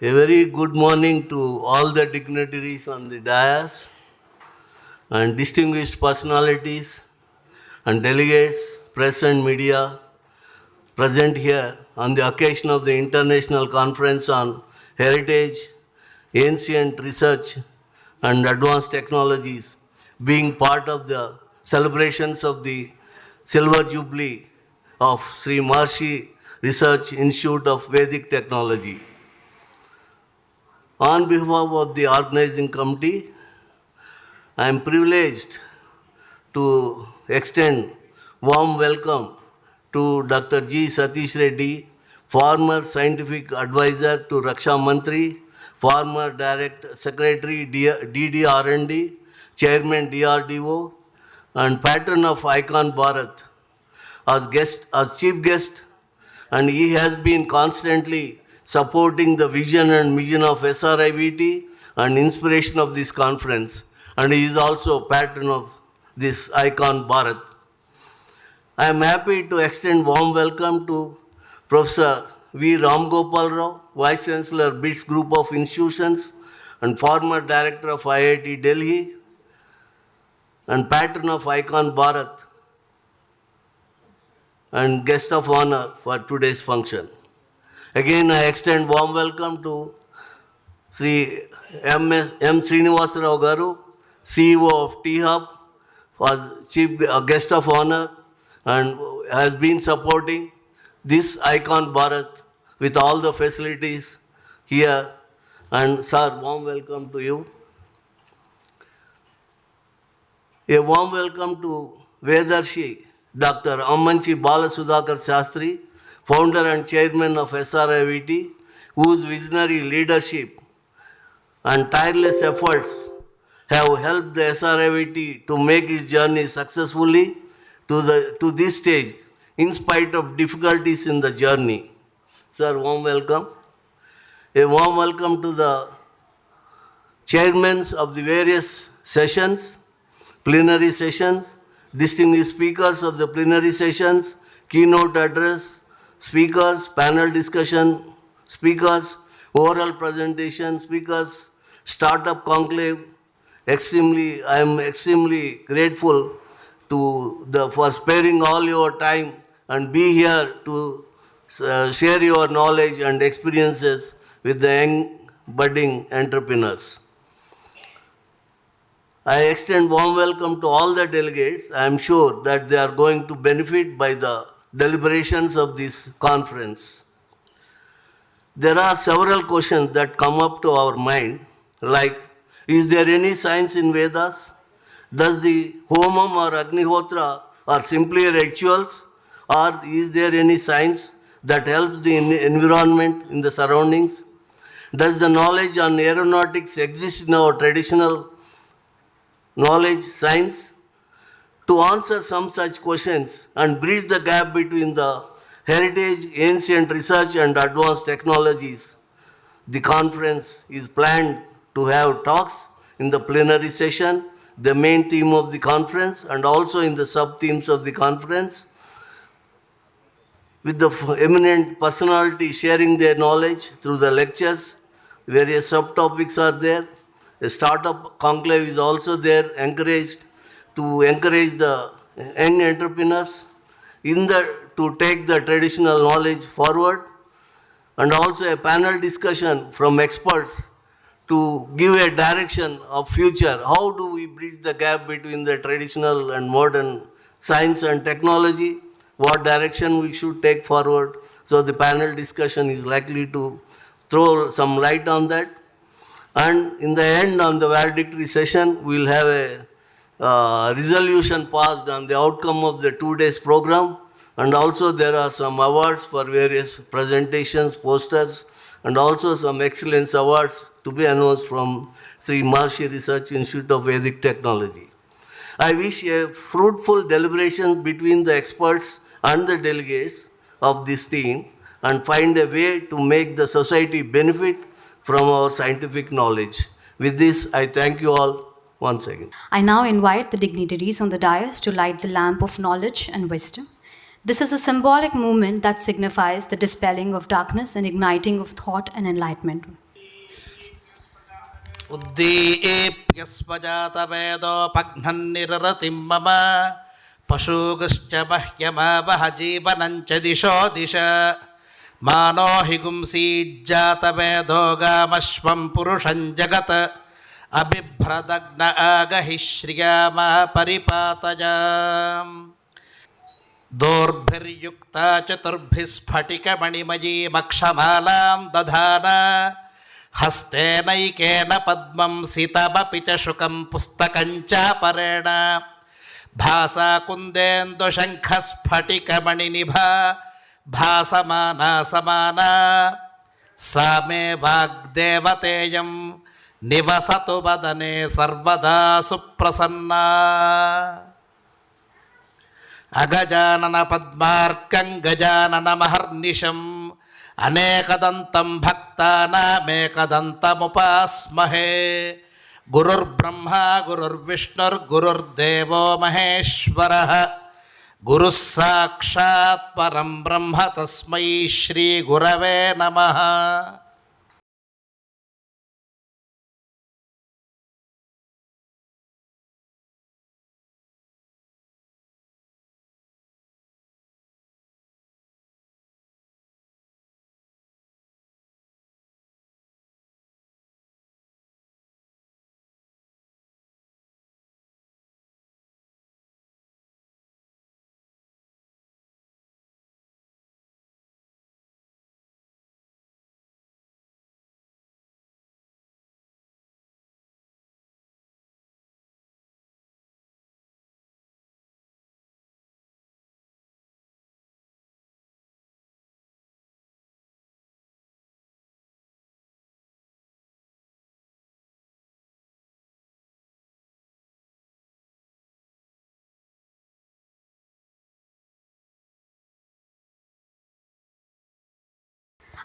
A very good morning to all the dignitaries on the dais and distinguished personalities and delegates, press and media present here on the occasion of the International Conference on Heritage, Ancient Research and Advanced Technologies, being part of the celebrations of the Silver Jubilee of Sri Maharshi Research Institute of Vedic Technology. On behalf of the organizing committee, I am privileged to extend warm welcome to Dr. G. Satish Reddy, former scientific advisor to Raksha Mantri, former Direct Secretary DDR&D, Chairman DRDO, and patron of ICON Bharat as chief guest, and he has been constantly supporting the vision and mission of SRIVT and inspiration of this conference, and he is also patron of this ICON Bharat. I am happy to extend warm welcome to Professor V. Ram Gopal Rao, Vice Chancellor, BITS Group of Institutions, and former Director of IIT Delhi, and patron of ICON Bharat, and guest of honor for today's function. Again, I extend warm welcome to Sri M. Srinivasa Rao Garu, CEO of T-Hub, was chief guest of honor and has been supporting this ICON Bharat with all the facilities here. And sir, warm welcome to you. A warm welcome to Vedarshi, Dr. Ammanchi Balasudhakar Shastri, founder and chairman of SRIVT, whose visionary leadership and tireless efforts have helped the SRIVT to make its journey successfully to this stage, in spite of difficulties in the journey. Sir, warm welcome. A warm welcome to the chairmen of the various sessions, plenary sessions, distinguished speakers of the plenary sessions, keynote address, speakers, panel discussion, speakers, oral presentation, speakers, startup conclave. I am extremely grateful for sparing all your time and be here to share your knowledge and experiences with the young budding entrepreneurs. I extend warm welcome to all the delegates. I am sure that they are going to benefit by the deliberations of this conference. There are several questions that come up to our mind, like, is there any science in Vedas? Does the Homam or Agnihotra are simply rituals, or is there any science that helps the environment in the surroundings? Does the knowledge on aeronautics exist in our traditional knowledge, science? To answer some such questions and bridge the gap between the heritage, ancient research and advanced technologies, the conference is planned to have talks in the plenary session, the main theme of the conference, and also in the sub-themes of the conference, with the eminent personality sharing their knowledge through the lectures. Various subtopics are there. A startup conclave is also there, to encourage the young entrepreneurs to take the traditional knowledge forward, and also a panel discussion from experts to give a direction of future. How do we bridge the gap between the traditional and modern science and technology? What direction we should take forward? So the panel discussion is likely to throw some light on that. And in the end, on the valedictory session, we'll have a resolution passed on the outcome of the 2 days program. And also there are some awards for various presentations, posters, and also some excellence awards to be announced from Sri Maharshi Research Institute of Vedic Technology. I wish a fruitful deliberation between the experts and the delegates of this theme and find a way to make the society benefit from our scientific knowledge. With this, I thank you all once again. I now invite the dignitaries on the dais to light the lamp of knowledge and wisdom. This is a symbolic movement that signifies the dispelling of darkness and igniting of thought and enlightenment. उद्दीप्यस्वजातवेदोपघ्नन्निररतिं मम पशूगश्च मह्यमावह जीवनं च दिशो दिश मानो हि गुंसीज्जातवेदोगामश्वं पुरुषं जगत् अबिभ्रदग्न आगहि श्रियामः परिपातजाम् दोर्भिर्युक्ता चतुर्भिः स्फटिकमणिमयीमक्षमालां दधाना हस्तेनैकेन पद्मं सितमपि च शुकं पुस्तकं चापरेण भासा कुन्देन्दुशङ्खस्फटिकमणिनिभा भासमाना समाना सा मे वाग्देवतेयं निवसतु वदने सर्वदा सुप्रसन्ना अगजानन पद्मार्कं गजाननमहर्निशम् अनेकदन्तं भक्तानामेकदन्तमुपास्महे गुरुर्ब्रह्मा गुरुर्विष्णुर्गुरुर्देवो महेश्वरः गुरुः साक्षात् परं ब्रह्म तस्मै श्रीगुरवे नमः।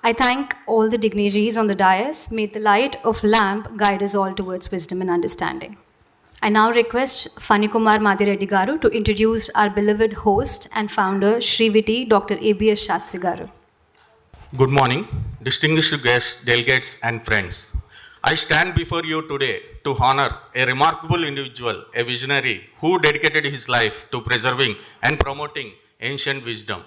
I thank all the dignitaries on the dais. May the light of lamp guide us all towards wisdom and understanding. I now request Fanikumar Madireddy Garu to introduce our beloved host and founder, Shriviti Dr. ABS Shastri Garu. Good morning, distinguished guests, delegates, and friends. I stand before you today to honor a remarkable individual, a visionary who dedicated his life to preserving and promoting ancient wisdom.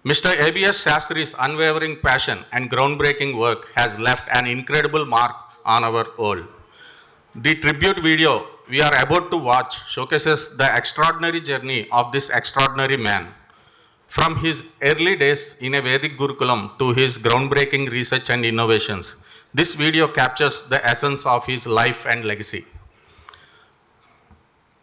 Mr. ABS Shastri's unwavering passion and groundbreaking work has left an incredible mark on our world. The tribute video we are about to watch showcases the extraordinary journey of this extraordinary man. From his early days in a Vedic Gurukulam to his groundbreaking research and innovations, this video captures the essence of his life and legacy.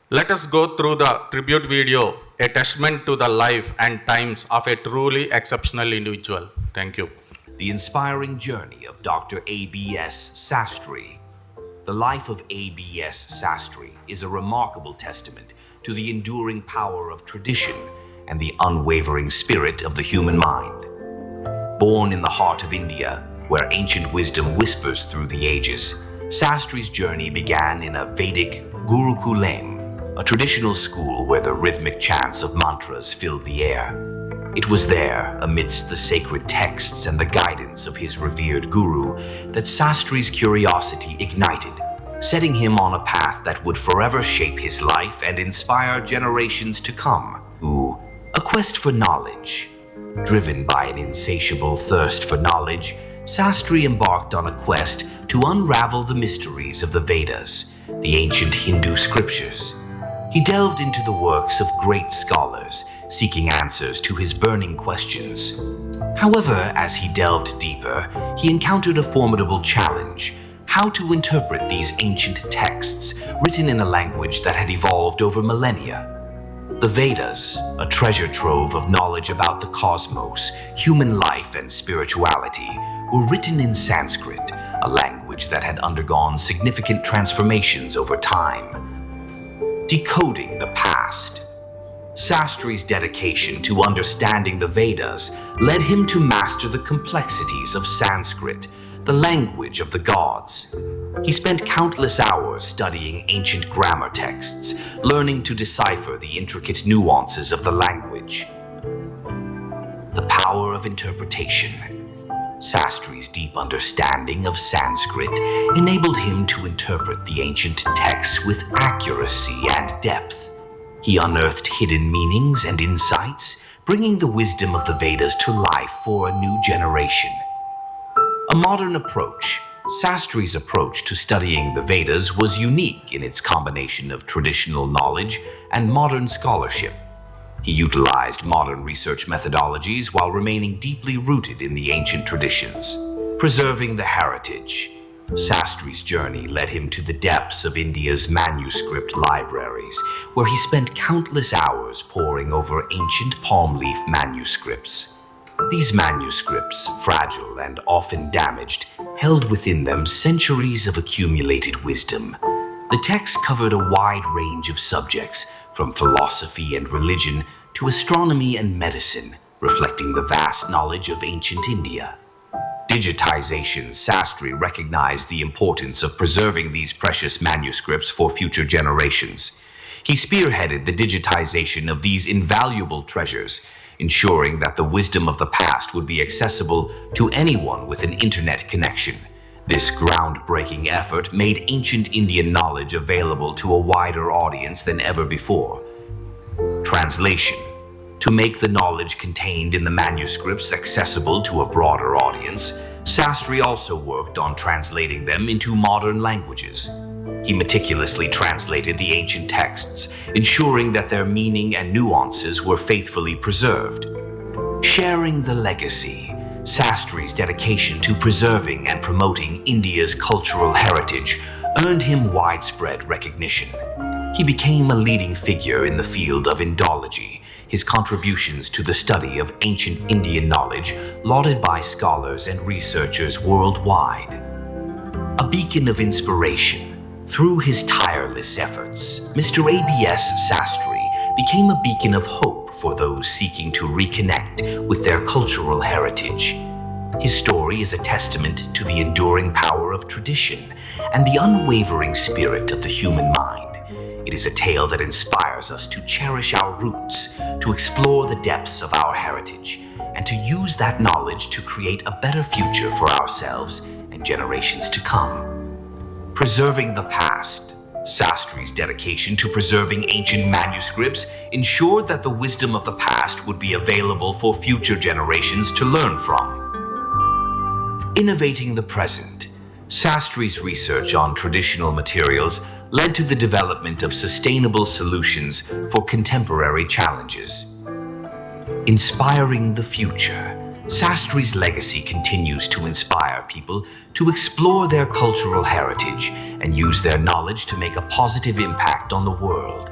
Let us go through the tribute video, a testament to the life and times of a truly exceptional individual. Thank you. The inspiring journey of Dr. A.B.S. Sastry. The life of A.B.S. Sastry is a remarkable testament to the enduring power of tradition and the unwavering spirit of the human mind. Born in the heart of India, where ancient wisdom whispers through the ages, Sastry's journey began in a Vedic Gurukulam, a traditional school where the rhythmic chants of mantras filled the air. It was there, amidst the sacred texts and the guidance of his revered guru, that Sastry's curiosity ignited, setting him on a path that would forever shape his life and inspire generations to come. A quest for knowledge. Driven by an insatiable thirst for knowledge, Sastry embarked on a quest to unravel the mysteries of the Vedas, the ancient Hindu scriptures. He delved into the works of great scholars, seeking answers to his burning questions. However, as he delved deeper, he encountered a formidable challenge: how to interpret these ancient texts written in a language that had evolved over millennia. The Vedas, a treasure trove of knowledge about the cosmos, human life, and spirituality, were written in Sanskrit, a language that had undergone significant transformations over time. Decoding the past. Sastry's dedication to understanding the Vedas led him to master the complexities of Sanskrit, the language of the gods. He spent countless hours studying ancient grammar texts, learning to decipher the intricate nuances of the language. The power of interpretation. Sastri's deep understanding of Sanskrit enabled him to interpret the ancient texts with accuracy and depth. He unearthed hidden meanings and insights, bringing the wisdom of the Vedas to life for a new generation. A modern approach, Sastri's approach to studying the Vedas was unique in its combination of traditional knowledge and modern scholarship. He utilized modern research methodologies while remaining deeply rooted in the ancient traditions, preserving the heritage. Sastri's journey led him to the depths of India's manuscript libraries, where he spent countless hours poring over ancient palm leaf manuscripts. These manuscripts, fragile and often damaged, held within them centuries of accumulated wisdom. The text covered a wide range of subjects, from philosophy and religion to astronomy and medicine, reflecting the vast knowledge of ancient India. Digitization, Sastry recognized the importance of preserving these precious manuscripts for future generations. He spearheaded the digitization of these invaluable treasures, ensuring that the wisdom of the past would be accessible to anyone with an internet connection. This groundbreaking effort made ancient Indian knowledge available to a wider audience than ever before. Translation. To make the knowledge contained in the manuscripts accessible to a broader audience, Sastry also worked on translating them into modern languages. He meticulously translated the ancient texts, ensuring that their meaning and nuances were faithfully preserved. Sharing the legacy. Sastri's dedication to preserving and promoting India's cultural heritage earned him widespread recognition. He became a leading figure in the field of Indology, his contributions to the study of ancient Indian knowledge lauded by scholars and researchers worldwide. A beacon of inspiration. Through his tireless efforts, Mr. ABS Sastry became a beacon of hope for those seeking to reconnect with their cultural heritage. His story is a testament to the enduring power of tradition and the unwavering spirit of the human mind. It is a tale that inspires us to cherish our roots, to explore the depths of our heritage, and to use that knowledge to create a better future for ourselves and generations to come. Preserving the past. Sastri's dedication to preserving ancient manuscripts ensured that the wisdom of the past would be available for future generations to learn from. Innovating the present. Sastri's research on traditional materials led to the development of sustainable solutions for contemporary challenges. Inspiring the future. Sastri's legacy continues to inspire people to explore their cultural heritage and use their knowledge to make a positive impact on the world.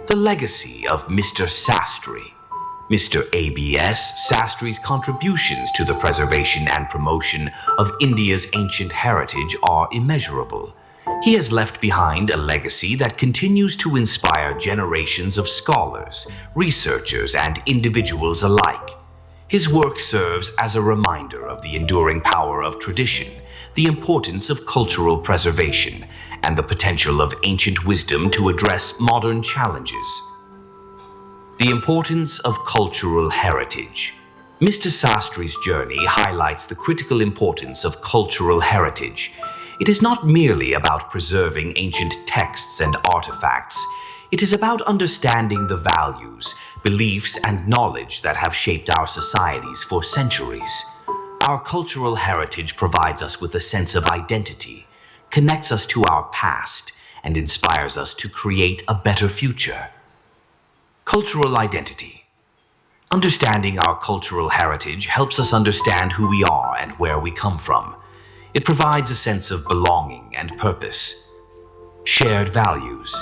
The legacy of Mr. Sastry. Mr. ABS Sastri's contributions to the preservation and promotion of India's ancient heritage are immeasurable. He has left behind a legacy that continues to inspire generations of scholars, researchers, and individuals alike. His work serves as a reminder of the enduring power of tradition, the importance of cultural preservation, and the potential of ancient wisdom to address modern challenges. The importance of cultural heritage. Mr. Sastri's journey highlights the critical importance of cultural heritage. It is not merely about preserving ancient texts and artifacts. It is about understanding the values, beliefs, and knowledge that have shaped our societies for centuries. Our cultural heritage provides us with a sense of identity, connects us to our past, and inspires us to create a better future. Cultural identity. Understanding our cultural heritage helps us understand who we are and where we come from. It provides a sense of belonging and purpose. Shared values.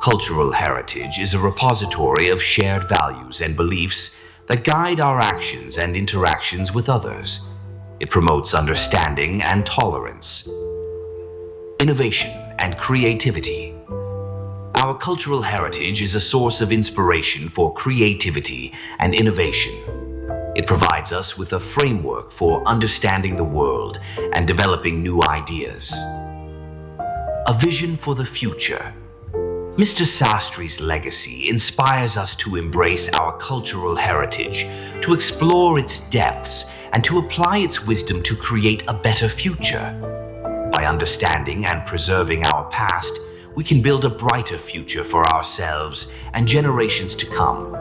Cultural heritage is a repository of shared values and beliefs that guide our actions and interactions with others. It promotes understanding and tolerance. Innovation and creativity. Our cultural heritage is a source of inspiration for creativity and innovation. It provides us with a framework for understanding the world and developing new ideas. A vision for the future. Mr. Sastri's legacy inspires us to embrace our cultural heritage, to explore its depths, and to apply its wisdom to create a better future. By understanding and preserving our past, we can build a brighter future for ourselves and generations to come.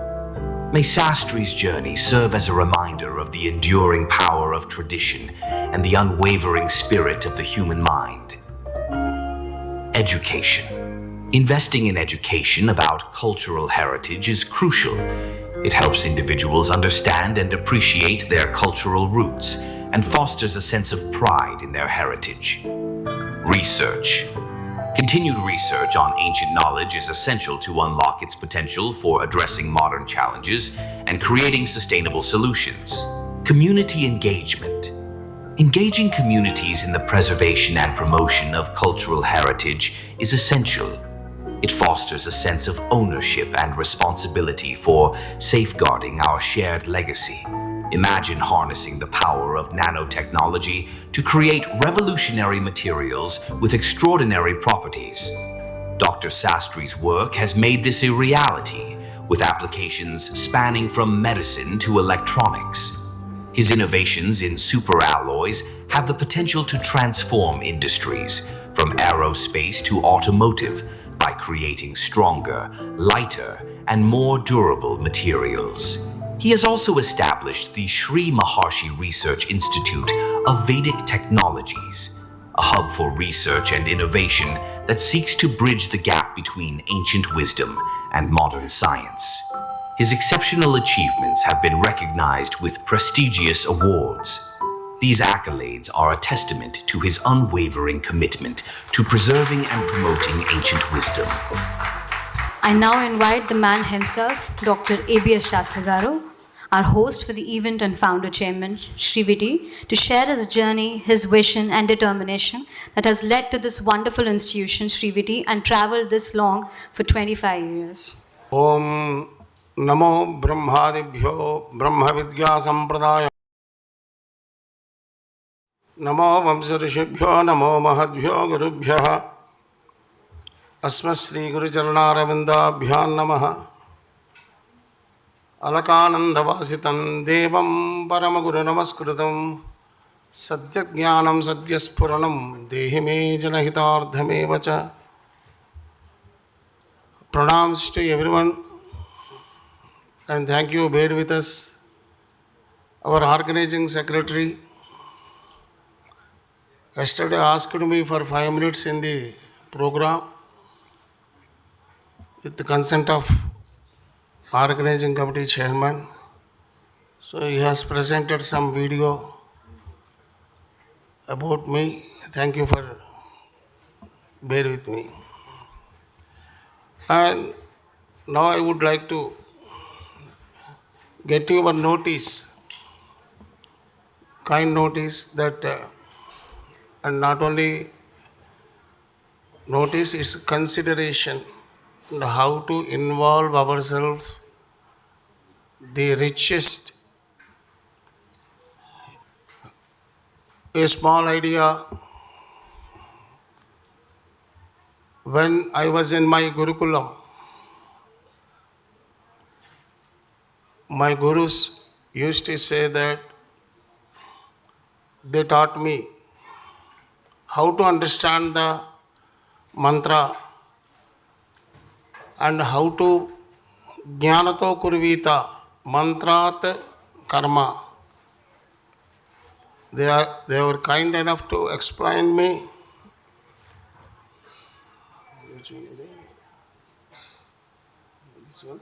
May Sastri's journey serve as a reminder of the enduring power of tradition and the unwavering spirit of the human mind. Education. Investing in education about cultural heritage is crucial. It helps individuals understand and appreciate their cultural roots and fosters a sense of pride in their heritage. Research. Continued research on ancient knowledge is essential to unlock its potential for addressing modern challenges and creating sustainable solutions. Community engagement. Engaging communities in the preservation and promotion of cultural heritage is essential. It fosters a sense of ownership and responsibility for safeguarding our shared legacy. Imagine harnessing the power of nanotechnology to create revolutionary materials with extraordinary properties. Dr. Sastri's work has made this a reality, with applications spanning from medicine to electronics. His innovations in superalloys have the potential to transform industries, from aerospace to automotive, by creating stronger, lighter, and more durable materials. He has also established the Sri Maharshi Research Institute of Vedic Technologies, a hub for research and innovation that seeks to bridge the gap between ancient wisdom and modern science. His exceptional achievements have been recognized with prestigious awards. These accolades are a testament to his unwavering commitment to preserving and promoting ancient wisdom. I now invite the man himself, Dr. ABS Shastri Garu, our host for the event and founder chairman, Sriviti, to share his journey, his vision and determination that has led to this wonderful institution, Sriviti, and traveled this long for 25 years. Om Namo Brahmadibhyo Brahma Vidya Sampradaya Namo Vamsarishibhyo Namo Mahadbhyo Gurubhyaha Asmasri Guru Charanaravindabhyan Namaha Alakanandavasitam Devam Paramaguru Namaskrutam Satyajnanam Satyaspuranam Dehime Janahitardhame Vacha. Pranams to everyone and thank you, bear with us. Our organizing secretary yesterday asked me for 5 minutes in the program with the consent of organizing committee chairman. So he has presented some video about me. Thank you for bear with me. And now I would like to get your notice, kind notice that, and not only notice, it's consideration on how to involve ourselves, the richest, a small idea. When I was in my Gurukulam, my gurus used to say that they taught me how to understand the mantra and how to jnanato kurvita mantrat karma. They were kind enough to explain me. This one.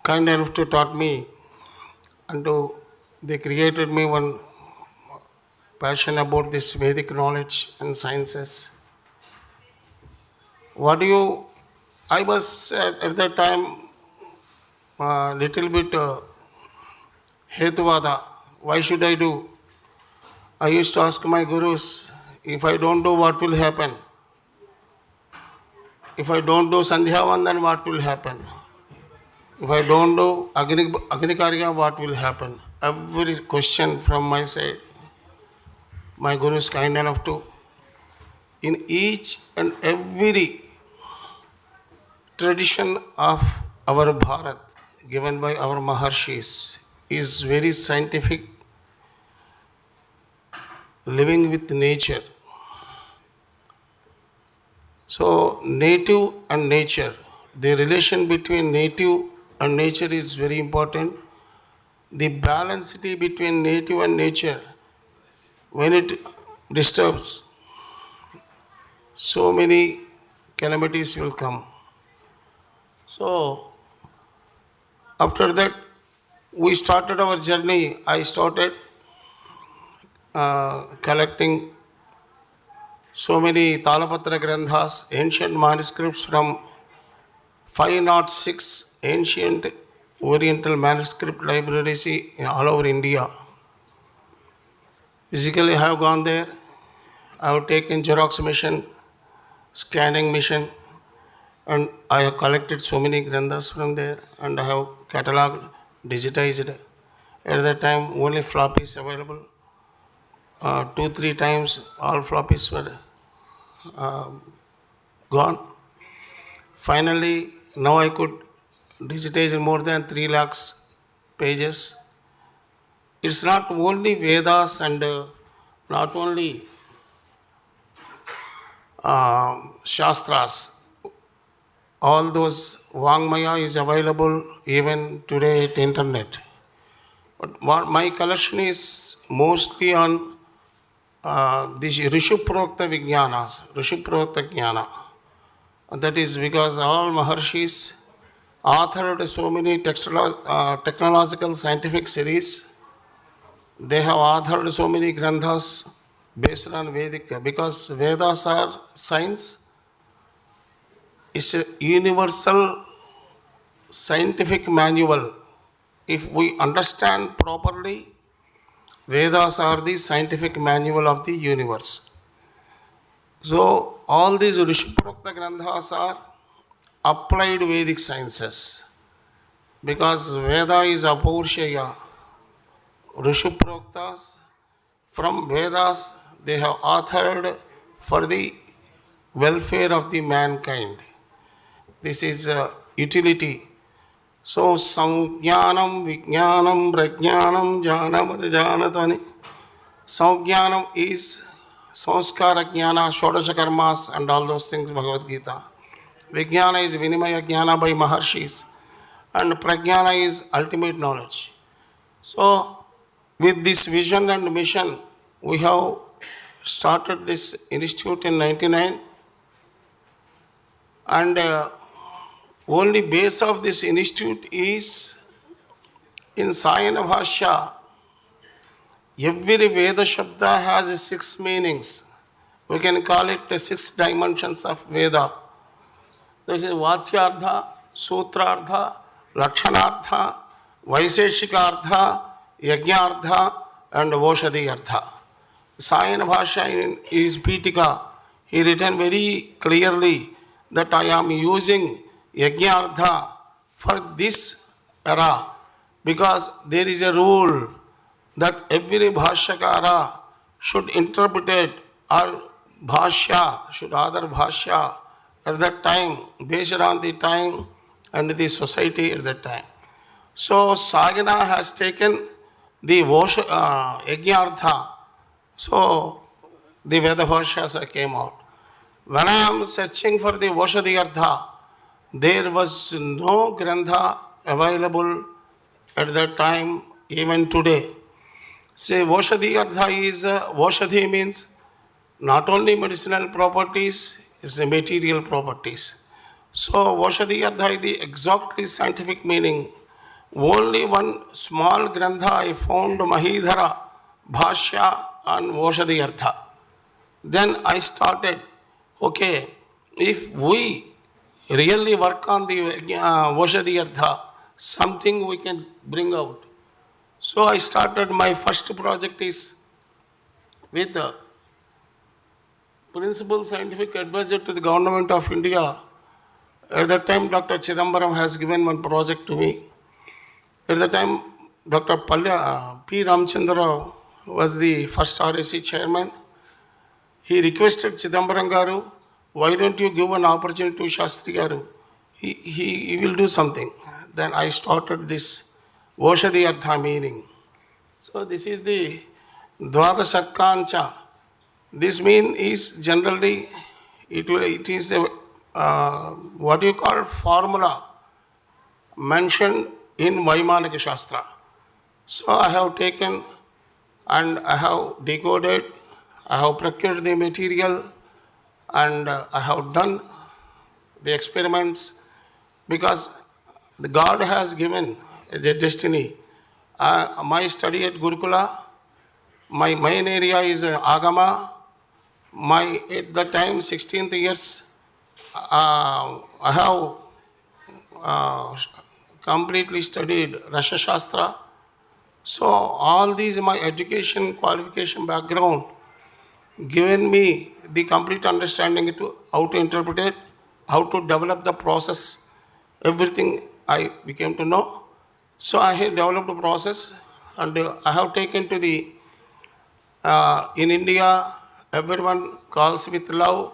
Kind enough to taught me, and they created me one passion about this Vedic knowledge and sciences. I was at that time a little bit Hetuvada. Why should I do? I used to ask my gurus, if I don't do, what will happen? If I don't do Sandhyavan, then what will happen? If I don't do Agnikarya, what will happen? Every question from my side, my guru is kind enough to, in each and every tradition of our Bharat, given by our Maharshis, is very scientific, living with nature. So native and nature, the relation between native and nature is very important. The balancity between native and nature, when it disturbs, so many calamities will come. So after that, we started our journey. I started collecting so many Talapatra Granthas, ancient manuscripts from 506 ancient Oriental manuscript libraries in all over India. Physically, I have gone there. I have taken Xerox machine, scanning machine, and I have collected so many Granthas from there, and I have catalogued, digitized. At that time, only floppies available. 2-3 times all floppies were gone. Finally, now I could digitize more than 3 lakhs pages. It's not only Vedas and not only Shastras. All those Vangmaya is available even today at internet. But what my collection is mostly on these Rishuprokta Vijnanas, Rishuprokta Jnana. That is because all Maharshis authored so many technological scientific series. They have authored so many Granthas based on Vedic, because Vedas are science. It's a universal scientific manual. If we understand properly, Vedas are the scientific manual of the universe. So all these Rishuprokta Granthas are applied Vedic sciences, because Veda is Apaurshaya. Rishuproktas from Vedas they have authored for the welfare of the mankind. This is utility. So Samjnanam, Vijnanam, Prajnanam, Jnanam, Janatani. Samjnanam is Sanskara Jnana, Shodasha Karmas, and all those things, Bhagavad Gita. Vijnana is Vinimaya Jnana by Maharshis, and Prajnana is ultimate knowledge. So, with this vision and mission, we have started this institute in 99, and only base of this institute is in Sayana Bhashya. Every Veda Shabda has 6 meanings. We can call it the 6 dimensions of Veda. This is Vatyartha, Sutrartha, Lakshanartha, Vaiseshikartha, Yajnartha, and Voshadiyartha. Sayana Bhashya is Pitika. He written very clearly that I am using Yajnartha for this era, because there is a rule that every Bhashyakara should interpret it, or Bhashya should other Bhashya at that time, based on the time and the society at that time. So Sagana has taken the Yajnartha. So the Veda Bhashyas came out. When I am searching for the Voshadiyartha, there was no Grantha available at that time, even today. Say Voshadiyartha is, Voshadhi means not only medicinal properties, it's the material properties. So Voshadiyartha is the exactly scientific meaning. Only one small Grantha I found, Mahidhara, Bhashya and Voshadiyartha. Then I started, okay, if we really work on the Voshadiyartha, something we can bring out. So I started, my first project is with the Principal Scientific Advisor to the Government of India. At that time, Dr. Chidambaram has given one project to me. At the time, Dr. P. Ramchandra was the first RSC chairman. He requested Chidambaram Garu, why don't you give an opportunity to Shastri Garu? He will do something. Then I started this Oshadi Artha meaning. So this is the Dvadasakkancha. This mean is generally, it is the, what you call formula mentioned in Vaimanika Shastra. So I have taken and I have decoded, I have procured the material, and I have done the experiments, because the God has given a destiny. My study at Gurukula, my main area is Agama. At the time, 16th years, I have completely studied Rasha Shastra. So all these, my education, qualification background, given me the complete understanding to how to interpret it, how to develop the process, everything I became to know. So I have developed a process, and I have taken to the, in India, everyone calls with love,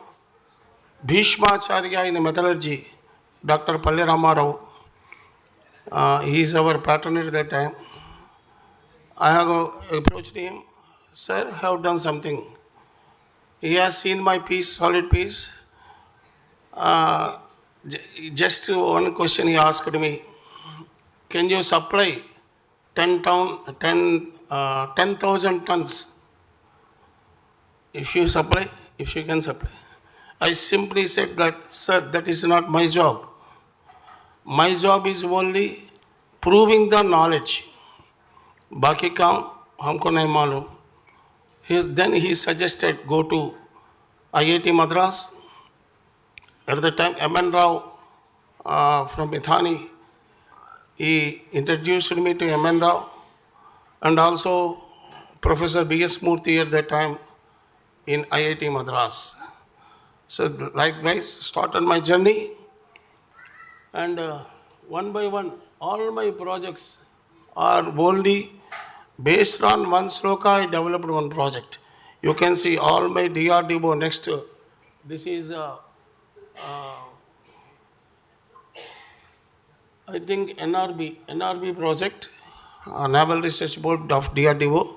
Bhishmacharya in metallurgy, Dr. Palle Ramarao. He is our patron at that time. I have approached him, sir, I have done something. He has seen my piece, solid piece. Just one question he asked me, can you supply 10,000 tons? If you can supply. I simply said that, sir, that is not my job. My job is only proving the knowledge. Baki काम हमको नहीं मालूम. Then he suggested go to IIT Madras. At the time, M.N. Rao from Bithani, he introduced me to M.N. Rao, and also Professor B.S. Murthy at that time in IIT Madras. So likewise, started my journey, and one by one, all my projects are only based on one sloka. I developed one project. You can see all my DRDO next. This is, I think, NRB project, Naval Research Board of DRDO.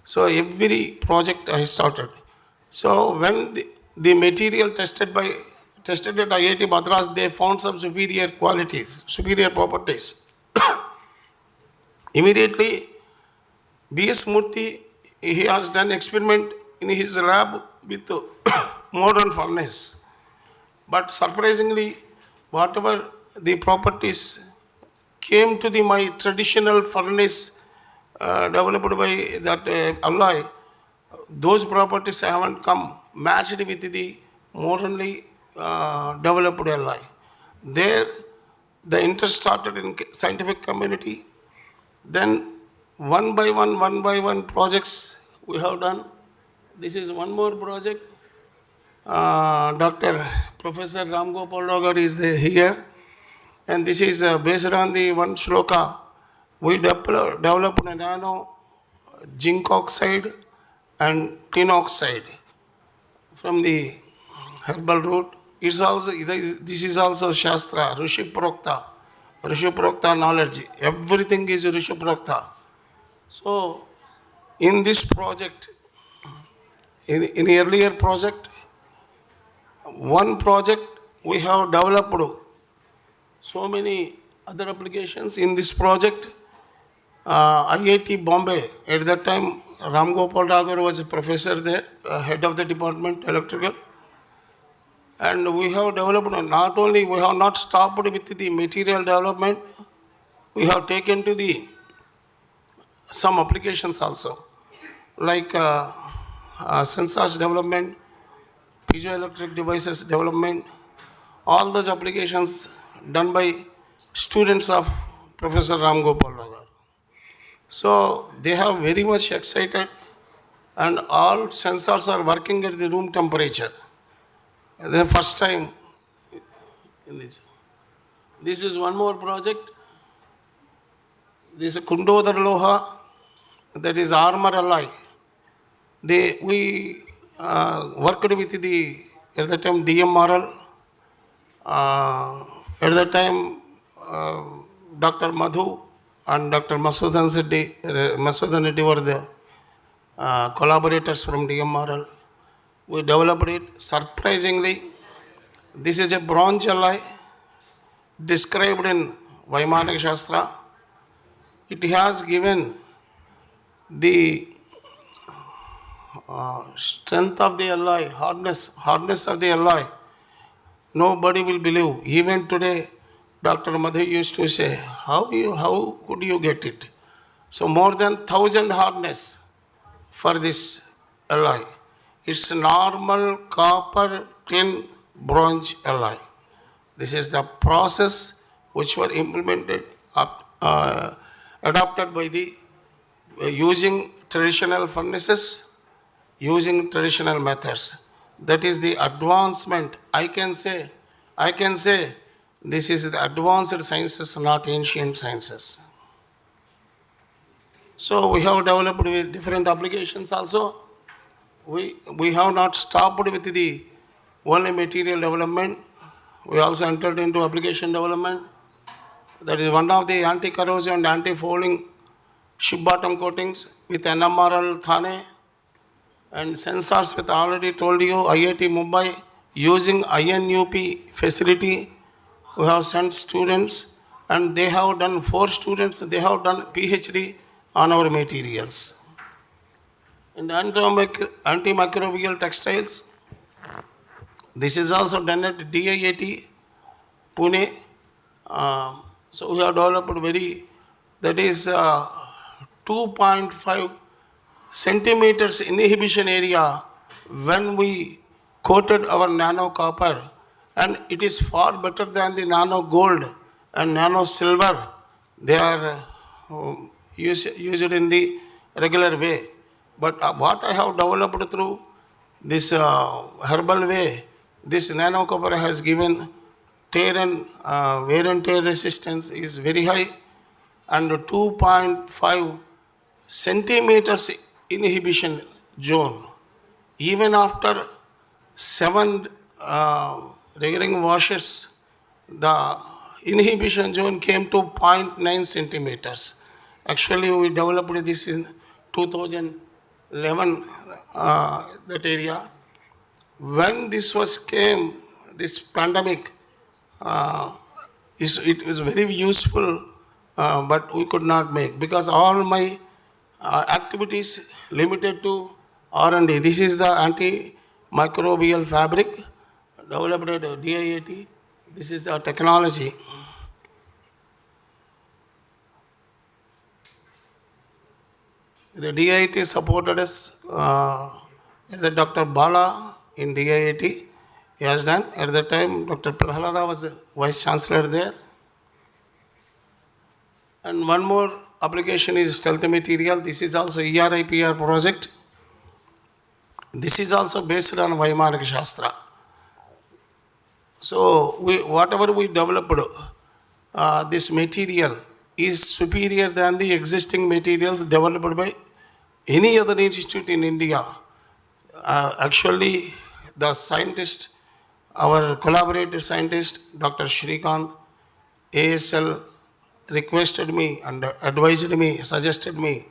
So every project I started. So when the material tested at IIT Madras, they found some superior qualities, superior properties. Immediately, B.S. Murthy, he has done experiment in his lab with modern furnace. But surprisingly, whatever the properties came to my traditional furnace developed by that alloy, those properties haven't come matched with the modernly developed alloy. There, the interest started in scientific community. Then one by one projects we have done. This is one more project. Dr. Professor Ram Gopal Ragar is here, and this is based on the one shloka. We developed a nano zinc oxide and tin oxide from the herbal root. This is also Shastra, Rishi Prokta knowledge. Everything is Rishi Prokta. So, in this project, in earlier project, one project we have developed so many other applications. In this project, IIT Bombay, at that time, Ram Gopal Ragar was a professor there, head of the department, electrical. And we have developed, not only, we have not stopped with the material development, we have taken to the some applications also, like sensors development, piezoelectric devices development, all those applications done by students of Professor Ram Gopal Ragar. So they have very much excited, and all sensors are working at the room temperature. The first time in this. This is one more project. This is Kundodar Loha, that is armor alloy. We worked with at the time DMRL, at the time Dr. Madhu and Dr. Masudan Reddy were the collaborators from DMRL. We developed it. Surprisingly, this is a bronze alloy described in Vaimanik Shastra. It has given the strength of the alloy, hardness of the alloy. Nobody will believe. Even today, Dr. Madhu used to say, how could you get it? So more than 1,000 hardness for this alloy. It's normal copper, tin, bronze alloy. This is the process which were implemented, adopted by the using traditional furnaces, using traditional methods. That is the advancement. I can say this is the advanced sciences, not ancient sciences. So we have developed with different applications also. We have not stopped with the only material development. We also entered into application development. That is one of the anti-corrosion and anti-fouling ship bottom coatings with NMRL Thane, and sensors with already told you IIT Mumbai using INUP facility. We have sent students and they have done 4 students, they have done PhD on our materials. In the antimicrobial textiles, this is also done at DIIT Pune. So we have developed that is 2.5 centimeters inhibition area when we coated our nano copper, and it is far better than the nano gold and nano silver. They are used in the regular way. But what I have developed through this herbal way, this nano copper has given wear and tear resistance is very high, and 2.5 centimeters inhibition zone. Even after 7 recurring washes, the inhibition zone came to 0.9 centimeters. Actually, we developed this in 2011, that area. When this pandemic, it was very useful, but we could not make because all my activities limited to R&D. This is the antimicrobial fabric developed at DIIT. This is the technology. The DIIT supported us. The Dr. Bala in DIIT, he has done. At the time, Dr. Prahalada was the Vice Chancellor there. And one more application is stealth material. This is also ERIPR project. This is also based on Vaimanik Shastra. So whatever we developed, this material is superior than the existing materials developed by any other institute in India. Actually, the scientist, our collaborator scientist, Dr. Shrikant, ASL, requested me and advised me, suggested me,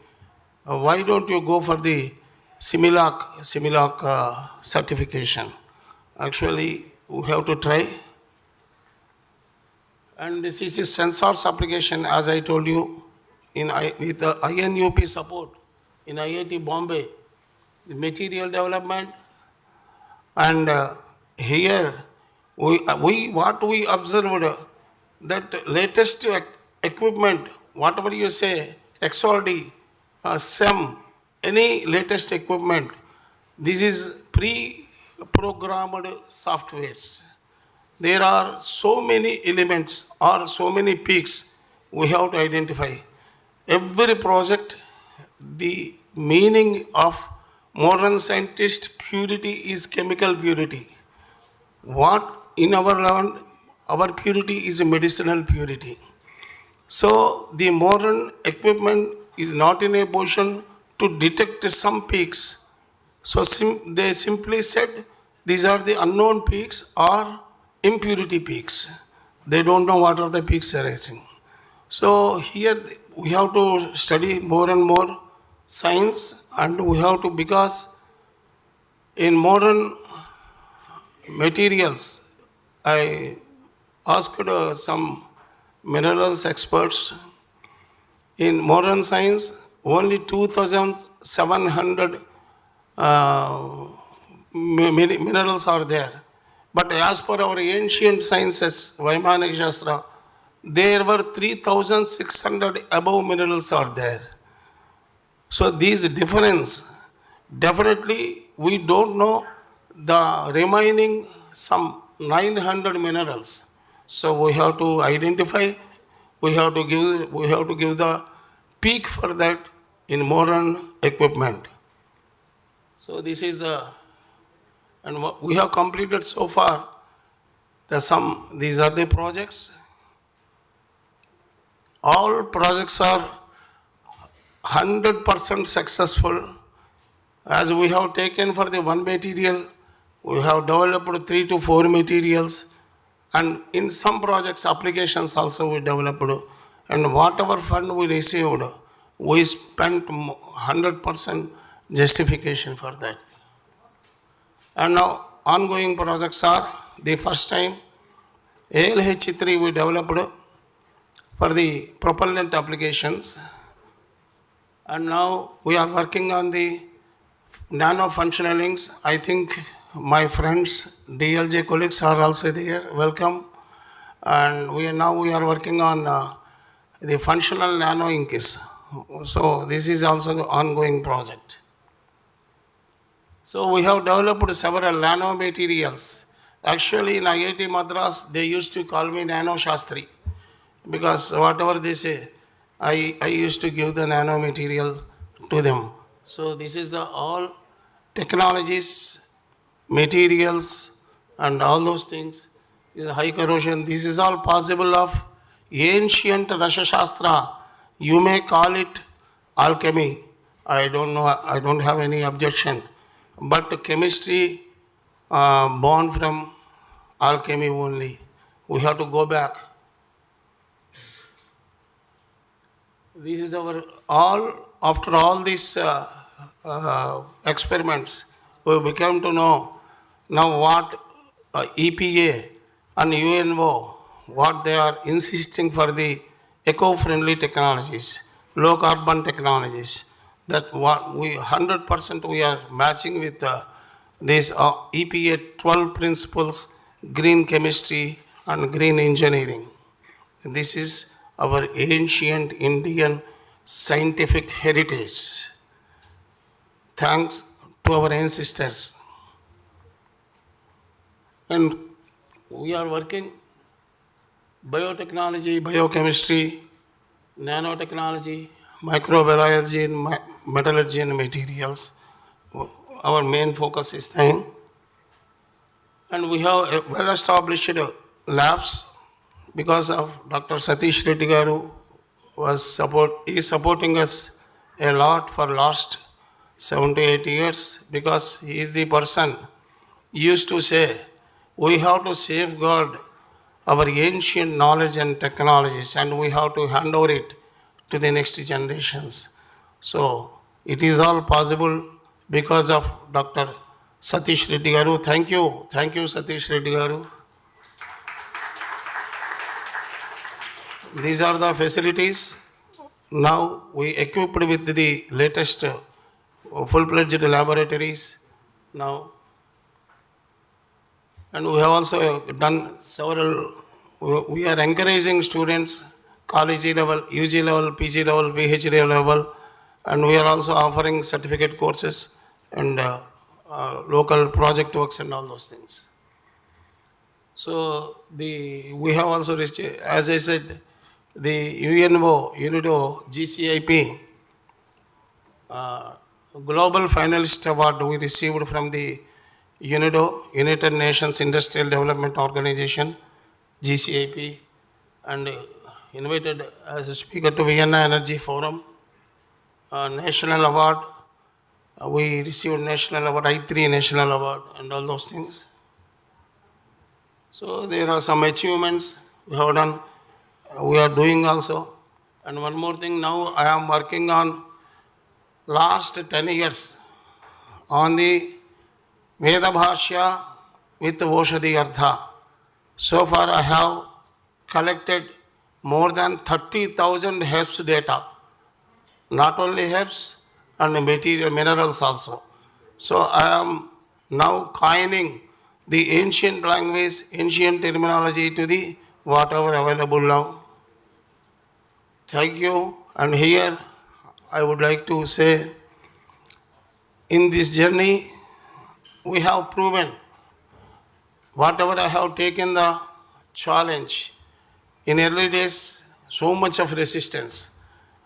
why don't you go for the Similac certification? Actually, we have to try. And this is a sensors application, as I told you, with the INUP support in IIT Bombay, the material development. And here, what we observed, that latest equipment, whatever you say, XRD, SEM, any latest equipment, this is pre-programmed softwares. There are so many elements or so many peaks we have to identify. Every project, the meaning of modern scientist purity is chemical purity. What in our level, our purity is a medicinal purity. So the modern equipment is not in a position to detect some peaks. So they simply said these are the unknown peaks or impurity peaks. They don't know what are the peaks arising. So here we have to study more and more science, and we have to, because in modern materials, I asked some minerals experts. In modern science, only 2,700 minerals are there. But as per our ancient sciences, Vaimanic Shastra, there were 3,600 above minerals are there. So these difference, definitely we don't know the remaining some 900 minerals. So we have to identify, we have to give the peak for that in modern equipment. So this is the, and what we have completed so far, these are the projects. All projects are 100% successful. As we have taken for the one material, we have developed 3 to 4 materials, and in some projects applications also we developed, and whatever fund we received, we spent 100% justification for that. And now ongoing projects are, the first time ALH3 we developed for the propellant applications, and now we are working on the nano functionalings. I think my friends, DLJ colleagues are also there. Welcome. And we are working on the functional nano inks. So this is also an ongoing project. So we have developed several nano materials. Actually in IIT Madras, they used to call me Nano Shastri, because whatever they say, I used to give the nano material to them. So this is the all technologies, materials, and all those things. High corrosion, this is all possible of ancient Rasha Shastra. You may call it alchemy. I don't know, I don't have any objection. But chemistry born from alchemy only. We have to go back. This is our after all these experiments, we became to know now what EPA and UNO, what they are insisting for the eco-friendly technologies, low carbon technologies. That what we 100% we are matching with these EPA 12 principles, green chemistry and green engineering. This is our ancient Indian scientific heritage. Thanks to our ancestors. And we are working biotechnology, biochemistry, nanotechnology, microbiology, and metallurgy and materials. Our main focus is time. And we have well-established labs because of Dr. Satish Reddy Garu is supporting us a lot for last 7 to 8 years, because he is the person used to say, we have to safeguard our ancient knowledge and technologies, and we have to hand over it to the next generations. So it is all possible because of Dr. Satish Reddy Garu. Thank you Satish Reddy Garu. These are the facilities. Now we equipped with the latest full-fledged laboratories now. And we have also done several, we are encouraging students, college level, UG level, PG level, PhD level, and we are also offering certificate courses and local project works and all those things. So we have also reached, as I said, the UNO GCIP Global Finalist Award we received from the UNIDO, United Nations Industrial Development Organization, GCIP, and invited as a speaker to Vienna Energy Forum. National Award, we received National Award, I3 National Award, and all those things. So there are some achievements we have done, we are doing also. And one more thing, now I am working on last 10 years on the Veda Bhashya with Oshadhi Artha. So far I have collected more than 30,000 herbs data, not only herbs and material minerals also. So I am now coining the ancient language, ancient terminology to the whatever available now. Thank you. And here I would like to say, in this journey, we have proven whatever I have taken the challenge. In early days, so much of resistance.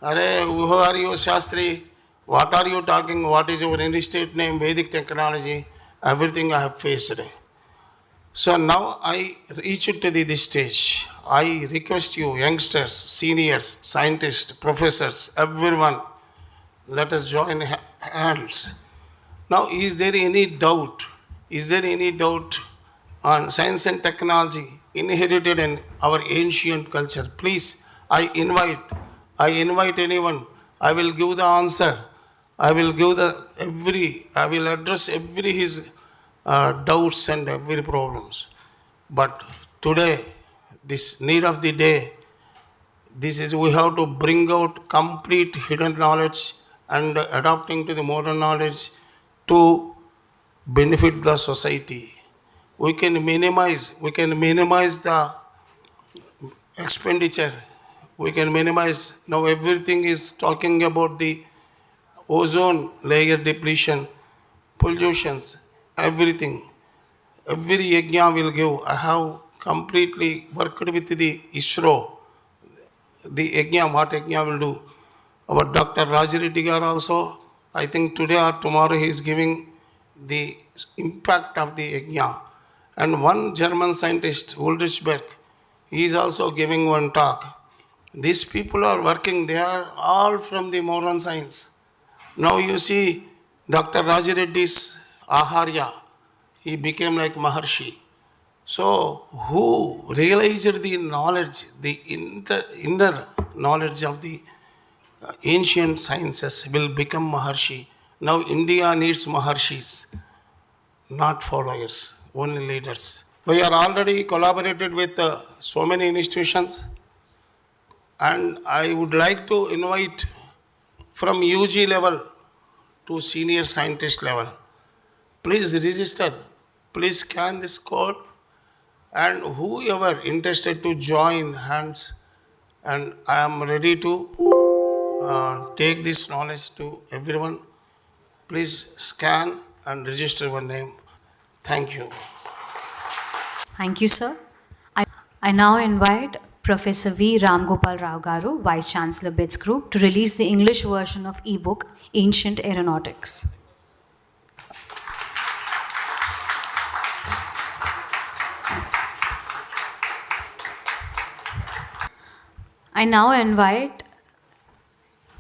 Are, who are you, Shastri? What are you talking? What is your estate name? Vedic technology. Everything I have faced. So now I reach to this stage. I request you, youngsters, seniors, scientists, professors, everyone, let us join hands. Now, is there any doubt? Is there any doubt on science and technology inherited in our ancient culture? Please, I invite anyone. I will give the answer. I will address every his doubts and every problems. But today, this need of the day, this is we have to bring out complete hidden knowledge and adapting to the modern knowledge to benefit the society. We can minimize the expenditure. We can minimize. Now everything is talking about the ozone layer depletion, pollutions, everything. Every yajna will give. I have completely worked with the ISRO. The yajna, what yajna will do. Our Dr. Rajareddy Garu also, I think today or tomorrow he is giving the impact of the yajna. And one German scientist, Ulrich Beck, he is also giving one talk. These people are working, they are all from the modern science. Now you see Dr. Rajareddy's Aharya, he became like Maharshi. So who realized the knowledge, the inner knowledge of the ancient sciences will become Maharshi. Now India needs Maharshis, not followers, only leaders. We are already collaborated with so many institutions, and I would like to invite from UG level to senior scientist level. Please register, please scan this code, and whoever interested to join hands, and I am ready to take this knowledge to everyone. Please scan and register your name. Thank you. Thank you, sir. I now invite Professor V. Ramgopal Rao Garu, Vice Chancellor BITS Group, to release the English version of ebook Ancient Aeronautics. I now invite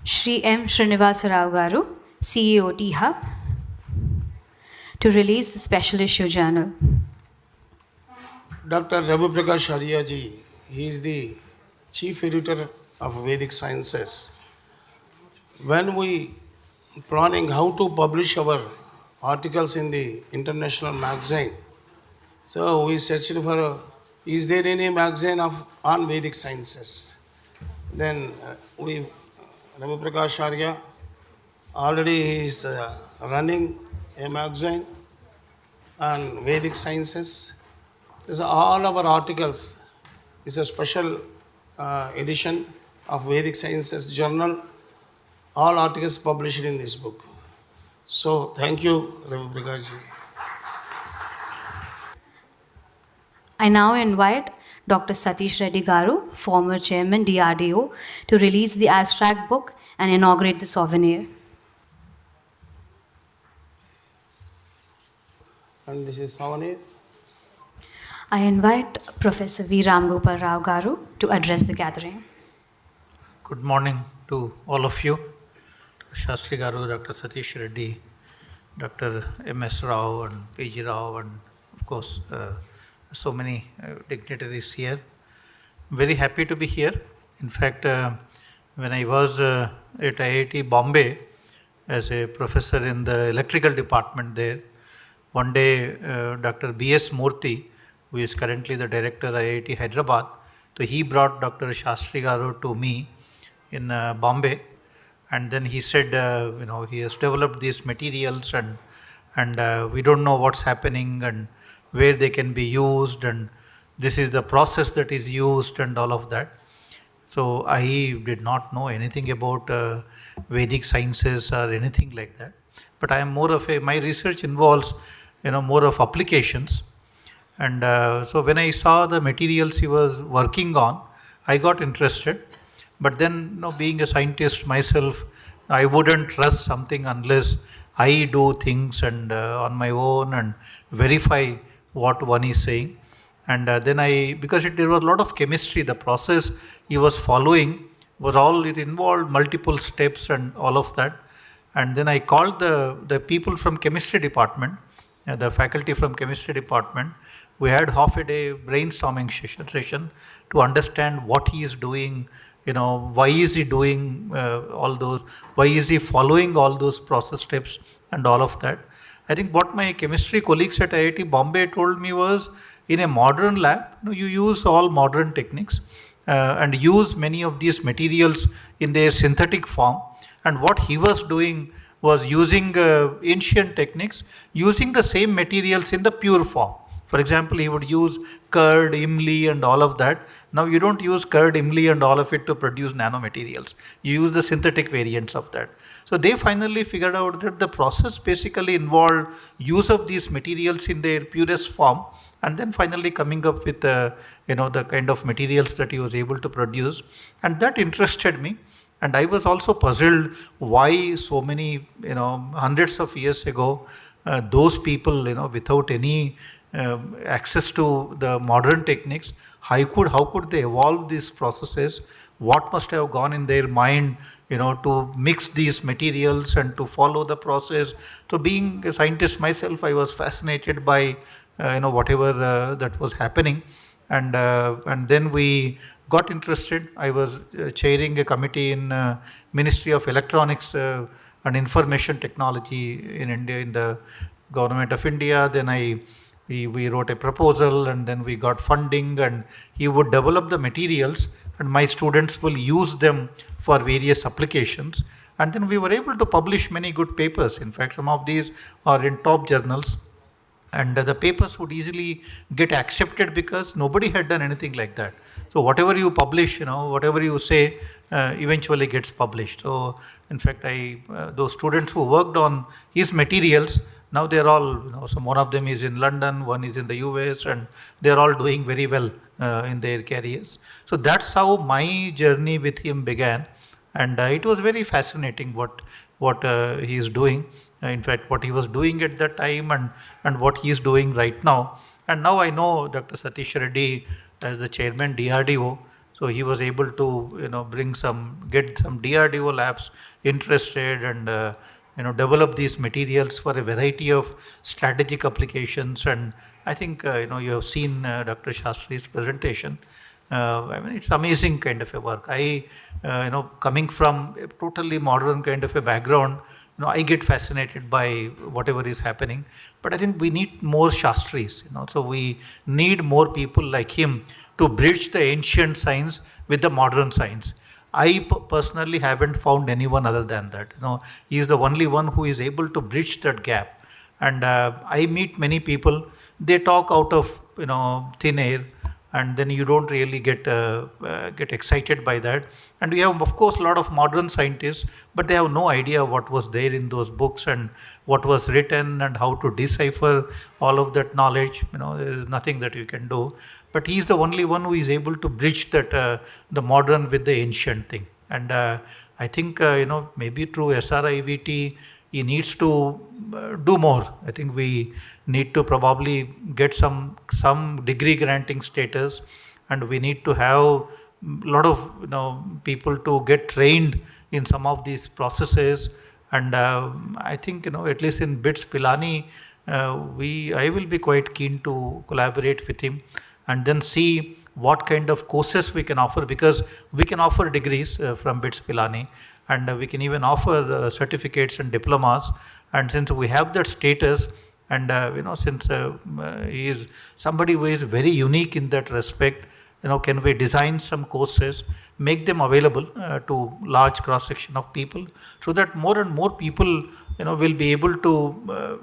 Shri M. Srinivasa Rao Garu, CEO T-Hub, to release the special issue journal. Dr. Ravi Prakash Arya ji, he is the chief editor of Vedic Sciences. When we planning how to publish our articles in the international magazine, so we searched for, is there any magazine on Vedic Sciences? Then Ravi Prakash Arya, already he is running a magazine on Vedic Sciences. This is all our articles. It's a special edition of Vedic Sciences Journal. All articles published in this book. So thank you, Ravi Prakash ji. I now invite Dr. Satish Reddy Garu, former chairman DRDO, to release the abstract book and inaugurate the souvenir. And this is souvenir. I invite Professor V. Ramgopal Rao Garu to address the gathering. Good morning to all of you. Shastri Garu, Dr. Satish Reddy, Dr. M.S. Rao and P.G. Rao, and of course so many dignitaries here. Very happy to be here. In fact, when I was at IIT Bombay as a professor in the electrical department there. One day, Dr. B.S. Murthy, who is currently the director at IIT Hyderabad, so he brought Dr. Shastri Garu to me in Bombay, and then he said, he has developed these materials, and we don't know what's happening and where they can be used, and this is the process that is used and all of that. So I did not know anything about Vedic sciences or anything like that. But I am more of my research involves, more of applications. And so when I saw the materials he was working on, I got interested. But then, being a scientist myself, I wouldn't trust something unless I do things and on my own and verify what one is saying. And then because there was a lot of chemistry, the process he was following it involved multiple steps and all of that. And then I called the people from chemistry department, the faculty from chemistry department. We had half a day brainstorming session to understand what he is doing, why is he doing all those, why is he following all those process steps and all of that. I think what my chemistry colleagues at IIT Bombay told me was, in a modern lab, you use all modern techniques and use many of these materials in their synthetic form. And what he was doing was using ancient techniques, using the same materials in the pure form. For example, he would use curd, imli and all of that. Now you don't use curd, imli and all of it to produce nanomaterials. You use the synthetic variants of that. So they finally figured out that the process basically involved use of these materials in their purest form, and then finally coming up with the kind of materials that he was able to produce. And that interested me. And I was also puzzled why so many, hundreds of years ago, those people, without any access to the modern techniques, how could they evolve these processes? What must have gone in their mind, to mix these materials and to follow the process? So being a scientist myself, I was fascinated by, whatever that was happening. And then we got interested. I was chairing a committee in Ministry of Electronics and Information Technology in India, in the Government of India. Then we wrote a proposal, and then we got funding, and he would develop the materials and my students will use them for various applications. And then we were able to publish many good papers. In fact, some of these are in top journals, and the papers would easily get accepted because nobody had done anything like that. So whatever you publish, whatever you say, eventually gets published. So in fact, those students who worked on his materials, now they're all, so one of them is in London, one is in the US, and they're all doing very well in their careers. So that's how my journey with him began. And it was very fascinating what he is doing. In fact, what he was doing at that time and what he is doing right now. And now I know Dr. Satish Reddy as the chairman DRDO. So he was able to, get some DRDO labs interested and, develop these materials for a variety of strategic applications. And I think, you have seen Dr. Shastri's presentation. It's amazing kind of a work. Coming from a totally modern kind of a background, I get fascinated by whatever is happening. But I think we need more Shastris, so we need more people like him to bridge the ancient science with the modern science. I personally haven't found anyone other than that. He is the only one who is able to bridge that gap. And I meet many people, they talk out of thin air, and then you don't really get excited by that. And we have, of course, a lot of modern scientists, but they have no idea what was there in those books and what was written and how to decipher all of that knowledge. There is nothing that you can do. But he is the only one who is able to bridge that the modern with the ancient thing. And I think maybe through SRIVT he needs to do more. I think we need to probably get some degree granting status, and we need to have a lot of people to get trained in some of these processes. And I think at least in BITS Pilani, I will be quite keen to collaborate with him and then see what kind of courses we can offer, because we can offer degrees from BITS Pilani, and we can even offer certificates and diplomas. And since we have that status, and since he is somebody who is very unique in that respect, can we design some courses, make them available to large cross section of people, so that more and more people will be able to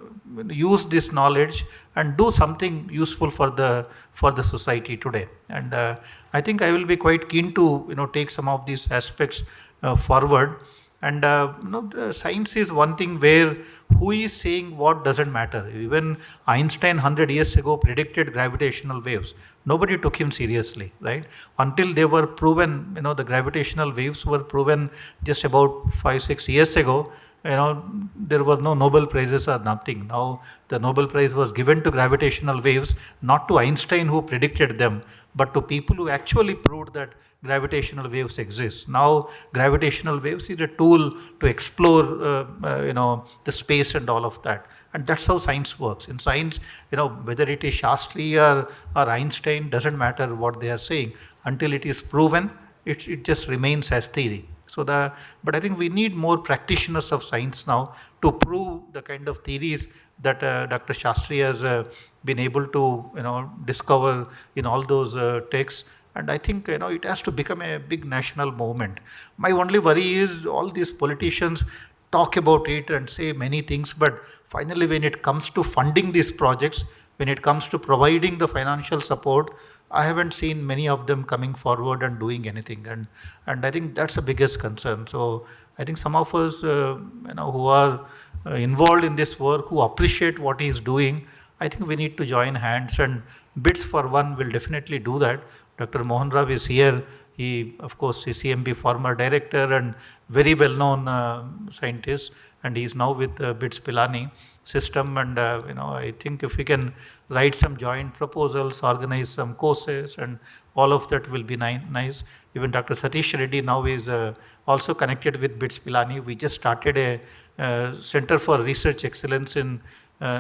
use this knowledge and do something useful for the society today. And I think I will be quite keen to take some of these aspects forward. And science is one thing where who is saying what doesn't matter. Even Einstein 100 years ago predicted gravitational waves. Nobody took him seriously, right? Until they were proven, the gravitational waves were proven just about 5-6 years ago. There were no Nobel Prizes or nothing. Now the Nobel Prize was given to gravitational waves, not to Einstein who predicted them, but to people who actually proved that gravitational waves exist. Now gravitational waves is a tool to explore the space and all of that. And that's how science works. In science, whether it is Shastri or Einstein, doesn't matter what they are saying. Until it is proven, it just remains as theory. But I think we need more practitioners of science now to prove the kind of theories that Dr. Shastri has been able to discover in all those texts. And I think it has to become a big national movement. My only worry is all these politicians talk about it and say many things, but finally when it comes to funding these projects, when it comes to providing the financial support, I haven't seen many of them coming forward and doing anything. And I think that's the biggest concern. So I think some of us who are involved in this work, who appreciate what he is doing, I think we need to join hands, and BITS for one will definitely do that. Dr. Mohan Rao is here. He, of course, is CMB former director and very well-known scientist, and he is now with BITS Pilani system. And I think if we can write some joint proposals, organize some courses, and all of that will be nice. Even Dr. Satish Reddy now is also connected with BITS Pilani. We just started a Center for Research Excellence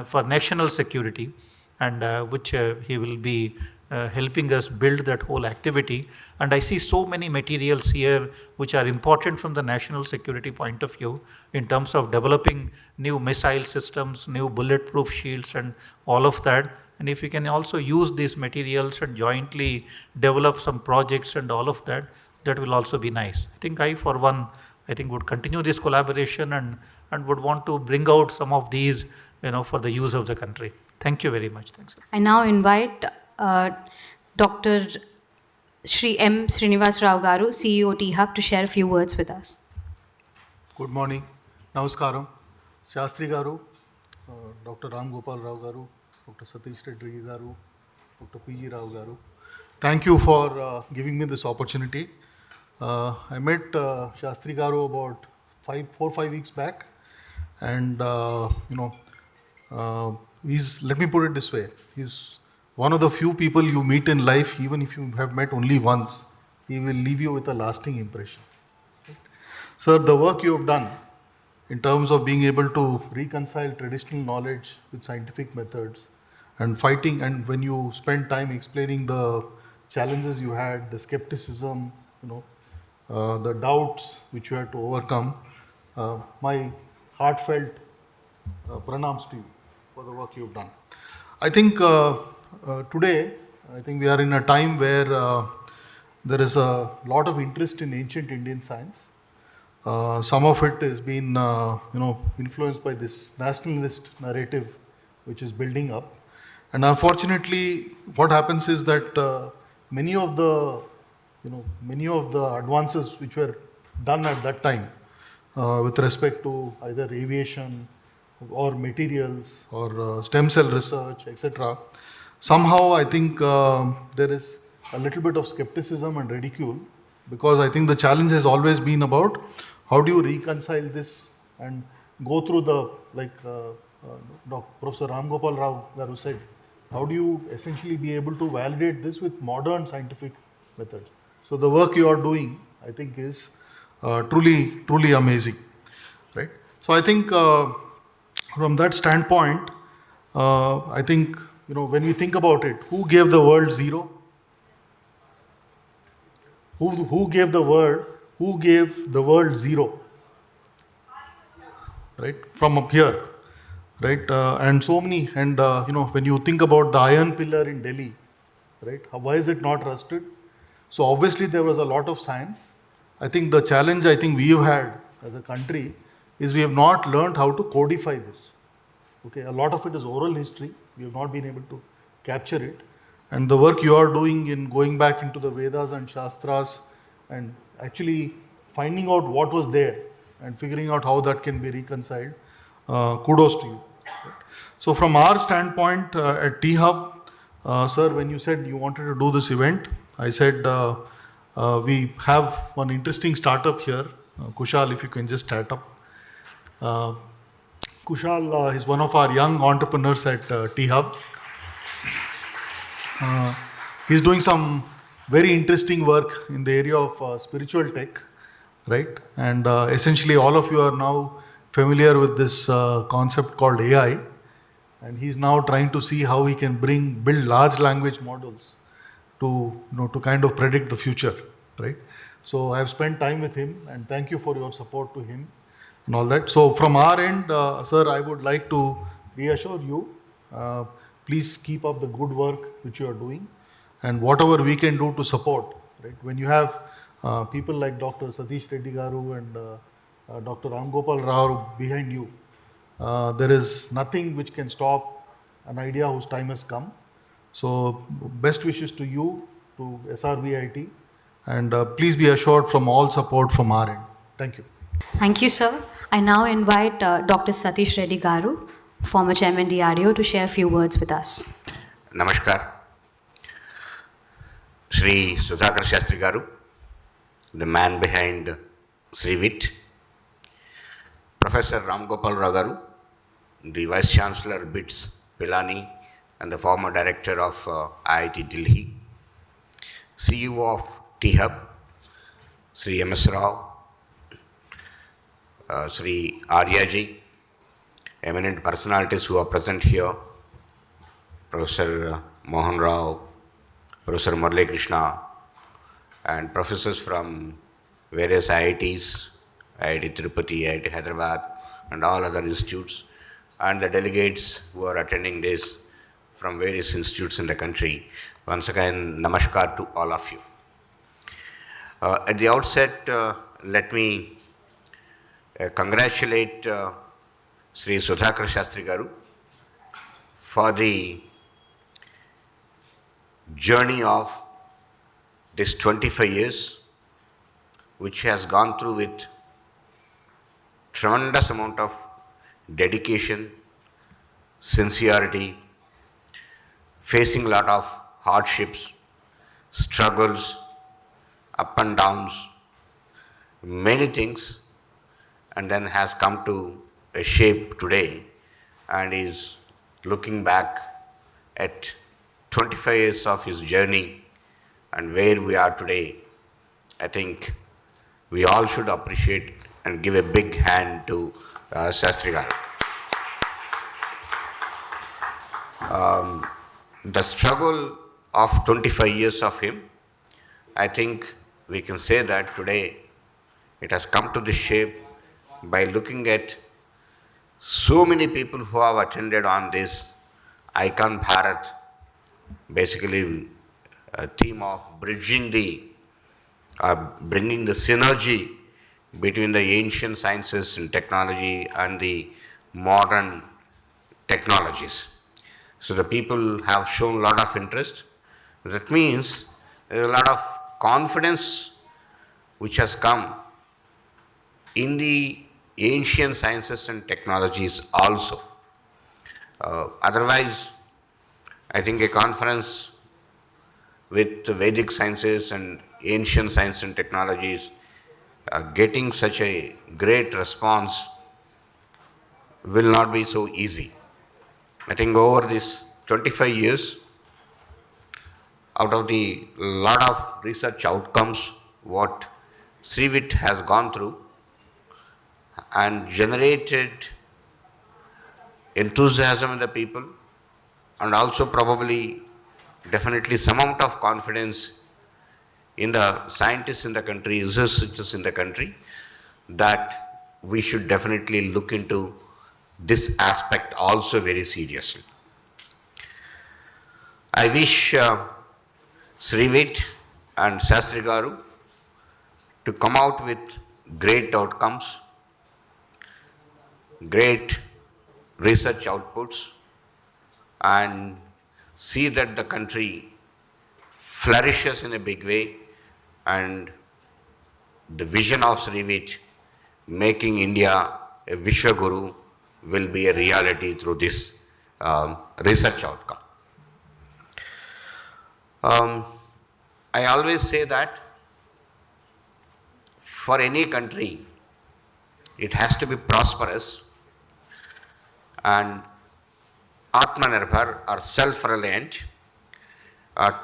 for National Security, and which he will be helping us build that whole activity. And I see so many materials here which are important from the national security point of view in terms of developing new missile systems, new bulletproof shields, and all of that. And if we can also use these materials and jointly develop some projects and all of that, that will also be nice. I think for one, would continue this collaboration and would want to bring out some of these, for the use of the country. Thank you very much. Thanks. I now invite Dr. Shri M. Srinivas Rao Garu, CEO T-Hub, to share a few words with us. Good morning. Namaskaram. Shastri Garu, Dr. Ram Gopal Rao Garu, Dr. Satish Reddy Garu, Dr. PG Rao Garu. Thank you for giving me this opportunity. I met Shastri Garu about 4 or 5 weeks back, and let me put it this way. He's one of the few people you meet in life, even if you have met only once, he will leave you with a lasting impression. Right? Sir, the work you have done in terms of being able to reconcile traditional knowledge with scientific methods and fighting, and when you spend time explaining the challenges you had, the skepticism, the doubts which you had to overcome, my heartfelt pranams to you for the work you've done. I think today, we are in a time where there is a lot of interest in ancient Indian science. Some of it has been, influenced by this nationalist narrative which is building up. And unfortunately, what happens is that many of the advances which were done at that time with respect to either aviation or materials or stem cell research, etc., somehow I think there is a little bit of skepticism and ridicule, because I think the challenge has always been about how do you reconcile this and go through the, like Professor Ram Gopal Rao Garu said, how do you essentially be able to validate this with modern scientific methods? So the work you are doing, I think, is truly amazing, right? So I think from that standpoint, I think, when we think about it, who gave the world zero? Who gave the world? Who gave the world zero? Right, from up here, right, and so many, and when you think about the iron pillar in Delhi, right, why is it not rusted? So obviously there was a lot of science. I think the challenge we have had as a country is we have not learned how to codify this. Okay, a lot of it is oral history. We have not been able to capture it. And the work you are doing in going back into the Vedas and Shastras and actually finding out what was there and figuring out how that can be reconciled, kudos to you. So from our standpoint at T-Hub, sir, when you said you wanted to do this event, I said we have one interesting startup here. Kushal, if you can just start up. Kushal is one of our young entrepreneurs at T-Hub. He's doing some very interesting work in the area of spiritual tech, right? And essentially all of you are now familiar with this concept called AI. And he's now trying to see how he can build large language models to kind of predict the future, right? So I've spent time with him, and thank you for your support to him and all that. So from our end, sir, I would like to reassure you, please keep up the good work which you are doing, and whatever we can do to support, right? When you have people like Dr. Satish Reddy Garu and Dr. Ram Gopal Rao behind you, there is nothing which can stop an idea whose time has come. So best wishes to you, to SRVIT, and please be assured from all support from our end. Thank you. Thank you, sir. I now invite Dr. Satish Reddy Garu, former chairman DRDO, to share a few words with us. Namaskar. Shri Sudhakar Shastri Garu, the man behind Sri Vit, Professor Ram Gopal Rao Garu, the Vice Chancellor BITS Pilani and the former director of IIT Delhi, CEO of T-Hub, Sri MS Rao, Sri Aryaji, eminent personalities who are present here, Professor Mohan Rao, Professor Murali Krishna, and professors from various IITs, IIT Tirupati, IIT Hyderabad, and all other institutes, and the delegates who are attending this from various institutes in the country. Once again, namaskar to all of you. At the outset, let me congratulate Sri Sudhakar Shastri Garu for the journey of this 25 years, which has gone through with tremendous amount of dedication, sincerity, facing a lot of hardships, struggles, up and downs, many things, and then has come to a shape today and is looking back at 25 years of his journey and where we are today. I think we all should appreciate and give a big hand to Shastri Garu. The struggle of 25 years of him, I think we can say that today it has come to this shape by looking at so many people who have attended on this ICON Bharat, basically a theme of bringing the synergy between the ancient sciences and technology and the modern technologies. So the people have shown a lot of interest. That means there is a lot of confidence which has come in the ancient sciences and technologies also. Otherwise, I think a conference with the Vedic sciences and ancient science and technologies getting such a great response will not be so easy. I think over this 25 years, out of the lot of research outcomes what Srivit has gone through and generated enthusiasm in the people, and also probably definitely some amount of confidence in the scientists in the country, researchers in the country, that we should definitely look into this aspect also very seriously. I wish Srivit and Sastri Garu to come out with great outcomes, great research outputs, and see that the country flourishes in a big way, and the vision of Srivit making India a Vishwaguru will be a reality through this research outcome. I always say that for any country, it has to be prosperous and Atmanirbhar or self-reliant.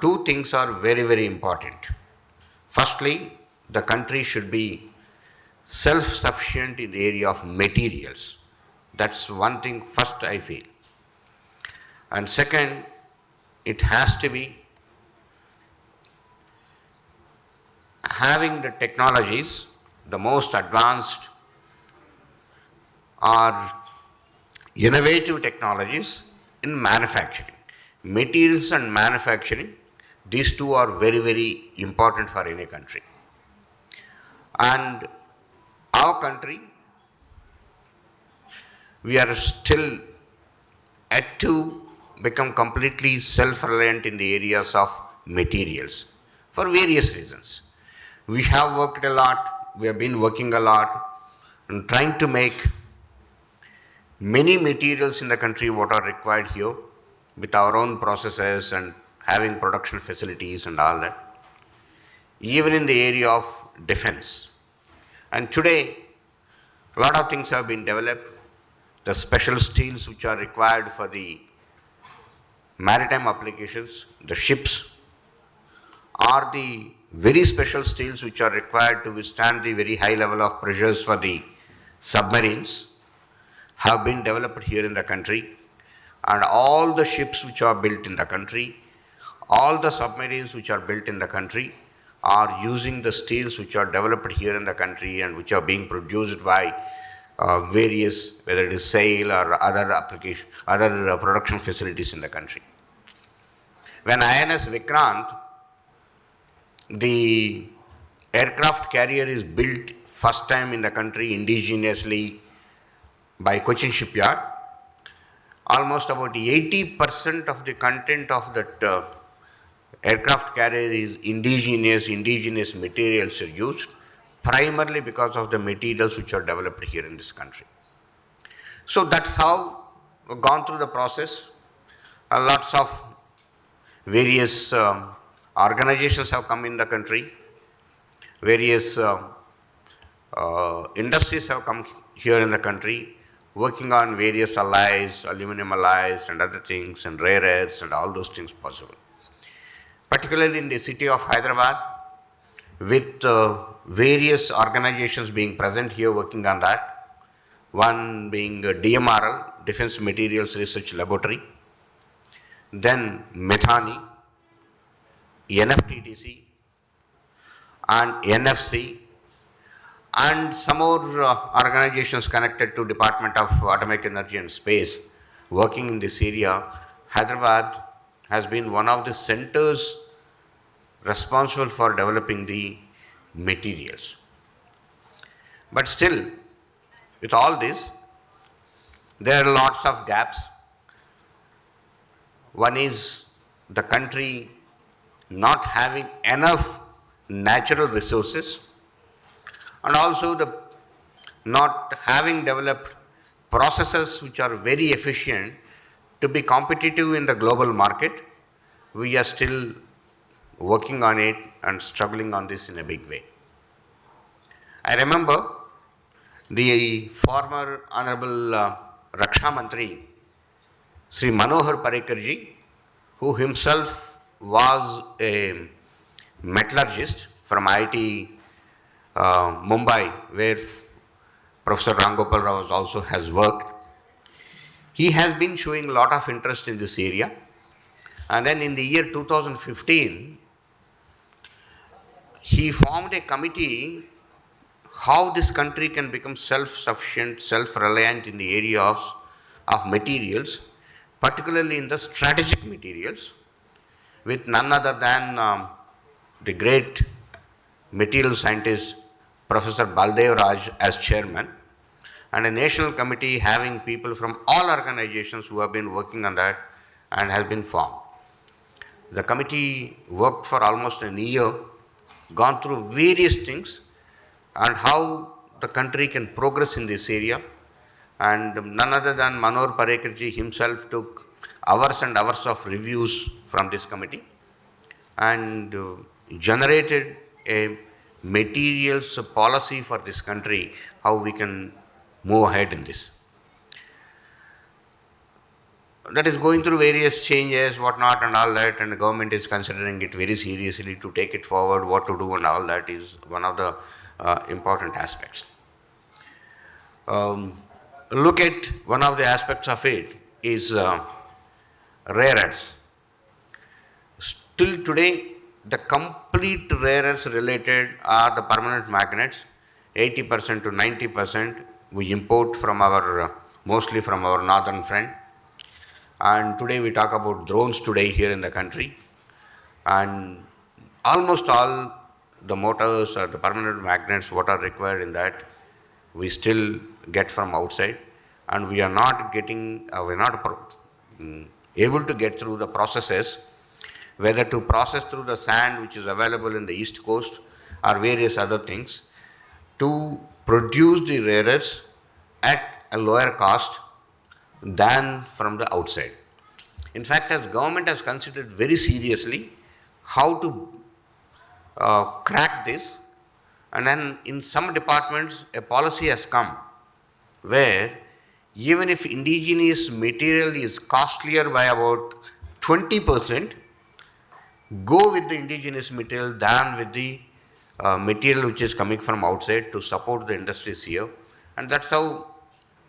Two things are very, very important. Firstly, the country should be self-sufficient in the area of materials. That's one thing first I feel. And second, it has to be having the technologies, the most advanced or innovative technologies in manufacturing. Materials and manufacturing, these two are very, very important for any country. And our country, we are still yet to become completely self-reliant in the areas of materials for various reasons. We have worked a lot, we have been working a lot and trying to make many materials in the country what are required here with our own processes and having production facilities and all that. Even in the area of defense. And today, a lot of things have been developed. The special steels which are required for the maritime applications, the ships, are the very special steels which are required to withstand the very high level of pressures for the submarines, have been developed here in the country. And all the ships which are built in the country, all the submarines which are built in the country are using the steels which are developed here in the country and which are being produced by various, whether it is SAIL or other application, other production facilities in the country. When INS Vikrant, the aircraft carrier is built first time in the country indigenously by Cochin Shipyard, almost about 80% of the content of that aircraft carrier is indigenous materials are used, primarily because of the materials which are developed here in this country. So that's how we've gone through the process. Lots of various organizations have come in the country, various industries have come here in the country, working on various alloys, aluminum alloys and other things, and rare earths and all those things possible. Particularly in the city of Hyderabad, with various organizations being present here working on that. One being DMRL, Defense Materials Research Laboratory, then Methani, NFTTC and NFC, and some more organizations connected to Department of Atomic Energy and Space working in this area. Hyderabad has been one of the centers responsible for developing the materials. But still, with all this, there are lots of gaps. One is the country not having enough natural resources, and also the not having developed processes which are very efficient to be competitive in the global market. We are still working on it and struggling on this in a big way. I remember the former Honorable Raksha Mantri, Sri Manohar Parrikar ji, who himself was a metallurgist from IIT Mumbai, where Professor Ram Gopal Rao also has worked. He has been showing a lot of interest in this area. And then in the year 2015, he formed a committee how this country can become self-sufficient, self-reliant in the area of materials, particularly in the strategic materials, with none other than the great material scientist Professor Baldev Raj as chairman, and a national committee having people from all organizations who have been working on that and has been formed. The committee worked for almost a year, gone through various things and how the country can progress in this area, and none other than Manohar Parekarji himself took hours and hours of reviews from this committee and generated a materials policy for this country, how we can move ahead in this. That is going through various changes, whatnot and all that, and the government is considering it very seriously to take it forward, what to do and all that is one of the important aspects. Look at one of the aspects of it is rare earths. Till today, the complete rare earths related are the permanent magnets. 80% to 90% we import from our, mostly from our northern friend. And today we talk about drones today here in the country. And almost all the motors or the permanent magnets, what are required in that, we still get from outside. And we are not getting, we're not able to get through the processes, whether to process through the sand which is available in the east coast or various other things, to produce the rare earths at a lower cost than from the outside. In fact, as government has considered very seriously how to crack this, and then in some departments a policy has come where even if indigenous material is costlier by about 20%, go with the indigenous material than with the material which is coming from outside to support the industries here. And that's how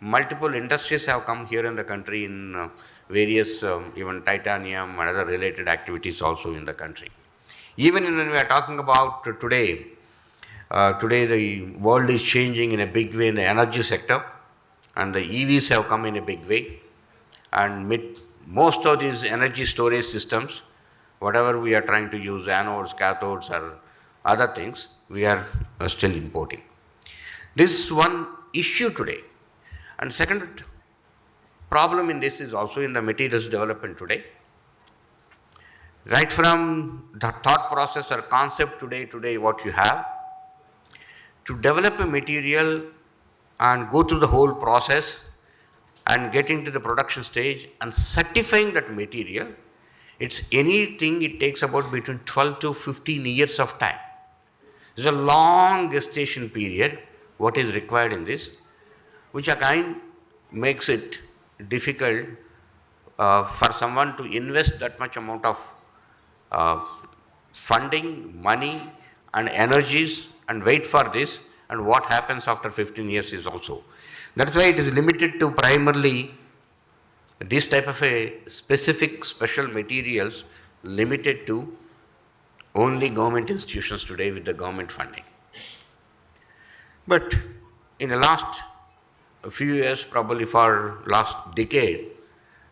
multiple industries have come here in the country in various even titanium and other related activities also in the country. Even when we are talking about today, today the world is changing in a big way in the energy sector, and the EVs have come in a big way, and most of these energy storage systems, whatever we are trying to use, anodes, cathodes or other things, we are still importing. This is one issue today. And second problem in this is also in the materials development today. Right from the thought process or concept today what you have, to develop a material and go through the whole process and get into the production stage and certifying that material, it's anything, it takes about between 12 to 15 years of time. There's a long gestation period, what is required in this, which again makes it difficult for someone to invest that much amount of funding, money and energies and wait for this, and what happens after 15 years is also. That's why it is limited to primarily this type of a specific special materials limited to only government institutions today with the government funding. But in the last few years, probably for last decade,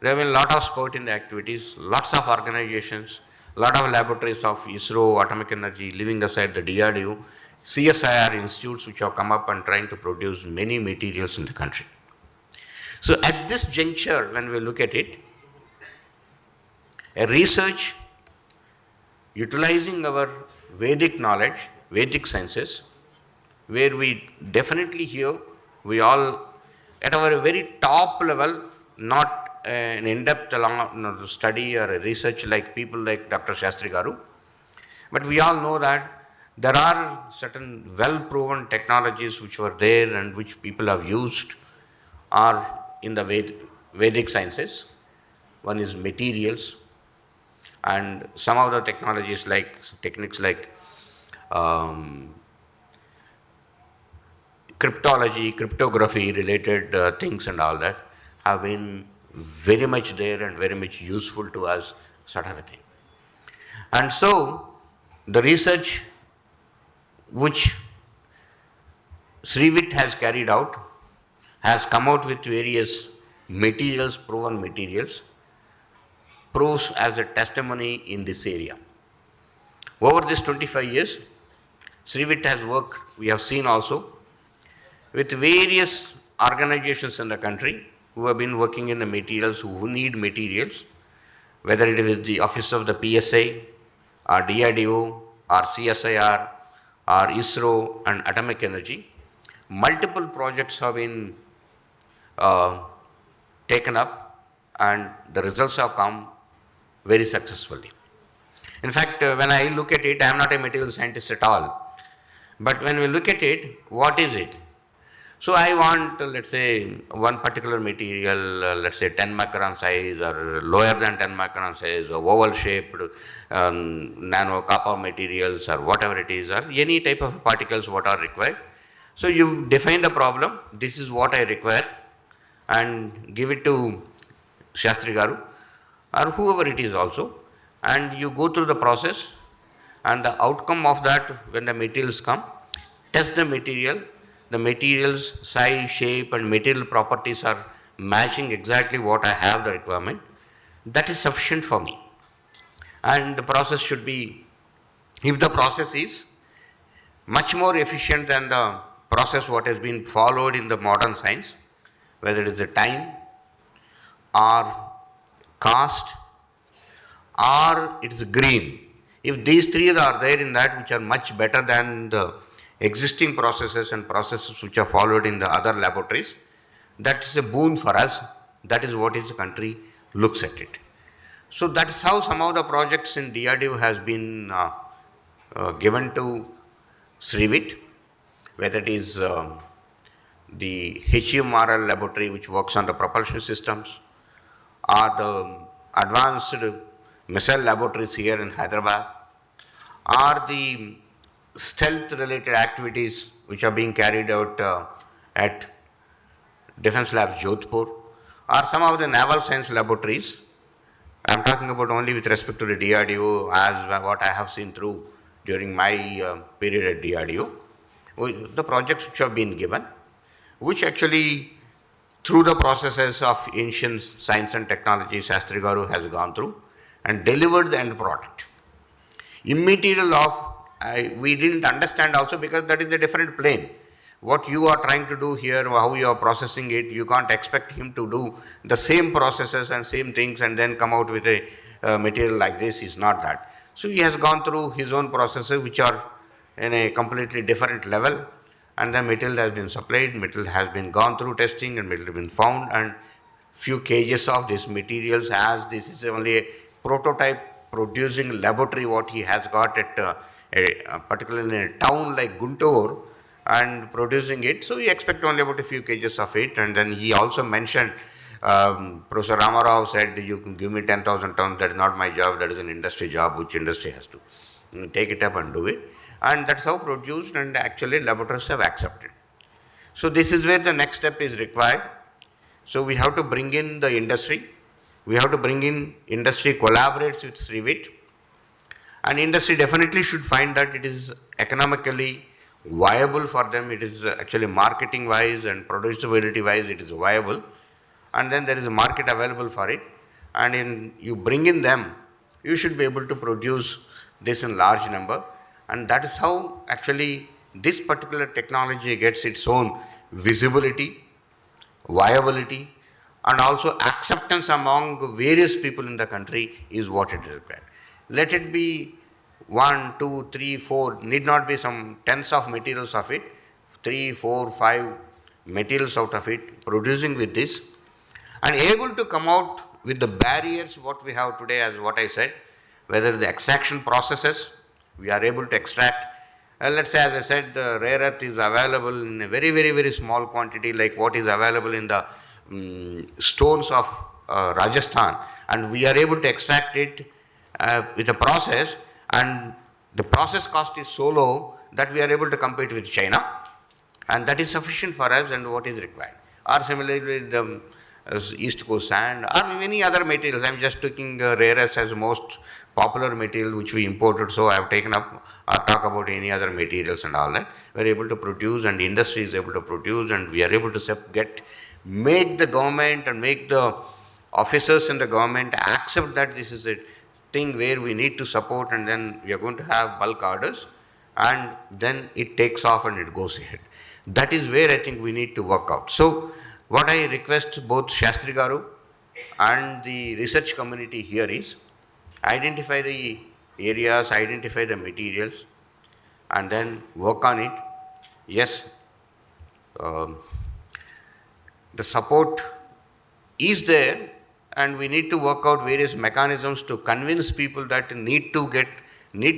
there have been a lot of spurt in the activities, lots of organizations, lot of laboratories of ISRO, atomic energy, leaving aside the DRDO, CSIR institutes which have come up and trying to produce many materials in the country. So at this juncture, when we look at it, a research utilizing our Vedic knowledge, Vedic sciences, where we definitely here, we all at our very top level, not an in-depth study or a research like people like Dr. Shastri Garu, but we all know that there are certain well-proven technologies which were there and which people have used are in the Vedic sciences. One is materials, and some of the technologies like techniques like cryptology, cryptography related things and all that have been very much there and very much useful to us, sort of a thing. And so the research which Srivit has carried out, has come out with various materials, proven materials, proves as a testimony in this area. Over this 25 years, Srivit has worked, we have seen also, with various organizations in the country who have been working in the materials, who need materials, whether it is the office of the PSA, or DRDO, or CSIR, or ISRO and atomic energy. Multiple projects have been taken up and the results have come very successfully. In fact, when I look at it, I am not a material scientist at all. But when we look at it, what is it? So I want, let's say, one particular material, let's say 10 micron size or lower than 10 micron size, or oval shaped nano copper materials or whatever it is, or any type of particles what are required. So you define the problem, this is what I require, and give it to Shastri Garu or whoever it is also, and you go through the process, and the outcome of that, when the materials come, test the materials size, shape and material properties are matching exactly what I have the requirement. That is sufficient for me. And the process should be, if the process is much more efficient than the process what has been followed in the modern science, whether it is the time or cost or it is green. If these three are there in that, which are much better than the existing processes and processes which are followed in the other laboratories, that is a boon for us. That is what is the country looks at it. So that is how some of the projects in DRDO has been given to Srivit, whether it is the HUMRL laboratory which works on the propulsion systems, or the advanced missile laboratories here in Hyderabad, or the stealth related activities which are being carried out at Defence Labs Jodhpur, or some of the naval science laboratories. I am talking about only with respect to the DRDO as what I have seen through during my period at DRDO. The projects which have been given, which actually through the processes of ancient science and technology Shastri Garu has gone through and delivered the end product. Immaterial of we didn't understand also, because that is a different plane. What you are trying to do here, how you are processing it, you can't expect him to do the same processes and same things and then come out with a material like this. Is not that. So he has gone through his own processes which are in a completely different level, and the material has been supplied, material has been gone through testing and material has been found, and few kgs of these materials, as this is only a prototype producing laboratory what he has got at particularly in a town like Guntur, and producing it. So we expect only about a few kgs of it. And then he also mentioned, Professor Ramarao said, you can give me 10,000 tons, that is not my job, that is an industry job, which industry has to take it up and do it. And that's how produced, and actually laboratories have accepted. So this is where the next step is required. So we have to bring in the industry. We have to bring in industry collaborates with Srivit. And industry definitely should find that it is economically viable for them. It is actually marketing wise and producibility wise, it is viable. And then there is a market available for it. And you bring in them, you should be able to produce this in large number. And that is how actually this particular technology gets its own visibility, viability, and also acceptance among various people in the country is what it is required. Let it be 1, 2, 3, 4, need not be some tens of materials of it, 3, 4, 5 materials out of it, producing with this, and able to come out with the barriers what we have today, as what I said, whether the extraction processes, we are able to extract. Let's say, as I said, the rare earth is available in a very, very, very small quantity, like what is available in the stones of Rajasthan, and we are able to extract it with a process, and the process cost is so low that we are able to compete with China, and that is sufficient for us and what is required. Or similarly, the East Coast sand or many other materials. I am just taking rare earths as most popular material which we imported, so I have taken up talk about any other materials and all that. We are able to produce, and the industry is able to produce, and we are able to make the government and make the officers in the government accept that this is a thing where we need to support, and then we are going to have bulk orders, and then it takes off and it goes ahead. That is where I think we need to work out. So what I request both Shastri Garu and the research community here is identify the areas, identify the materials, and then work on it. Yes, the support is there, and we need to work out various mechanisms to convince people that need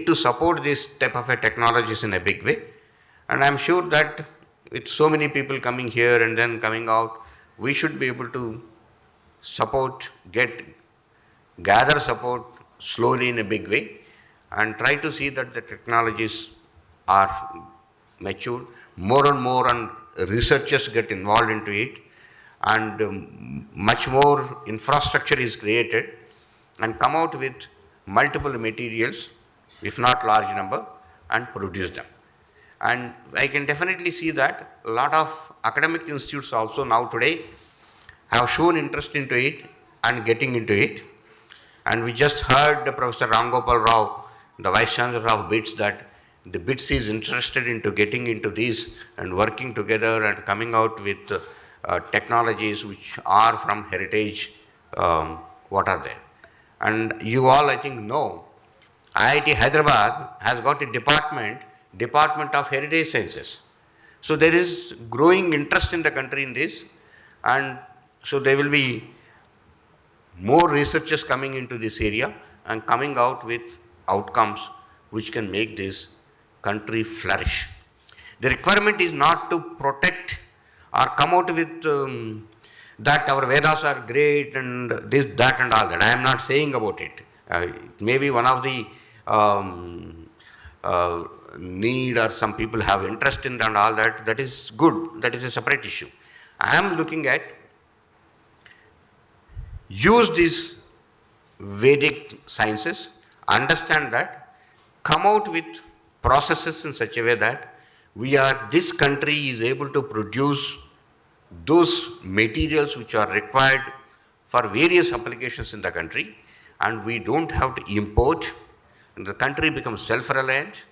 to support this type of a technologies in a big way. And I'm sure that with so many people coming here and then coming out, we should be able to support, gather support slowly in a big way, and try to see that the technologies are matured, more and more, and researchers get involved into it, and much more infrastructure is created, and come out with multiple materials, if not large number, and produce them. And I can definitely see that a lot of academic institutes also now today have shown interest into it and getting into it. And we just heard Professor Ram Gopal Rao, the Vice Chancellor of BITS, that the BITS is interested into getting into this and working together and coming out with technologies which are from heritage, what are there. And you all, I think, know, IIT Hyderabad has got a Department of Heritage Sciences. So there is growing interest in the country in this, and so there will be more researchers coming into this area and coming out with outcomes which can make this country flourish. The requirement is not to protect or come out with that our Vedas are great and this, that and all that. I am not saying about it. It may be one of the need, or some people have interest in and all that. That is good. That is a separate issue. I am looking at use these Vedic sciences, understand that, come out with processes in such a way that this country is able to produce those materials which are required for various applications in the country, and we don't have to import, and the country becomes self-reliant,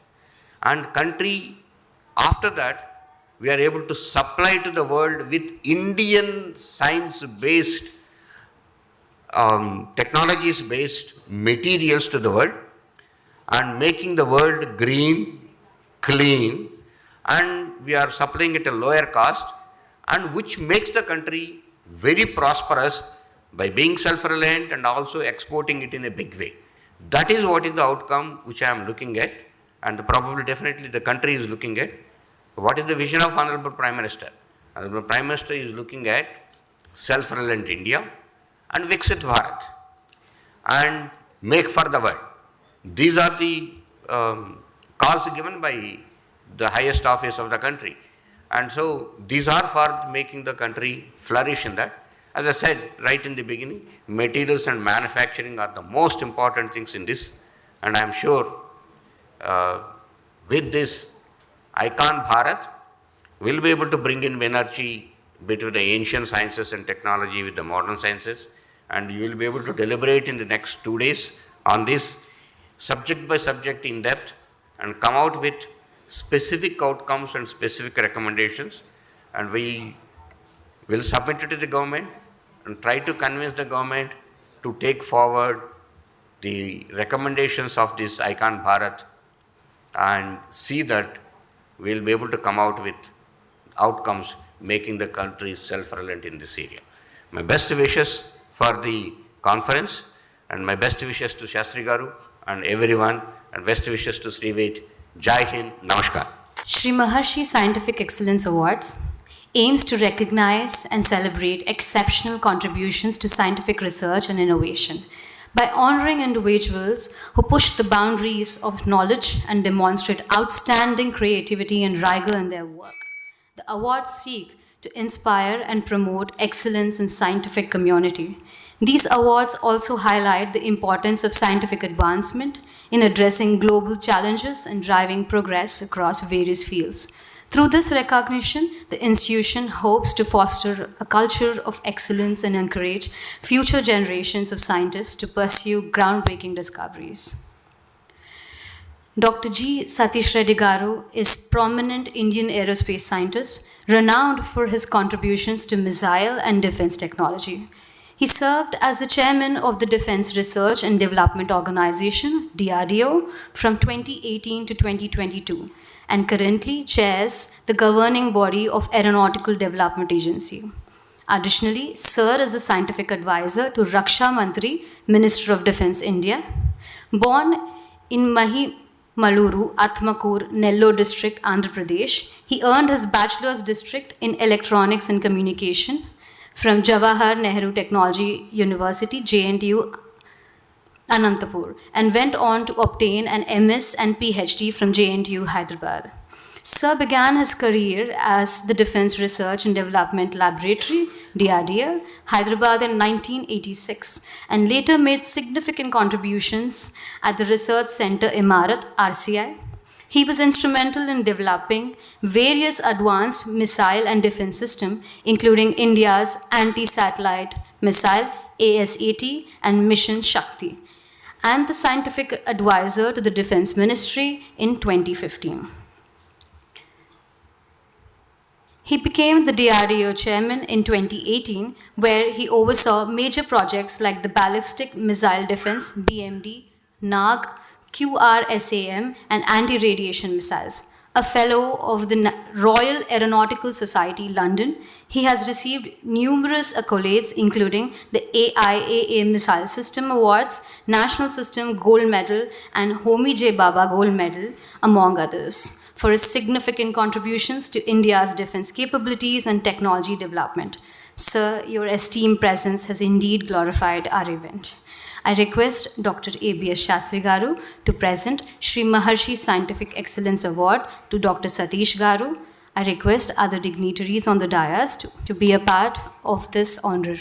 and country after that we are able to supply to the world with Indian science-based technologies-based materials to the world, and making the world green, clean, and we are supplying at a lower cost, and which makes the country very prosperous by being self-reliant and also exporting it in a big way. That is what is the outcome which I am looking at, and probably definitely the country is looking at. What is the vision of Honorable Prime Minister? Honorable Prime Minister is looking at self-reliant India and Viksit Bharat and make for the world. These are the calls given by the highest office of the country. And so these are for making the country flourish in that. As I said right in the beginning, materials and manufacturing are the most important things in this. And I am sure with this ICON Bharat, we'll be able to bring in energy between the ancient sciences and technology with the modern sciences. And you will be able to deliberate in the next 2 days on this subject by subject in depth and come out with specific outcomes and specific recommendations, and we will submit it to the government and try to convince the government to take forward the recommendations of this ICON Bharat and see that we will be able to come out with outcomes making the country self-reliant in this area. My best wishes for the conference, and my best wishes to Shastri Garu and everyone, and best wishes to Srivet. Jai Hind, Namaskar. Shri Maharshi Scientific Excellence Awards aims to recognize and celebrate exceptional contributions to scientific research and innovation by honoring individuals who push the boundaries of knowledge and demonstrate outstanding creativity and rigor in their work. The awards seek to inspire and promote excellence in scientific community. These awards also highlight the importance of scientific advancement in addressing global challenges and driving progress across various fields. Through this recognition, the institution hopes to foster a culture of excellence and encourage future generations of scientists to pursue groundbreaking discoveries. Dr. G. Satish Reddy Garu is prominent Indian aerospace scientist renowned for his contributions to missile and defense technology. He served as the chairman of the Defense Research and Development Organization, DRDO, from 2018 to 2022, and currently chairs the governing body of Aeronautical Development Agency. Additionally, Sir is a scientific advisor to Raksha Mantri, Minister of Defense, India. Born in Maluru, Atmakur, Nellore district, Andhra Pradesh, he earned his bachelor's district in Electronics and Communication from Jawahar Nehru Technology University, JNTU, Anantapur, and went on to obtain an MS and PhD from JNTU, Hyderabad. Sir began his career as the Defense Research and Development Laboratory, DRDL, Hyderabad in 1986, and later made significant contributions at the Research Center Imarat, RCI. He was instrumental in developing various advanced missile and defense systems, including India's anti-satellite missile, ASAT, and Mission Shakti, and the scientific advisor to the Defense Ministry in 2015. He became the DRDO chairman in 2018, where he oversaw major projects like the Ballistic Missile Defense, BMD, NAG, QRSAM, and anti-radiation missiles. A fellow of the Royal Aeronautical Society, London, he has received numerous accolades, including the AIAA Missile System Awards, National System Gold Medal, and Homi J. Baba Gold Medal, among others, for his significant contributions to India's defense capabilities and technology development. Sir, your esteemed presence has indeed glorified our event. I request Dr. ABS Shastri Garu to present Shri Maharshi Scientific Excellence Award to Dr. Satish Garu. I request other dignitaries on the dais to be a part of this honor.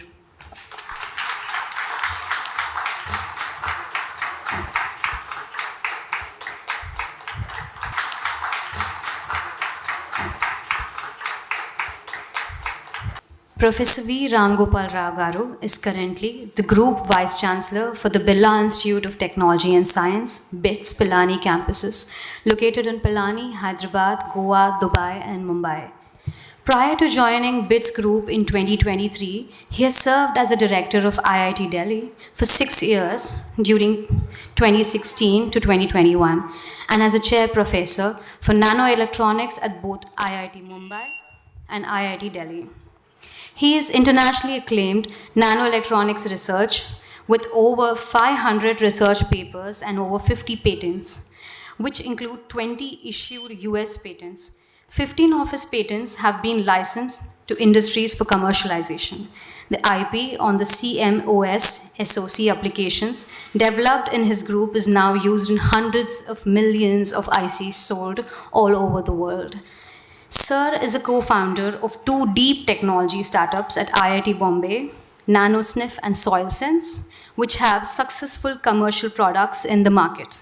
Professor V. Ram Gopal Rao Garu is currently the Group Vice Chancellor for the Birla Institute of Technology and Science, BITS Pilani campuses, located in Pilani, Hyderabad, Goa, Dubai, and Mumbai. Prior to joining BITS Group in 2023, he has served as a director of IIT Delhi for 6 years during 2016 to 2021, and as a chair professor for nanoelectronics at both IIT Mumbai and IIT Delhi. He is internationally acclaimed nanoelectronics research with over 500 research papers and over 50 patents, which include 20 issued US patents. 15 of his patents have been licensed to industries for commercialization. The IP on the CMOS SoC applications developed in his group is now used in hundreds of millions of ICs sold all over the world. Sir is a co-founder of 2 deep technology startups at IIT Bombay, NanoSniff and SoilSense, which have successful commercial products in the market.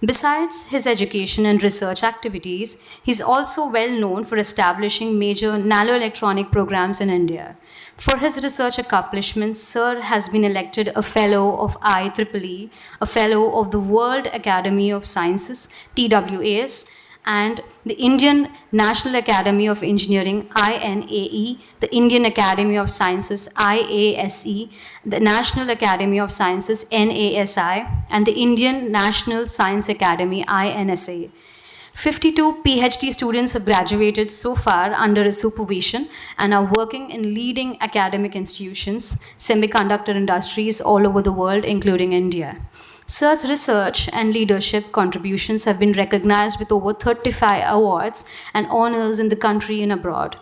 Besides his education and research activities, he is also well known for establishing major nanoelectronic programs in India. For his research accomplishments, Sir has been elected a Fellow of IEEE, a Fellow of the World Academy of Sciences, TWAS, and the Indian National Academy of Engineering, INAE, the Indian Academy of Sciences, IASE, the National Academy of Sciences, NASI, and the Indian National Science Academy, INSA. 52 PhD students have graduated so far under his supervision and are working in leading academic institutions, semiconductor industries all over the world, including India. Sir's research and leadership contributions have been recognized with over 35 awards and honors in the country and abroad.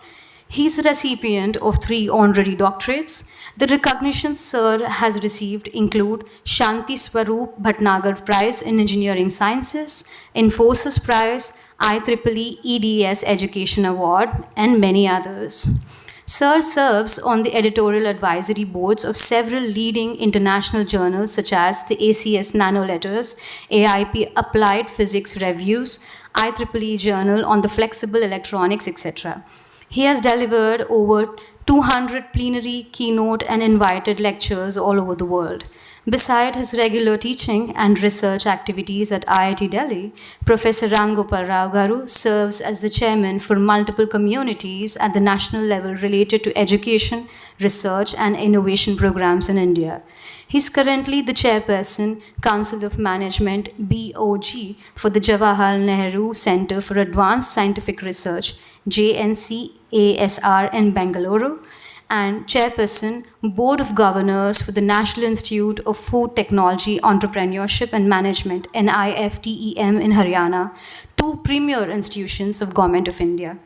He is the recipient of 3 honorary doctorates. The recognitions Sir has received include Shanti Swaroop Bhatnagar Prize in Engineering Sciences, Infosys Prize, IEEE EDS Education Award, and many others. Sir serves on the editorial advisory boards of several leading international journals such as the ACS Nano Letters, AIP Applied Physics Reviews, IEEE Journal on the Flexible Electronics, etc. He has delivered over 200 plenary, keynote, and invited lectures all over the world. Beside his regular teaching and research activities at IIT Delhi, Professor Ram Gopal Rao Garu serves as the chairman for multiple communities at the national level related to education, research, and innovation programs in India. He is currently the chairperson, Council of Management BOG for the Jawaharlal Nehru Center for Advanced Scientific Research, JNCASR in Bengaluru, and chairperson, Board of Governors for the National Institute of Food Technology, Entrepreneurship and Management, NIFTEM in Haryana, two premier institutions of Government of India.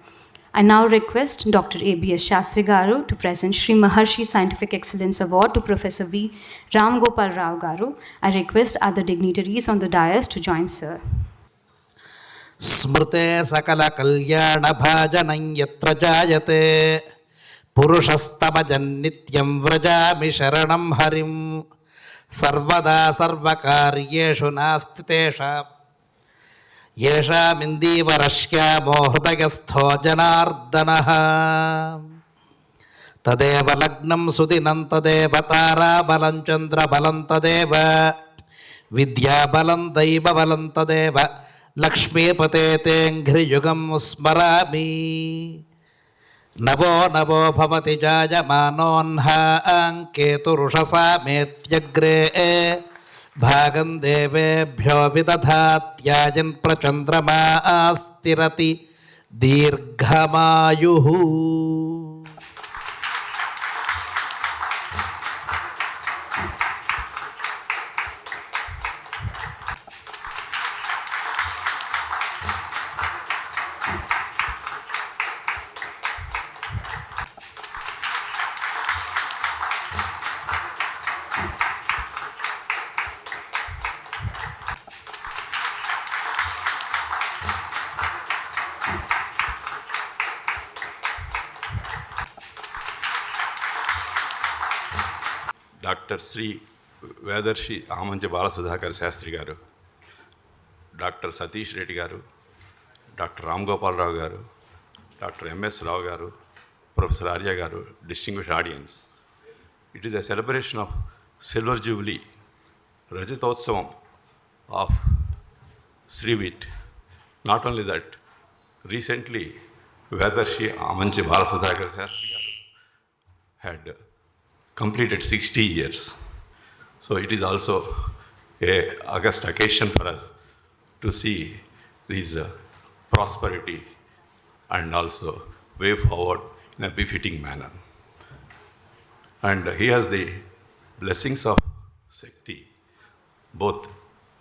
I now request Dr. ABS Shastri Garu to present Shri Maharshi Scientific Excellence Award to Professor V. Ram Gopal Rao Garu. I request other dignitaries on the dais to join Sir. Smrute sakala kalyana bhajanam yatra jayate purushastamajan nityam vrajami sharanam harim sarvada sarvakaryeshu nasti tesha yeshamindivarashyamo hridayastho janardanaha tadeva lagnam sudinam tadeva tara balam chandra balam tadeva vidya balam daiva balam tadeva Lakshmipate Tengriyugam Smarami Navo Navo Bhavati Jayamanonha Anketurushasa Metyagre Bhagan Devebhyo Vidadhatyajan Prachandrama Astirati Dirghamayuhu. Dr. Sri Vedarshi Amanja Balasudhakar Shastri Garu, Dr. Satish Reddy Garu, Dr. Ram Gopal Rao Garu, Dr. MS Rao Garu, Professor Arya Garu, distinguished audience. It is a celebration of Silver Jubilee, Rajatotsavam of Srivit. Not only that, recently Vedarshi Amanja Balasudhakar Shastri Garu had completed 60 years. So it is also a august occasion for us to see this prosperity and also way forward in a befitting manner. And he has the blessings of Shakti, both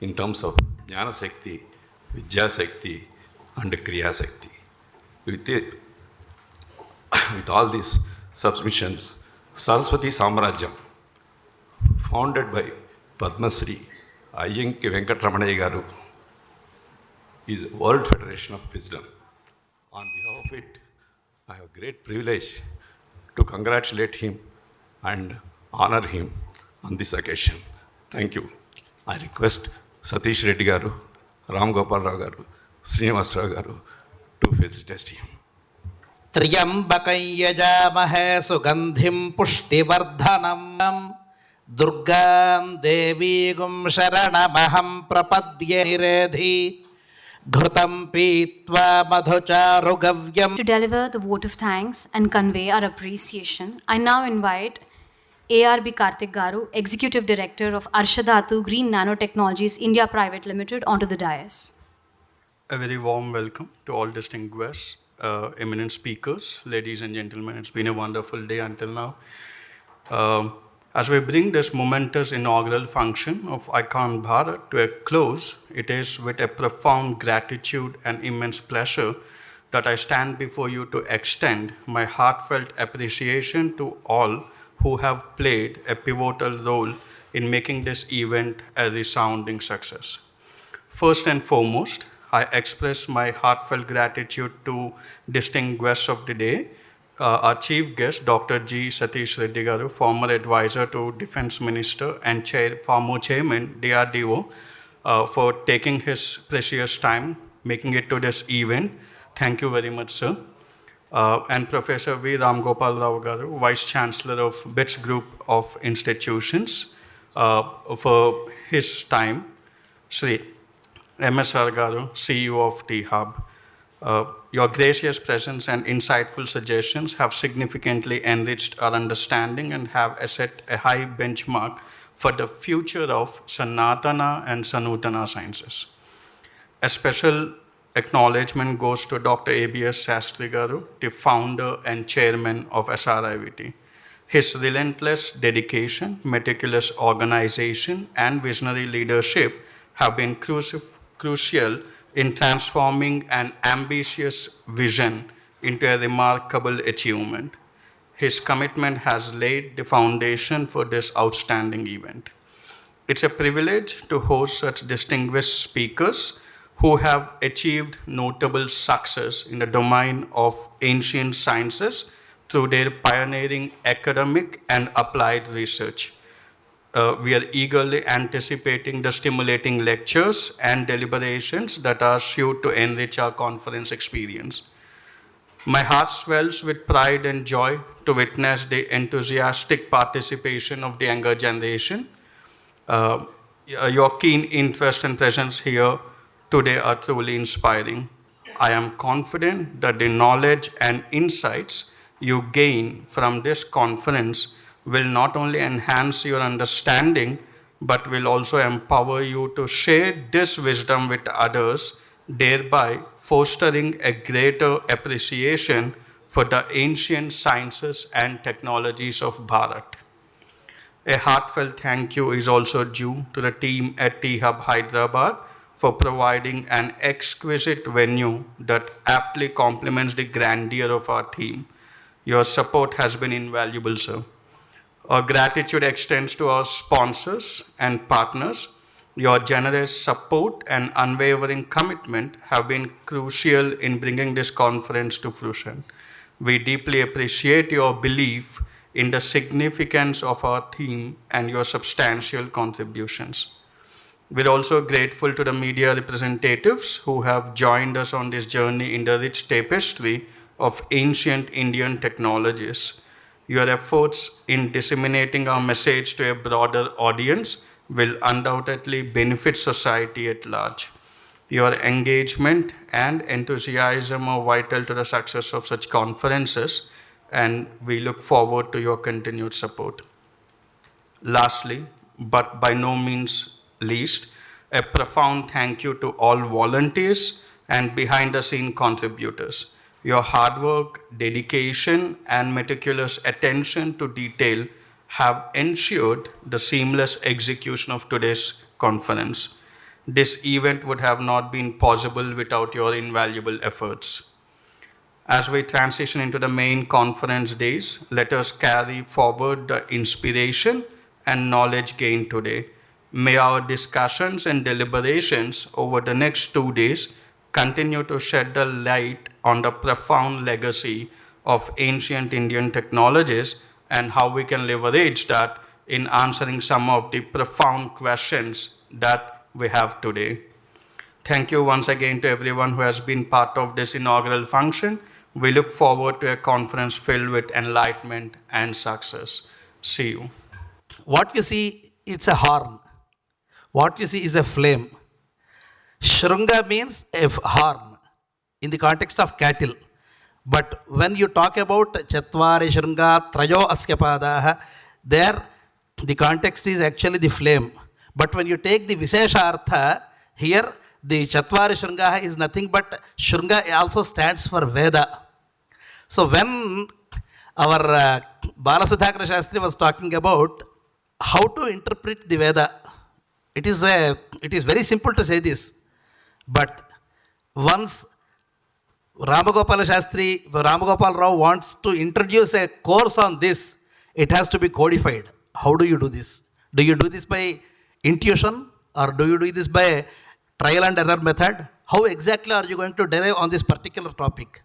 in terms of Jnana Shakti, Vidya Shakti, and Kriya Shakti. With all these submissions, Saraswati Samrajyam, founded by Padma Shri Ayyanki Venkataramanaya Garu, is World Federation of Wisdom. On behalf of it, I have great privilege to congratulate him and honor him on this occasion. Thank you. I request Satish Reddy Garu, Ram Gopal Rao Garu, Srinivas Rao Garu to felicitate him. Triyambakam yajamahe sugandhim pushtivardhanam Durgam devigum sharanamaham prapadye niredhi Ghrutam pitva madhucharu gavyam. To deliver the vote of thanks and convey our appreciation, I now invite ARB Karthik Garu, Executive Director of Arshadhatu Green Nanotechnologies India Private Limited, onto the dais. A very warm welcome to all distinguished eminent speakers, ladies and gentlemen. It's been a wonderful day until now. As we bring this momentous inaugural function of ICON Bharat to a close, it is with a profound gratitude and immense pleasure that I stand before you to extend my heartfelt appreciation to all who have played a pivotal role in making this event a resounding success. First and foremost, I express my heartfelt gratitude to distinguished guests of the day, our chief guest, Dr. G. Satish Reddy Garu, former advisor to Defense Minister and former chairman, DRDO, for taking his precious time, making it to this event. Thank you very much, sir. And Professor V. Ram Gopal Rao Garu, Vice Chancellor of BITS Group of Institutions, for his time. Sri MSR Garu, CEO of T-Hub. Your gracious presence and insightful suggestions have significantly enriched our understanding and have set a high benchmark for the future of Sanatana and Sanutana sciences. A special acknowledgement goes to Dr. ABS Sastry Garu, the founder and chairman of SRIVT. His relentless dedication, meticulous organization, and visionary leadership have been crucial in transforming an ambitious vision into a remarkable achievement. His commitment has laid the foundation for this outstanding event. It's a privilege to host such distinguished speakers who have achieved notable success in the domain of ancient sciences through their pioneering academic and applied research. We are eagerly anticipating the stimulating lectures and deliberations that are sure to enrich our conference experience. My heart swells with pride and joy to witness the enthusiastic participation of the younger generation. Your keen interest and presence here today are truly inspiring. I am confident that the knowledge and insights you gain from this conference will not only enhance your understanding, but will also empower you to share this wisdom with others, thereby fostering a greater appreciation for the ancient sciences and technologies of Bharat. A heartfelt thank you is also due to the team at T-Hub Hyderabad for providing an exquisite venue that aptly complements the grandeur of our theme. Your support has been invaluable, sir. Our gratitude extends to our sponsors and partners. Your generous support and unwavering commitment have been crucial in bringing this conference to fruition. We deeply appreciate your belief in the significance of our theme and your substantial contributions. We're also grateful to the media representatives who have joined us on this journey in the rich tapestry of ancient Indian technologies. Your efforts in disseminating our message to a broader audience will undoubtedly benefit society at large. Your engagement and enthusiasm are vital to the success of such conferences, and we look forward to your continued support. Lastly, but by no means least, a profound thank you to all volunteers and behind-the-scene contributors. Your hard work, dedication, and meticulous attention to detail have ensured the seamless execution of today's conference. This event would have not been possible without your invaluable efforts. As we transition into the main conference days, let us carry forward the inspiration and knowledge gained today. May our discussions and deliberations over the next 2 days continue to shed the light on the profound legacy of ancient Indian technologies and how we can leverage that in answering some of the profound questions that we have today. Thank you once again to everyone who has been part of this inaugural function. We look forward to a conference filled with enlightenment and success. See you. What you see, it's a horn. What you see is a flame. Shrunga means a horn in the context of cattle. But when you talk about Chatvari Shrunga Trayo Askapadaha, there the context is actually the flame. But when you take the Vishesha Artha, here the Chatvari Shrunga is nothing but Shrunga also stands for Veda. So when our Balasudhakara Shastri was talking about how to interpret the Veda, it is very simple to say this. But once Ramagopala Rao wants to introduce a course on this, it has to be codified. How do you do this? Do you do this by intuition or do you do this by trial and error method? How exactly are you going to derive on this particular topic?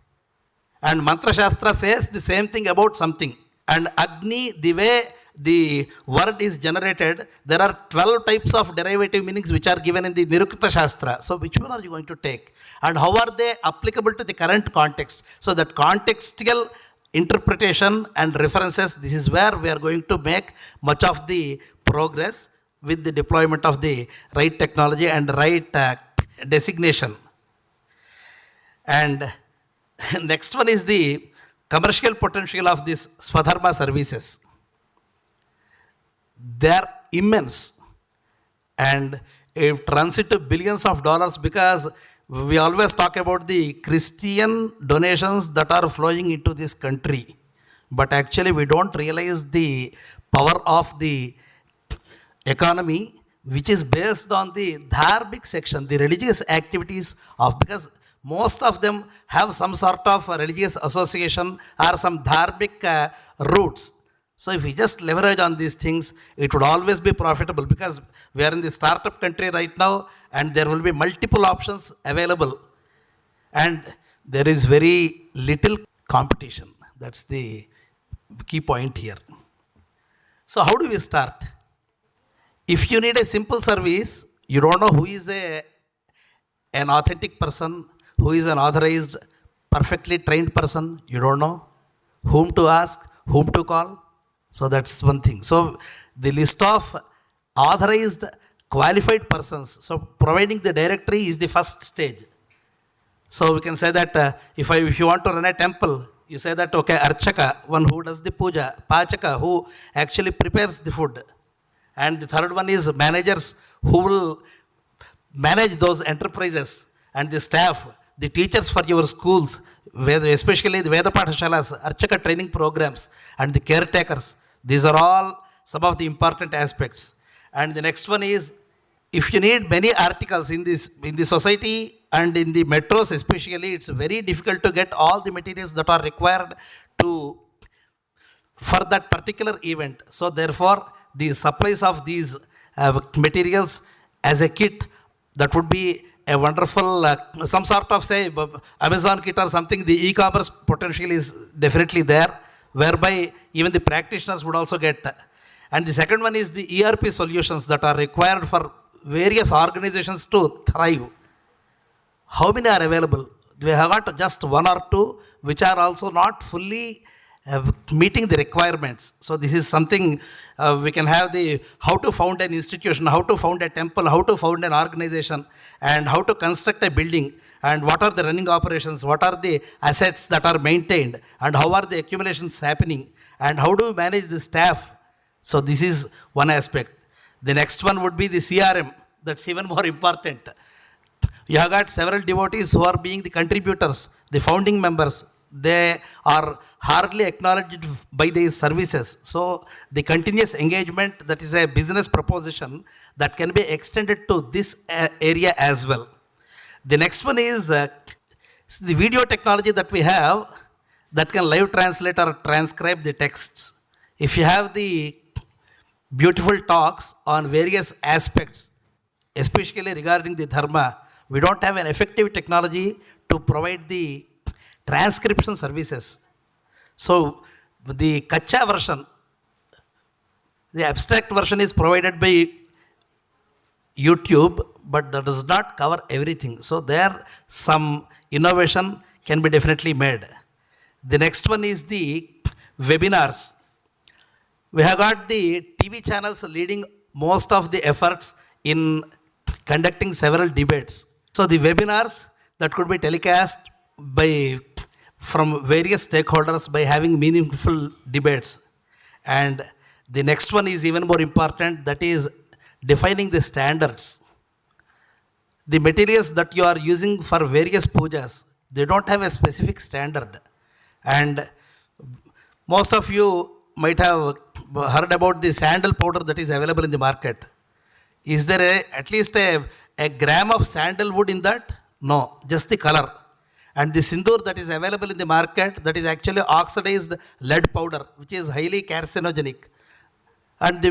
And Mantra Shastra says the same thing about something. And Agni, the way the word is generated, there are 12 types of derivative meanings which are given in the Nirukta Shastra. So which one are you going to take? And how are they applicable to the current context? So that contextual interpretation and references, this is where we are going to make much of the progress with the deployment of the right technology and right designation. And next one is the commercial potential of these Swadharma services. They are immense, and it runs into billions of dollars, because we always talk about the Christian donations that are flowing into this country, but actually we don't realize the power of the economy, which is based on the dharmic section, the religious activities of, because most of them have some sort of religious association or some dharmic roots. So if we just leverage on these things, it would always be profitable, because we are in the startup country right now, and there will be multiple options available, and there is very little competition. That's the key point here. So how do we start? If you need a simple service, you don't know who is an authentic person, who is an authorized, perfectly trained person, you don't know whom to ask, whom to call. So that's one thing. So the list of authorized, qualified persons, so providing the directory is the first stage. So we can say that if you want to run a temple, you say that, okay, Archaka, one who does the puja, Pachaka, who actually prepares the food. And the third one is managers who will manage those enterprises, and the staff, the teachers for your schools, especially the Veda Pathashalas, Archaka training programs, and the caretakers. These are all some of the important aspects. And the next one is, if you need many articles in the society and in the metros especially, it's very difficult to get all the materials that are required for that particular event. So therefore, the supplies of these materials as a kit, that would be a wonderful, some sort of, say, Amazon kit or something. The e-commerce potential is definitely there, whereby even the practitioners would also get. And the second one is the ERP solutions that are required for various organizations to thrive. How many are available? We have got just one or two, which are also not fully meeting the requirements. So this is something we can have, the how to found an institution, how to found a temple, how to found an organization, and how to construct a building, and what are the running operations, what are the assets that are maintained, and how are the accumulations happening, and how do we manage the staff. So this is one aspect. The next one would be the CRM. That's even more important. You have got several devotees who are being the contributors, the founding members. They are hardly acknowledged by their services. So the continuous engagement, that is a business proposition that can be extended to this area as well. The next one is the video technology that we have that can live translate or transcribe the texts. If you have the beautiful talks on various aspects, especially regarding the dharma, we don't have an effective technology to provide the transcription services. So the Kacha version, the abstract version is provided by YouTube, but that does not cover everything. So there some innovation can be definitely made. The next one is the webinars. We have got the TV channels leading most of the efforts in conducting several debates. So the webinars that could be telecast from various stakeholders by having meaningful debates. And the next one is even more important, that is defining the standards. The materials that you are using for various pujas, they don't have a specific standard. And most of you might have heard about the sandal powder that is available in the market. Is there at least a gram of sandalwood in that? No, just the color. And the sindoor that is available in the market, that is actually oxidized lead powder, which is highly carcinogenic. And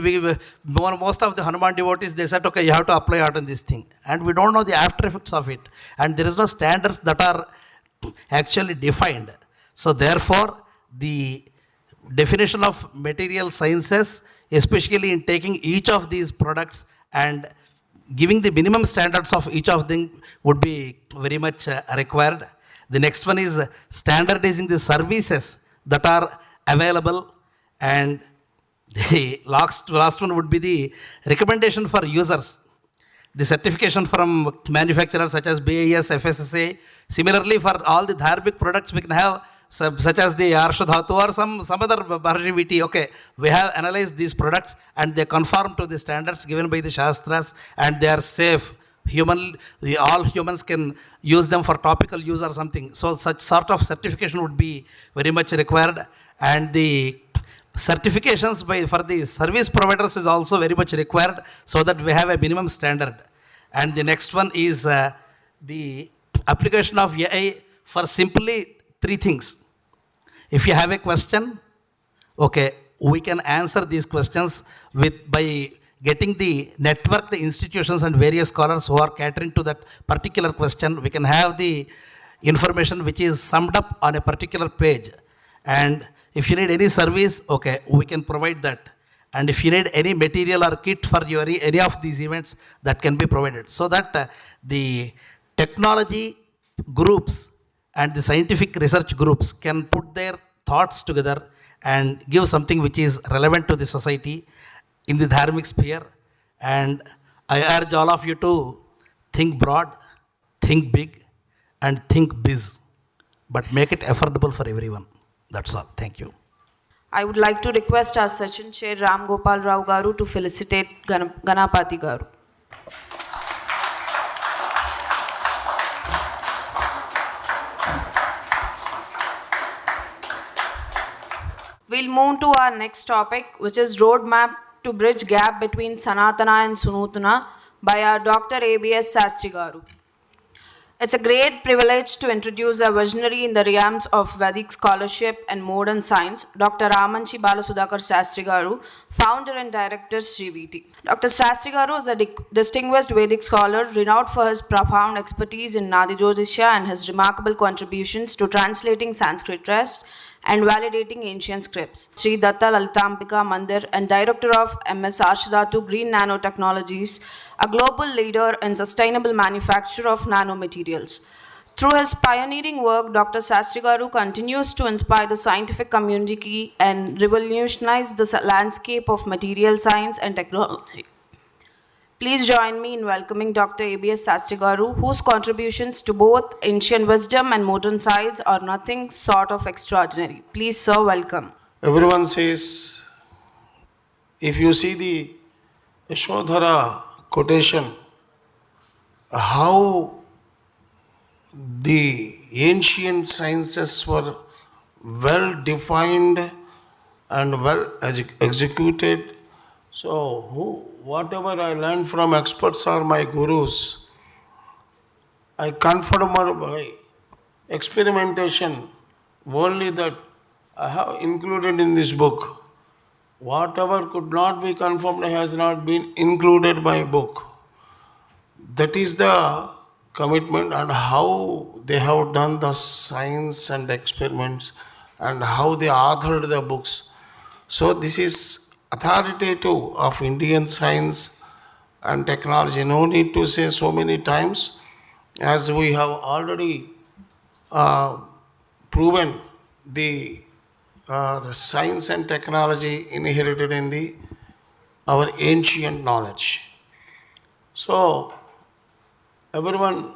most of the Hanuman devotees, they said, okay, you have to apply out on this thing. And we don't know the after effects of it. And there is no standards that are actually defined. So therefore, the definition of material sciences, especially in taking each of these products and giving the minimum standards of each of them, would be very much required. The next one is standardizing the services that are available, and the last one would be the recommendation for users. The certification from manufacturers such as BIS, FSSA. Similarly, for all the dharmic products, we can have such as the Arshadhatu or some other Bharjiviti. Okay, we have analyzed these products and they conform to the standards given by the Shastras, and they are safe. All humans can use them for topical use or something. So such sort of certification would be very much required, and the certifications for the service providers is also very much required, so that we have a minimum standard. And the next one is the application of AI for simply three things. If you have a question, okay, we can answer these questions by getting the networked institutions and various scholars who are catering to that particular question. We can have the information which is summed up on a particular page. And if you need any service, okay, we can provide that. And if you need any material or kit for any of these events, that can be provided. So that the technology groups and the scientific research groups can put their thoughts together and give something which is relevant to the society in the dharmic sphere. And I urge all of you to think broad, think big, and think biz, but make it affordable for everyone. That's all. Thank you. I would like to request our session chair Ram Gopal Rao Garu to felicitate Ganapati Garu. We'll move to our next topic, which is Roadmap to Bridge Gap between Sanatana and Sunutana by our Dr. ABS Sastry Garu. It's a great privilege to introduce a visionary in the realms of Vedic scholarship and modern science, Dr. Ramanchi Balasudhakar Sastry Garu, founder and director Sri Dr. Sastry Garu is a distinguished Vedic scholar renowned for his profound expertise in Nadi Jyotisha and his remarkable contributions to translating Sanskrit text and validating ancient scripts. Sri Datta Lalitampika Mandir and director of MS Arshadhatu Green Nanotechnologies, a global leader in sustainable manufacture of nanomaterials. Through his pioneering work, Dr. Sastry Garu continues to inspire the scientific community and revolutionize the landscape of material science and technology. Please join me in welcoming Dr. ABS Sastry Garu, whose contributions to both ancient wisdom and modern science are nothing short of extraordinary. Please, sir, welcome. Everyone says, if you see the Yashodhara quotation, how the ancient sciences were well defined and well executed. So, whatever I learned from experts or my gurus, I confirm by experimentation only that I have included in this book. Whatever could not be confirmed has not been included by book. That is the commitment, and how they have done the science and experiments and how they authored the books. So this is authoritative of Indian science and technology. No need to say so many times, as we have already proven the science and technology inherited in our ancient knowledge. So, everyone,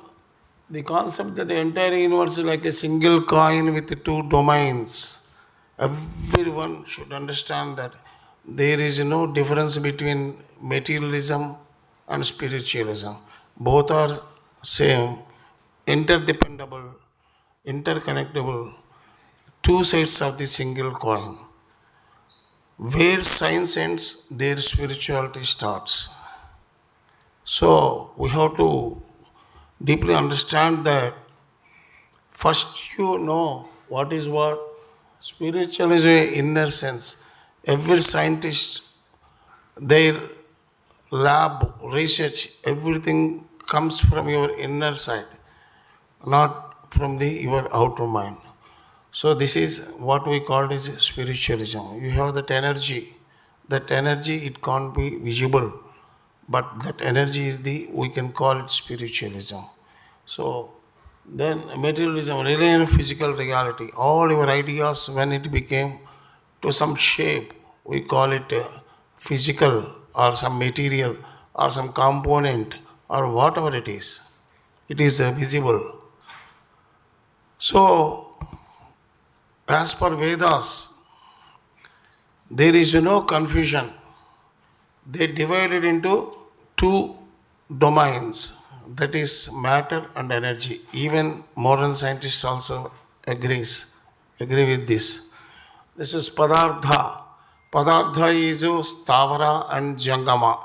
the concept that the entire universe is like a single coin with two domains. Everyone should understand that there is no difference between materialism and spiritualism. Both are same, interdependable, interconnectable, two sides of the single coin. Where science ends, there spirituality starts. So we have to deeply understand that first you know what is what. Spiritual is an inner sense. Every scientist, their lab, research, everything comes from your inner side, not from your outer mind. So this is what we call as spiritualism. You have that energy. That energy, it can't be visible, but that energy is we can call it spiritualism. So then materialism, rely on physical reality. All your ideas, when it became to some shape, we call it physical or some material or some component or whatever it is. It is visible. So, as per Vedas, there is no confusion. They divided into two domains, that is matter and energy. Even modern scientists also agree with this. This is Padartha. Padartha is Stavara and Jangama,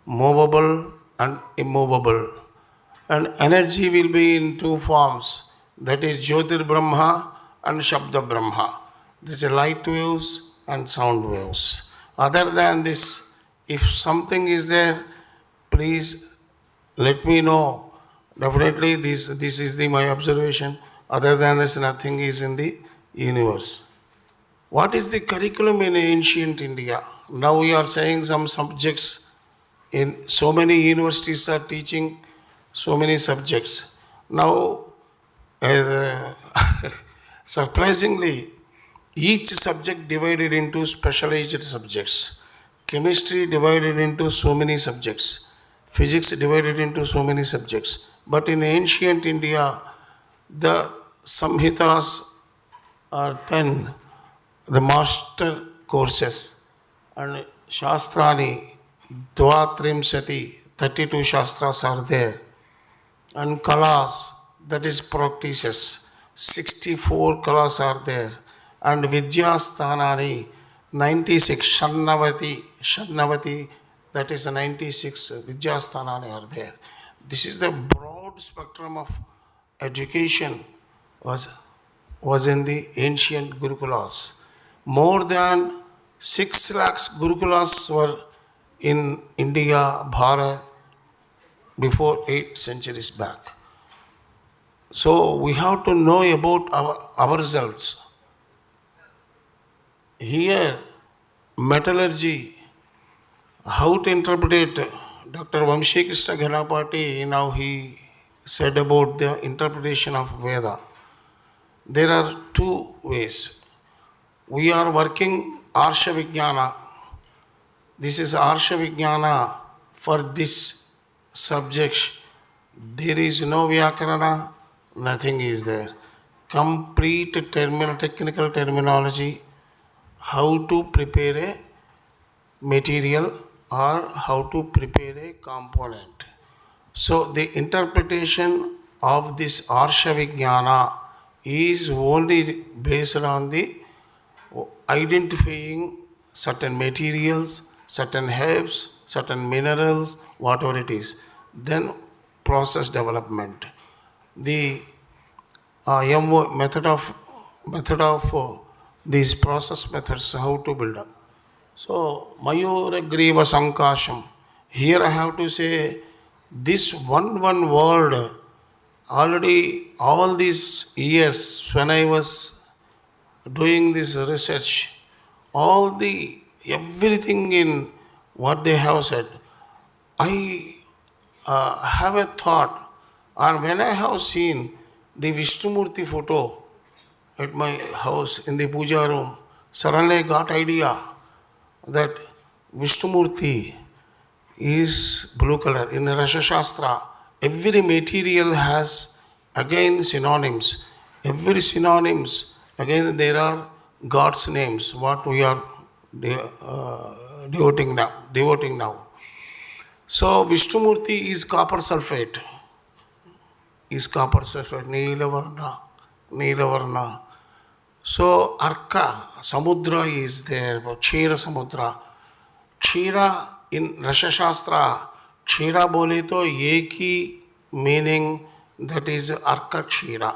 movable and immovable. And energy will be in two forms, that is Jyotir Brahma and Shabda Brahma. This is light waves and sound waves. Other than this, if something is there, please let me know. Definitely this is my observation. Other than this, nothing is in the universe. What is the curriculum in ancient India? Now we are saying some subjects in so many universities are teaching so many subjects. Now, surprisingly, each subject divided into specialized subjects. Chemistry divided into so many subjects. Physics divided into so many subjects. But in ancient India, the Samhitas are 10, the master courses, and Shastrani, Dvatrimsati, 32 Shastras are there, and Kalas, that is practices, 64 Kalas are there, and Vidyasthanani, 96, Shannavati, that is 96 Vidyasthanani are there. This is the broad spectrum of education was in the ancient Gurukulas. More than 6 lakhs Gurukulas were in India, Bharat, before 8 centuries back. So we have to know about ourselves. Here, metallurgy, how to interpret it. Dr. Vamshi Krishna Ghanapati, now he said about the interpretation of Veda. There are two ways. We are working Arsha Vijnana. This is Arsha Vijnana for this subject. There is no Vyakarana, nothing is there. Complete technical terminology, how to prepare a material or how to prepare a component. So the interpretation of this Arsha Vijnana is only based on the identifying certain materials, certain herbs, certain minerals, whatever it is. Then process development. The method of these process methods, how to build up. So, Mayura Griva Sankasham. Here I have to say this one word. Already all these years when I was doing this research, everything in what they have said, I have a thought, and when I have seen the Vishnumurti photo at my house in the puja room, suddenly I got idea that Vishnumurti is blue color. In Rasha Shastra, every material has again synonyms. Every synonyms, again there are God's names, what we are devoting now. So Vishnumurti is copper sulfate. Neelavarna. So Arka, Samudra is there, Kshira Samudra. Kshira in Rasha Shastra, Kshira bole to yeki meaning, that is Arka Kshira.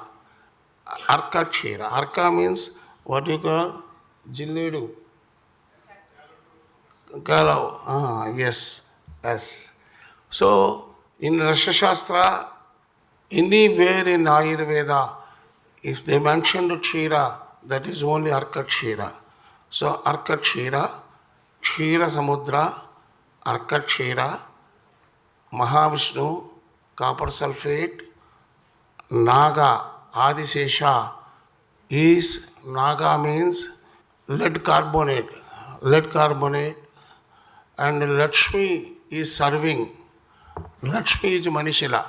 Arka Kshira. Arka means what you call Jilledu. Galau. Yes. So in Rasha Shastra, anywhere in Ayurveda, if they mention Kshira, that is only Arka Kshira. So Arka Kshira, Kshira Samudra, Arka Kshira, Mahavishnu, copper sulfate, Naga, Adisesha is, Naga means lead carbonate, and Lakshmi is serving. Lakshmi is Manishila.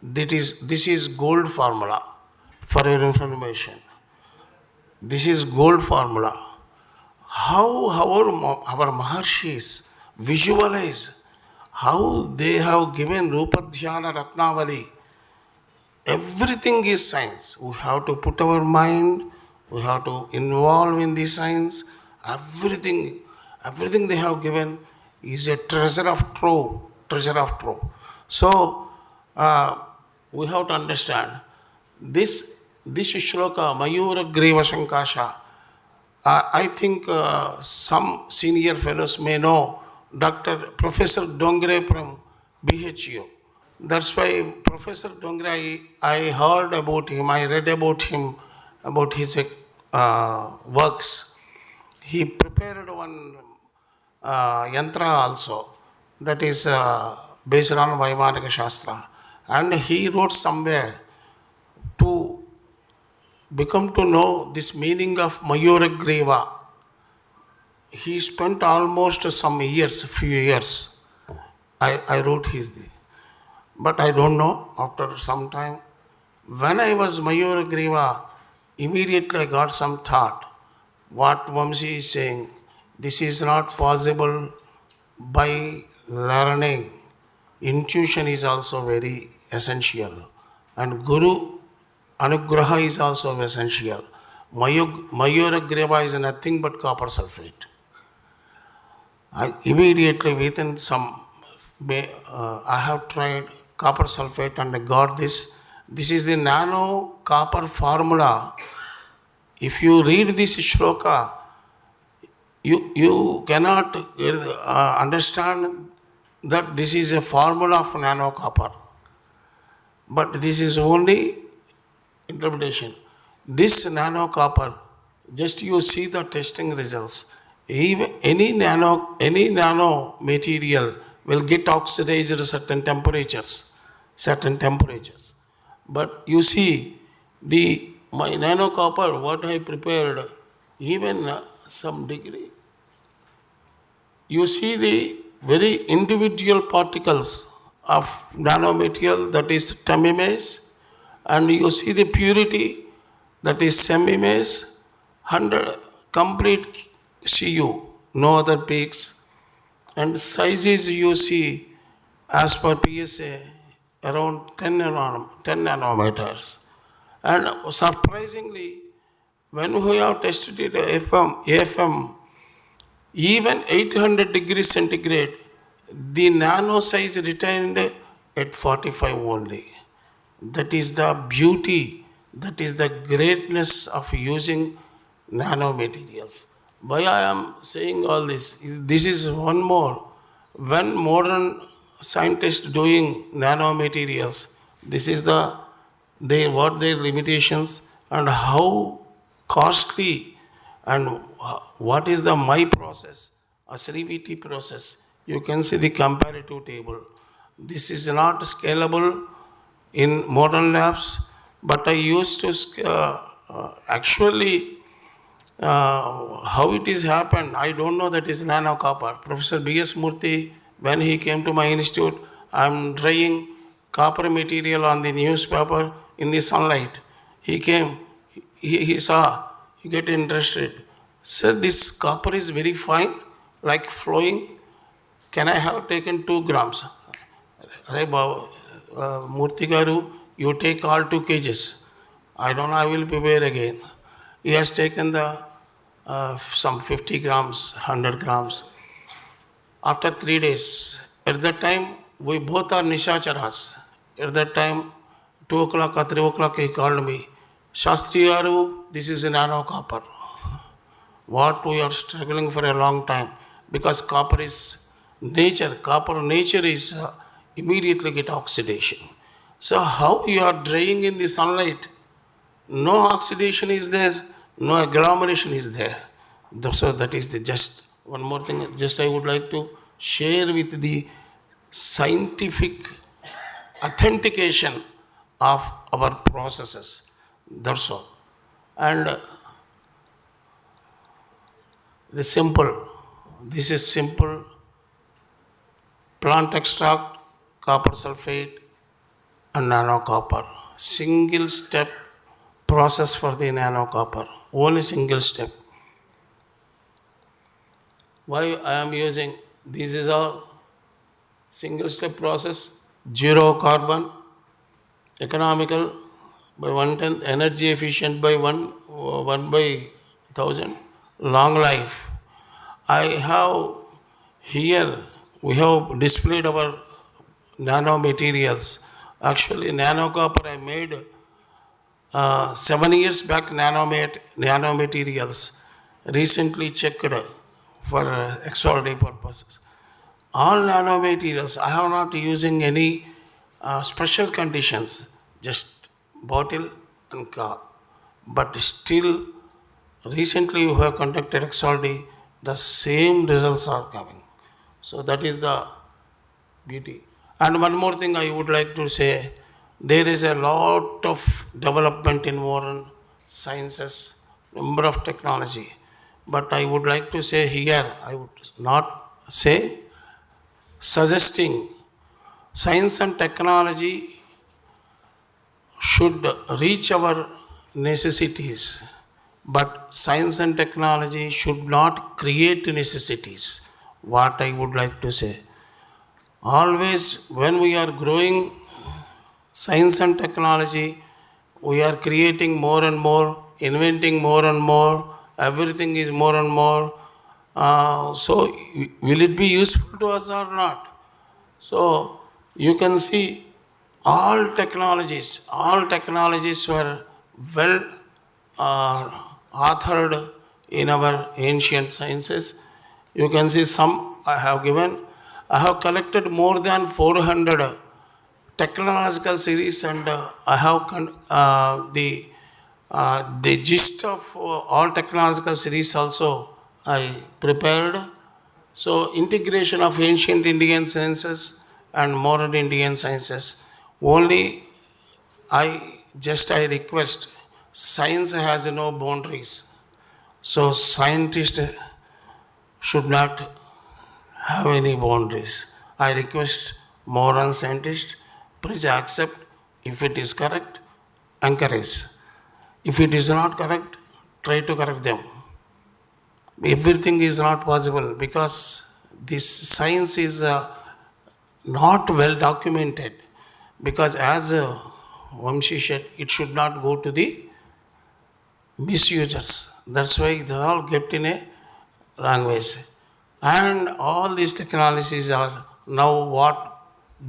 This is gold formula for your information. This is gold formula. How our Maharshis visualize, how they have given Rupa Dhyana Ratnavali. Everything is science. We have to put our mind, we have to involve in the science. Everything they have given is a treasure of trove. So, we have to understand this shloka, Mayura Greva Sankasha. I think some senior fellows may know Professor Dongre from BHU. That's why Professor Dongre, I heard about him, I read about him, about his works. He prepared one yantra also, that is based on Vaimanika Shastra. And he wrote somewhere to become to know this meaning of Mayura Greva. He spent almost some years, few years. I wrote his, but I don't know, after some time. When I was Mayura Greva, immediately I got some thought. What Vamsi is saying, this is not possible by learning. Intuition is also very essential. And Guru Anugraha is also essential. Mayura Greva is nothing but copper sulfate. I immediately within some, I have tried copper sulfate and I got this. This is the nano copper formula. If you read this shloka, you cannot understand that this is a formula of nano copper. But this is only interpretation. This nano copper, just you see the testing results. Even any nano material will get oxidized at certain temperatures. But you see, my nano copper, what I prepared, even some degree, you see the very individual particles of nanomaterial, that is temimase, and you see the purity, that is semimase, 100 complete CU, no other peaks, and sizes you see as per PSA around 10 nanometers. And surprisingly, when we have tested it AFM, even 800 degrees centigrade, the nano size retained at 45 only. That is the beauty, that is the greatness of using nanomaterials. Why I am saying all this? This is one more. When modern scientists doing nanomaterials, this is what their limitations and how costly and what is the my process, a CVT process. You can see the comparative table. This is not scalable in modern labs, but I used to actually how it is happened, I don't know. That is nano copper. Professor B.S. Murthy, when he came to my institute, I am drying copper material on the newspaper in the sunlight. He came, he saw, he get interested. Said, this copper is very fine, like flowing. Can I have taken 2 grams? Murthy Garu, you take all 2 kgs. I don't know, I will prepare again. He has taken some 50 grams, 100 grams. After 3 days, at that time, we both are Nishacharas. At that time, 2 o'clock or 3 o'clock, he called me. Shastri Garu, this is nano copper. What we are struggling for a long time, because copper is nature. Copper nature is immediately get oxidation. So how you are drying in the sunlight? No oxidation is there. no agglomeration is there. So that is the just one more thing. Just I would like to share with the scientific authentication of our processes. That's all. And the simple. This is simple. Plant extract, copper sulfate, and nano copper. Single step process for the nano copper. Only single step. Why I am using this is our single step process, 0 carbon, economical by 1/10, energy efficient by 1/1000, long life. I have here, we have displayed our nanomaterials. Actually, nano copper I made 7 years back, nanomaterials. Recently checked for extraordinary purposes. All nanomaterials, I have not using any special conditions, just bottle and cup. But still, recently we have conducted extraordinary, the same results are coming. So that is the beauty. And one more thing I would like to say, there is a lot of development in modern sciences, number of technology. But I would like to say here, I would not say, suggesting science and technology should reach our necessities, but science and technology should not create necessities. What I would like to say. Always when we are growing science and technology, we are creating more and more, inventing more and more, everything is more and more. So will it be useful to us or not? So you can see all technologies were well authored in our ancient sciences. You can see some I have given. I have collected more than 400 technological series, and I have the gist of all technological series also I prepared. So integration of ancient Indian sciences and modern Indian sciences. Only I request, science has no boundaries. So scientists should not have any boundaries. I request modern scientists, please accept. If it is correct, encourage. If it is not correct, try to correct them. Everything is not possible because this science is not well documented. Because as Vamshi said, it should not go to the misusers. That's why they all kept in a language. And all these technologies are now what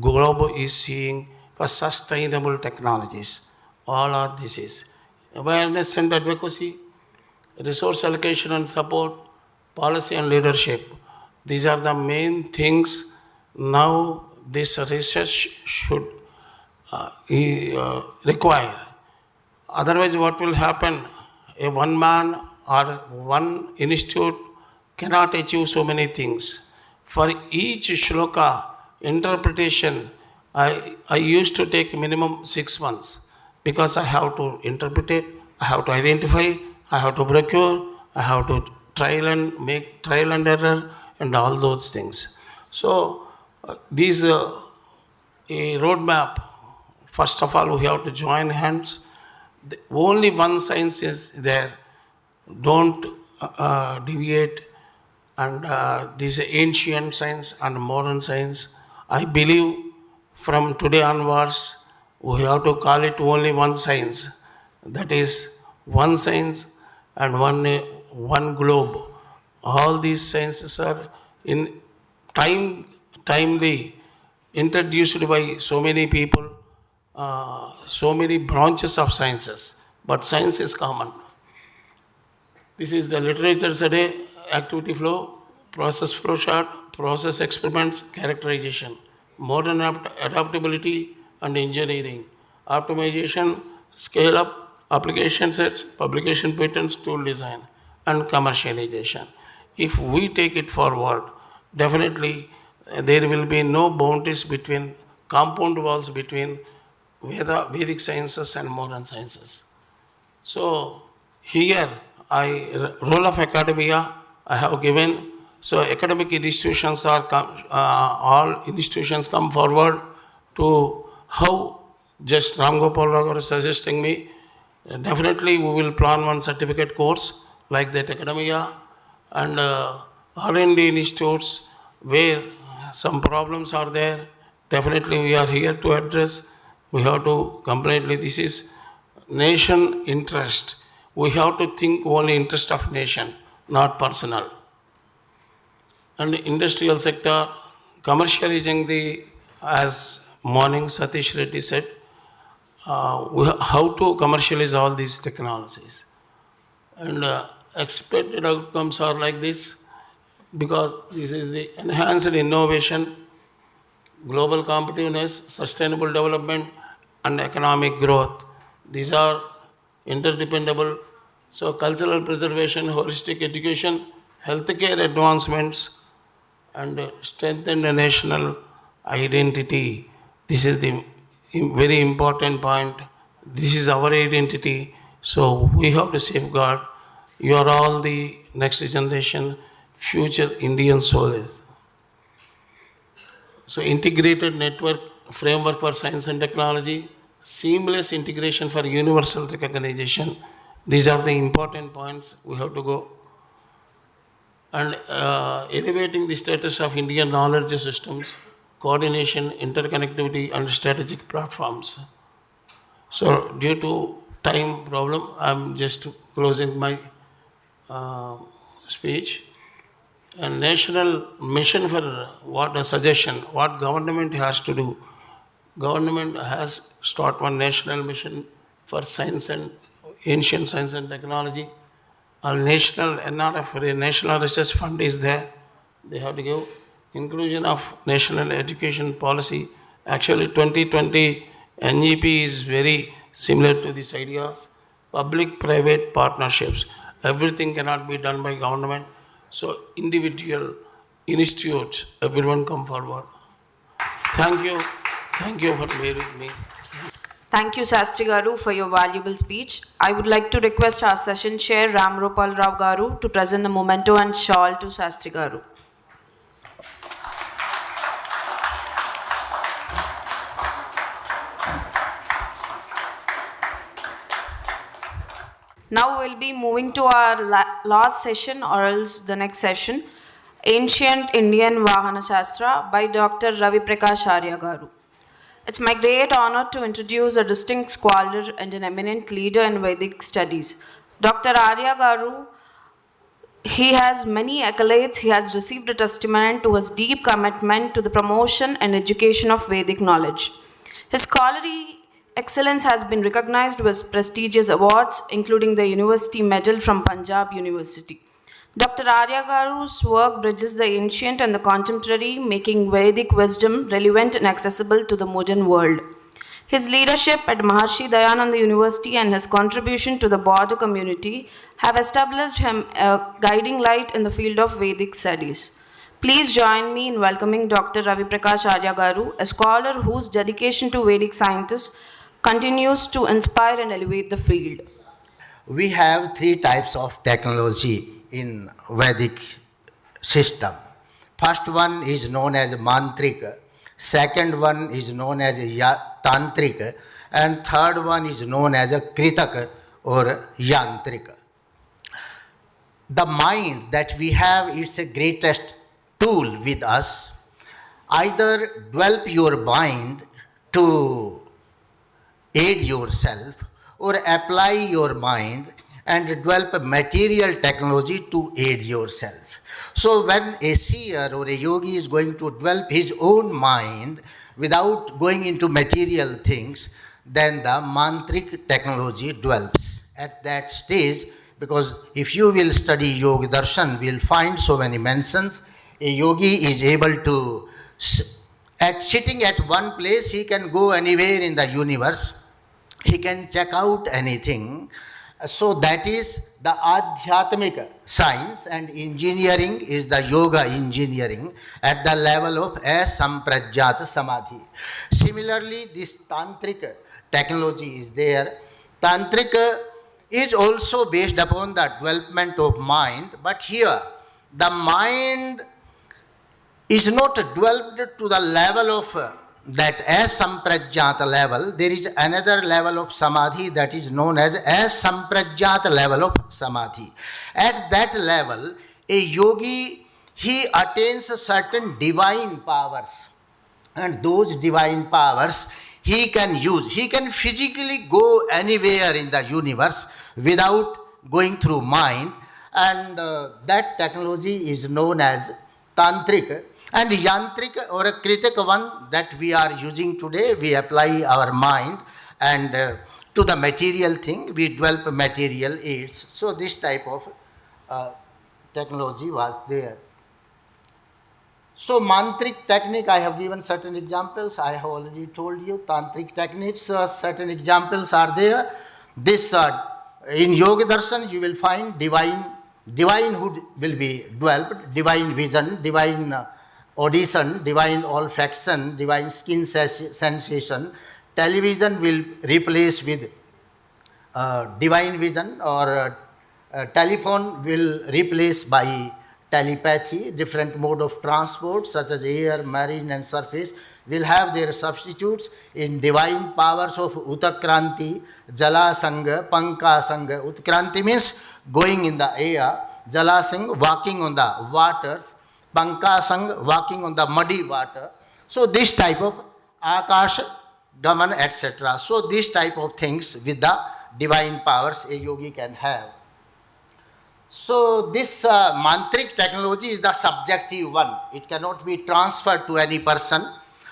globe is seeing for sustainable technologies. All are this is awareness and advocacy, resource allocation and support, policy and leadership. These are the main things now this research should require. Otherwise, what will happen? A one man or one institute cannot achieve so many things. For each shloka interpretation, I used to take minimum 6 months because I have to interpret it, I have to identify, I have to procure, I have to make trial and error and all those things. So these a roadmap, first of all we have to join hands. Only one science is there. Don't deviate. And this ancient science and modern science, I believe from today onwards, we have to call it only one science. That is one science and one globe. All these sciences are in timely introduced by so many people, so many branches of sciences. But science is common. This is the literature today, activity flow, process flow chart, process experiments, characterization, modern adaptability and engineering, optimization, scale up, Application sets, publication patents, tool design, and commercialization. If we take it forward, definitely there will be no boundaries between, compound walls between Vedic sciences and modern sciences. So here, role of academia I have given. So academic institutions all institutions come forward to how just Ram Gopal Rao is suggesting me. Definitely we will plan one certificate course like that academia and R&D institutes where some problems are there. Definitely we are here to address. We have to completely, this is nation interest. We have to think only interest of nation, not personal. And industrial sector, commercializing as morning Satish Reddy said, how to commercialize all these technologies. And expected outcomes are like this, because this is the enhanced innovation, global competitiveness, sustainable development, and economic growth. These are interdependable. So cultural preservation, holistic education, healthcare advancements, and strengthen the national identity. This is the very important point. This is our identity. So we have to safeguard. You are all the next generation, future Indian soldiers. So integrated network framework for science and technology, seamless integration for universal recognition. These are the important points we have to go. And elevating the status of Indian knowledge systems, coordination, interconnectivity, and strategic platforms. So due to time problem, I'm just closing my speech. A national mission for what a suggestion, what government has to do. Government has started one national mission for science and ancient science and technology. A national NRF, National Research Fund is there. They have to give inclusion of national education policy. Actually 2020 NEP is very similar to these ideas. Public-private partnerships. Everything cannot be done by government. So individual institutes, everyone come forward. Thank you. Thank you for being with me. Thank you, Sastri Garu, for your valuable speech. I would like to request our session chair, Ram Gopal Rao Garu, to present the memento and shawl to Sastri Garu. Now we will be moving to our last session, or else the next session, Ancient Indian Vahana Shastra by Dr. Ravi Prakash Arya Garu. It's my great honor to introduce a distinct scholar and an eminent leader in Vedic studies. Dr. Arya Garu, he has many accolades. He has received a testament to his deep commitment to the promotion and education of Vedic knowledge. His scholarly excellence has been recognized with prestigious awards, including the University Medal from Punjab University. Dr. Arya Garu's work bridges the ancient and the contemporary, making Vedic wisdom relevant and accessible to the modern world. His leadership at Maharshi Dayananda University and his contribution to the border community have established him a guiding light in the field of Vedic studies. Please join me in welcoming Dr. Ravi Prakash Arya Garu, a scholar whose dedication to Vedic sciences continues to inspire and elevate the field. We have three types of technology in Vedic system. First one is known as mantrika, second one is known as tantrika, and third one is known as kritaka or yantrika. The mind that we have, it's a greatest tool with us. Either develop your mind to aid yourself, or apply your mind and develop material technology to aid yourself. So when a seer or a yogi is going to develop his own mind without going into material things, then the mantric technology develops. At that stage, because if you will study Yoga Darshan, we will find so many mentions. A yogi is able to, sitting at one place, he can go anywhere in the universe. he can check out anything. So that is the Adhyatmika science, and engineering is the yoga engineering at the level of Asamprajjata Samadhi. Similarly, this Tantric technology is there. Tantric is also based upon the development of mind, but here the mind is not developed to the level of that asamprajjata level. There is another level of samadhi that is known as asamprajjata level of samadhi. At that level, a yogi, he attains certain divine powers, and those divine powers he can use. He can physically go anywhere in the universe without going through mind, and that technology is known as tantric. And yantric or a kritik one that we are using today, we apply our mind, and to the material thing we develop material aids. So this type of technology was there. So mantric technique, I have given certain examples. I have already told you tantric techniques, certain examples are there. This in Yoga Darshan you will find divinehood will be developed, divine vision, divine audition, divine olfaction, divine skin sensation. Television will replace with divine vision, or telephone will replace by telepathy. Different mode of transport such as air, marine and surface will have their substitutes in divine powers of Utakranti, Jalasanga, Pankasanga. Utkranti means going in the air, Jalasanga walking on the waters, Pankasang walking on the muddy water. So this type of Akash, Gaman, etc. So this type of things with the divine powers a yogi can have. So this mantric technology is the subjective one. It cannot be transferred to any person.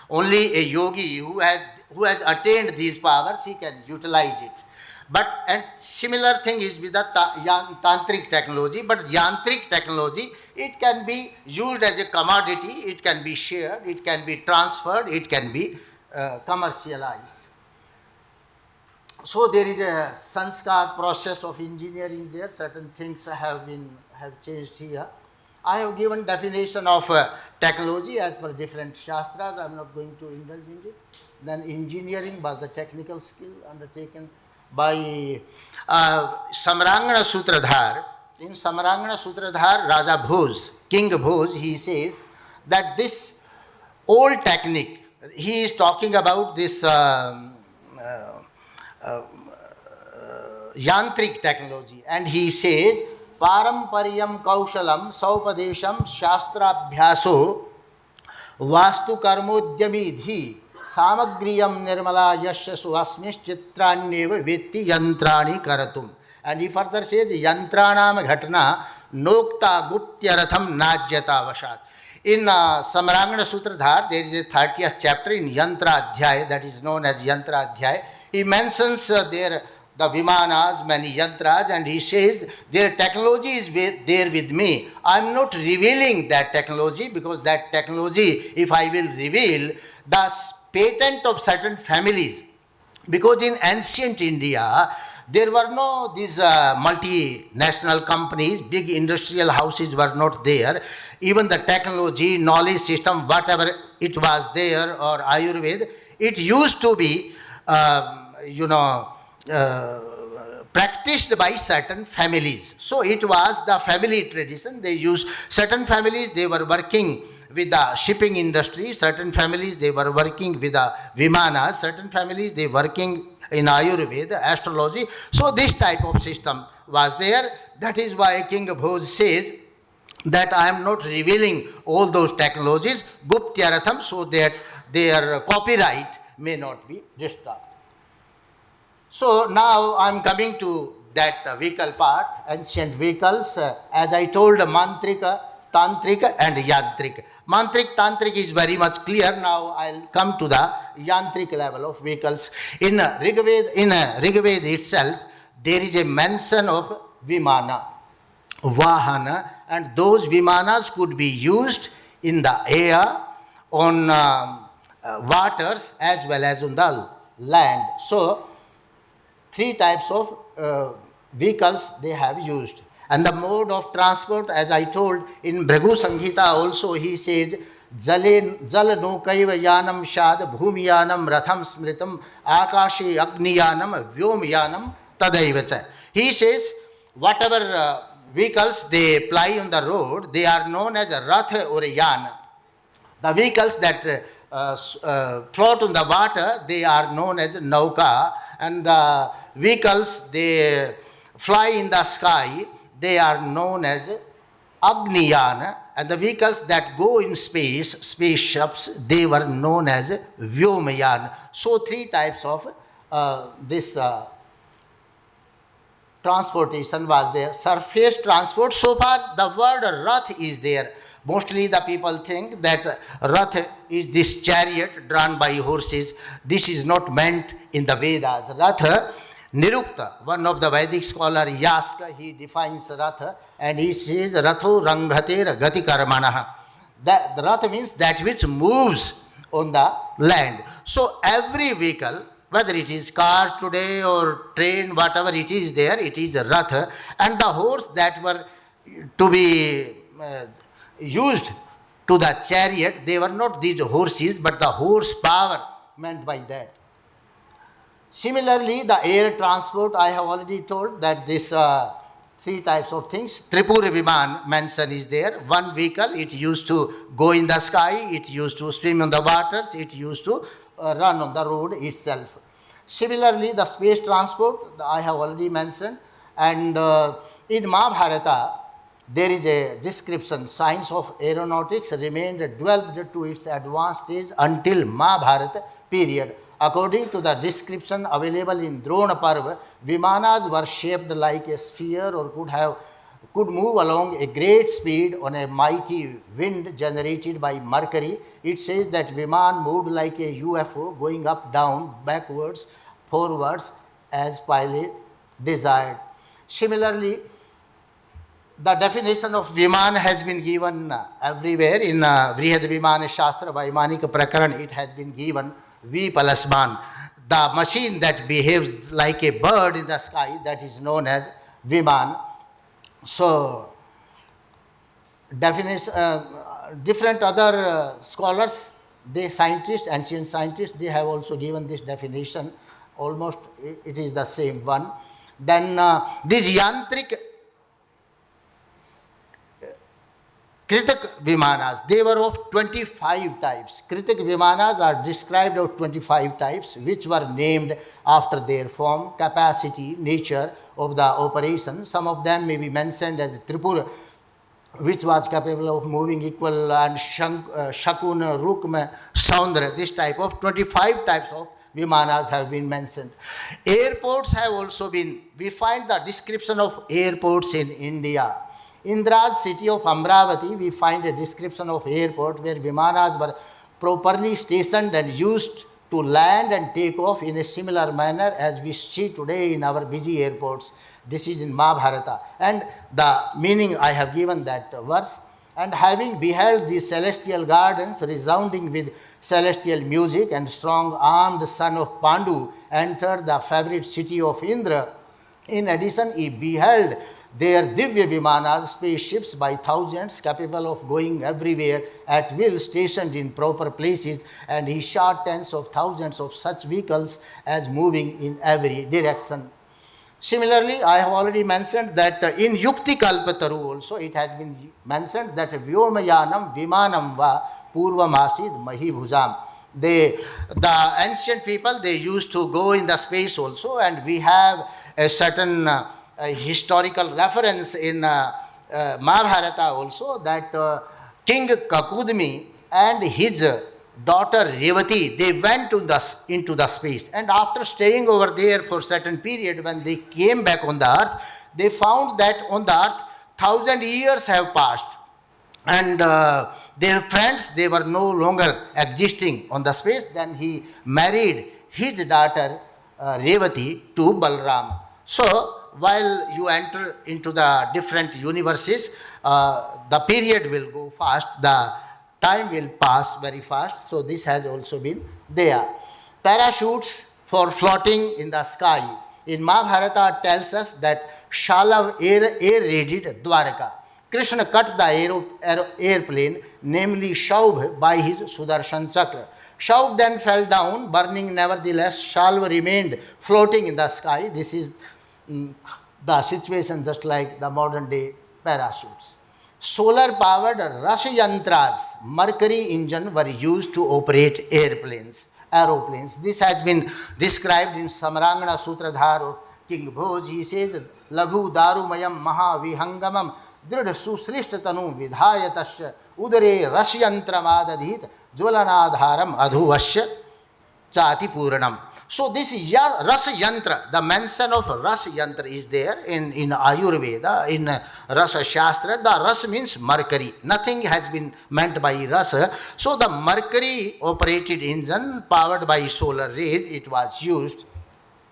Only a yogi who has attained these powers, he can utilize it. But and similar thing is with the tantric technology. But yantric technology, it can be used as a commodity. It can be shared. It can be transferred. It can be commercialized. So there is a sanskar process of engineering there. Certain things have changed here. I have given definition of technology as per different shastras. I am not going to indulge in it. Then engineering was the technical skill undertaken by Samrangana Sutradhar. In Samrangana Sutradhar, Raja Bhoj, King Bhoj, he says that this old technique, he is talking about this yantric technology, and he says parampariyam kaushalam saupadesham shastrabhyaso vastu karmodyami dhi samagriyam nirmala yasyasu asmish chitranyeva vetti yantrani karatum. And he further says yantranam ghatna nokta guptyaratham najyata vashat. In Samrangana Sutradhar, there is a 30th chapter in Yantra Adhyay, that is known as Yantra Adhyay. He mentions there the Vimanas, many Yantras, and he says their technology is there with me. I am not revealing that technology, because that technology, if I will reveal, the patent of certain families, because in ancient India, there were no these multinational companies, big industrial houses were not there. Even the technology, knowledge system, whatever it was there, or Ayurveda, it used to be, practiced by certain families. So it was the family tradition. They used certain families, they were working with the shipping industry, certain families they were working with the Vimanas, certain families they working in Ayurveda, astrology. So this type of system was there. That is why King Bhoj says that I am not revealing all those technologies, Guptyaratham, so that their copyright may not be disturbed. So now I am coming to that vehicle part, ancient vehicles. As I told, mantrika, tantrika and yantrika. Mantric, tantric is very much clear. Now I'll come to the yantric level of vehicles. In Rigveda itself, there is a mention of Vimana, Vahana, and those Vimanas could be used in the air, on waters, as well as on the land. So three types of vehicles they have used. And the mode of transport, as I told, in Bhrigu Samhita also he says, Jal Nokaiva Yanam Shad Bhumiyanam Ratham Smritam Akashi Agniyanam Vyomyanam Tadaivacha. He says, whatever vehicles they ply on the road, they are known as a Rath or a Yan. The vehicles that float on the water, they are known as Nauka, and the vehicles they fly in the sky, they are known as Agniyan, and the vehicles that go in space, spaceships, they were known as Vyomyan. So three types of this transportation was there. Surface transport, so far the word Rath is there. Mostly the people think that Rath is this chariot drawn by horses. This is not meant in the Vedas. Rath, Nirukta, one of the Vedic scholar Yaska, he defines Rath and he says Ratho Ranghater Gati Karmanaha. That the Rath means that which moves on the land. So every vehicle, whether it is car today or train, whatever it is there, it is a Rath. And the horse that were to be used to the chariot, they were not these horses, but the horsepower meant by that. Similarly, the air transport, I have already told that this three types of things. Tripura Viman mention is there. One vehicle, it used to go in the sky, it used to swim on the waters, it used to run on the road itself. Similarly, the space transport, I have already mentioned. And in Mahabharata, there is a description, science of aeronautics remained developed to its advanced stage until Mahabharata period. According to the description available in Drona Parva, Vimanas were shaped like a sphere or could move along a great speed on a mighty wind generated by Mercury. It says that Viman moved like a UFO, going up, down, backwards, forwards, as pilot desired. Similarly, the definition of Viman has been given everywhere. In Vrihad Vimana Shastra, Vaimanika Prakaran, it has been given V plus man. The machine that behaves like a bird in the sky, that is known as Viman. So, different other scholars, scientists, ancient scientists, they have also given this definition. Almost it is the same one. Then these Yantrik Kritik Vimanas, they were of 25 types. Kritik Vimanas are described of 25 types, which were named after their form, capacity, nature of the operation. Some of them may be mentioned as Tripura, which was capable of moving equal, and Shakun, Rukma, Saundra, this type of 25 types of Vimanas have been mentioned. Airports have also been, we find the description of airports in India. Indra's city of Amravati, we find a description of airport where Vimanas were properly stationed and used to land and take off in a similar manner as we see today in our busy airports. This is in Mahabharata. And the meaning I have given that verse. And having beheld the celestial gardens resounding with celestial music, and strong-armed son of Pandu entered the favorite city of Indra. In addition, he beheld their Divya Vimanas, spaceships by thousands, capable of going everywhere at will, stationed in proper places, and he shot tens of thousands of such vehicles as moving in every direction. Similarly, I have already mentioned that in Yukti Kalpataru also it has been mentioned that Vyomayanam Vimanam va Purvamasid Mahi Bhujam. The ancient people, they used to go in the space also, and we have a certain historical reference in Mahabharata also that King Kakudmi and his daughter Revati, they went into the space, and after staying over there for a certain period, when they came back on the earth, they found that on the earth 1,000 years have passed, and their friends, they were no longer existing on the space. Then he married his daughter Revati to Balram. So while you enter into the different universes, the period will go fast, the time will pass very fast. So this has also been there. Parachutes for floating in the sky. in Mahabharata tells us that Shalav air-raided Dwarka. Krishna cut the airplane, namely Shaubh, by his Sudarshan Chakra. Shaubh then fell down, burning. Nevertheless, Shalva remained floating in the sky. This is the situation just like the modern day parachutes. Solar powered Ras Yantras, Mercury engine, were used to operate aeroplanes. This has been described in Samrangana Sutradhar of King Bhoj. He says, Laghu Darumayam Maha Vihangamam Dridha Susrishta Tanu Vidhayatasya Udare Ras Yantramadadhit Jwalanadharam Adhuvasya Chati Puranam. So this Rasa Yantra, the mention of Rasa Yantra is there in Ayurveda, in Rasa Shastra. The Rasa means mercury. Nothing has been meant by Rasa. So the mercury operated engine powered by solar rays, it was used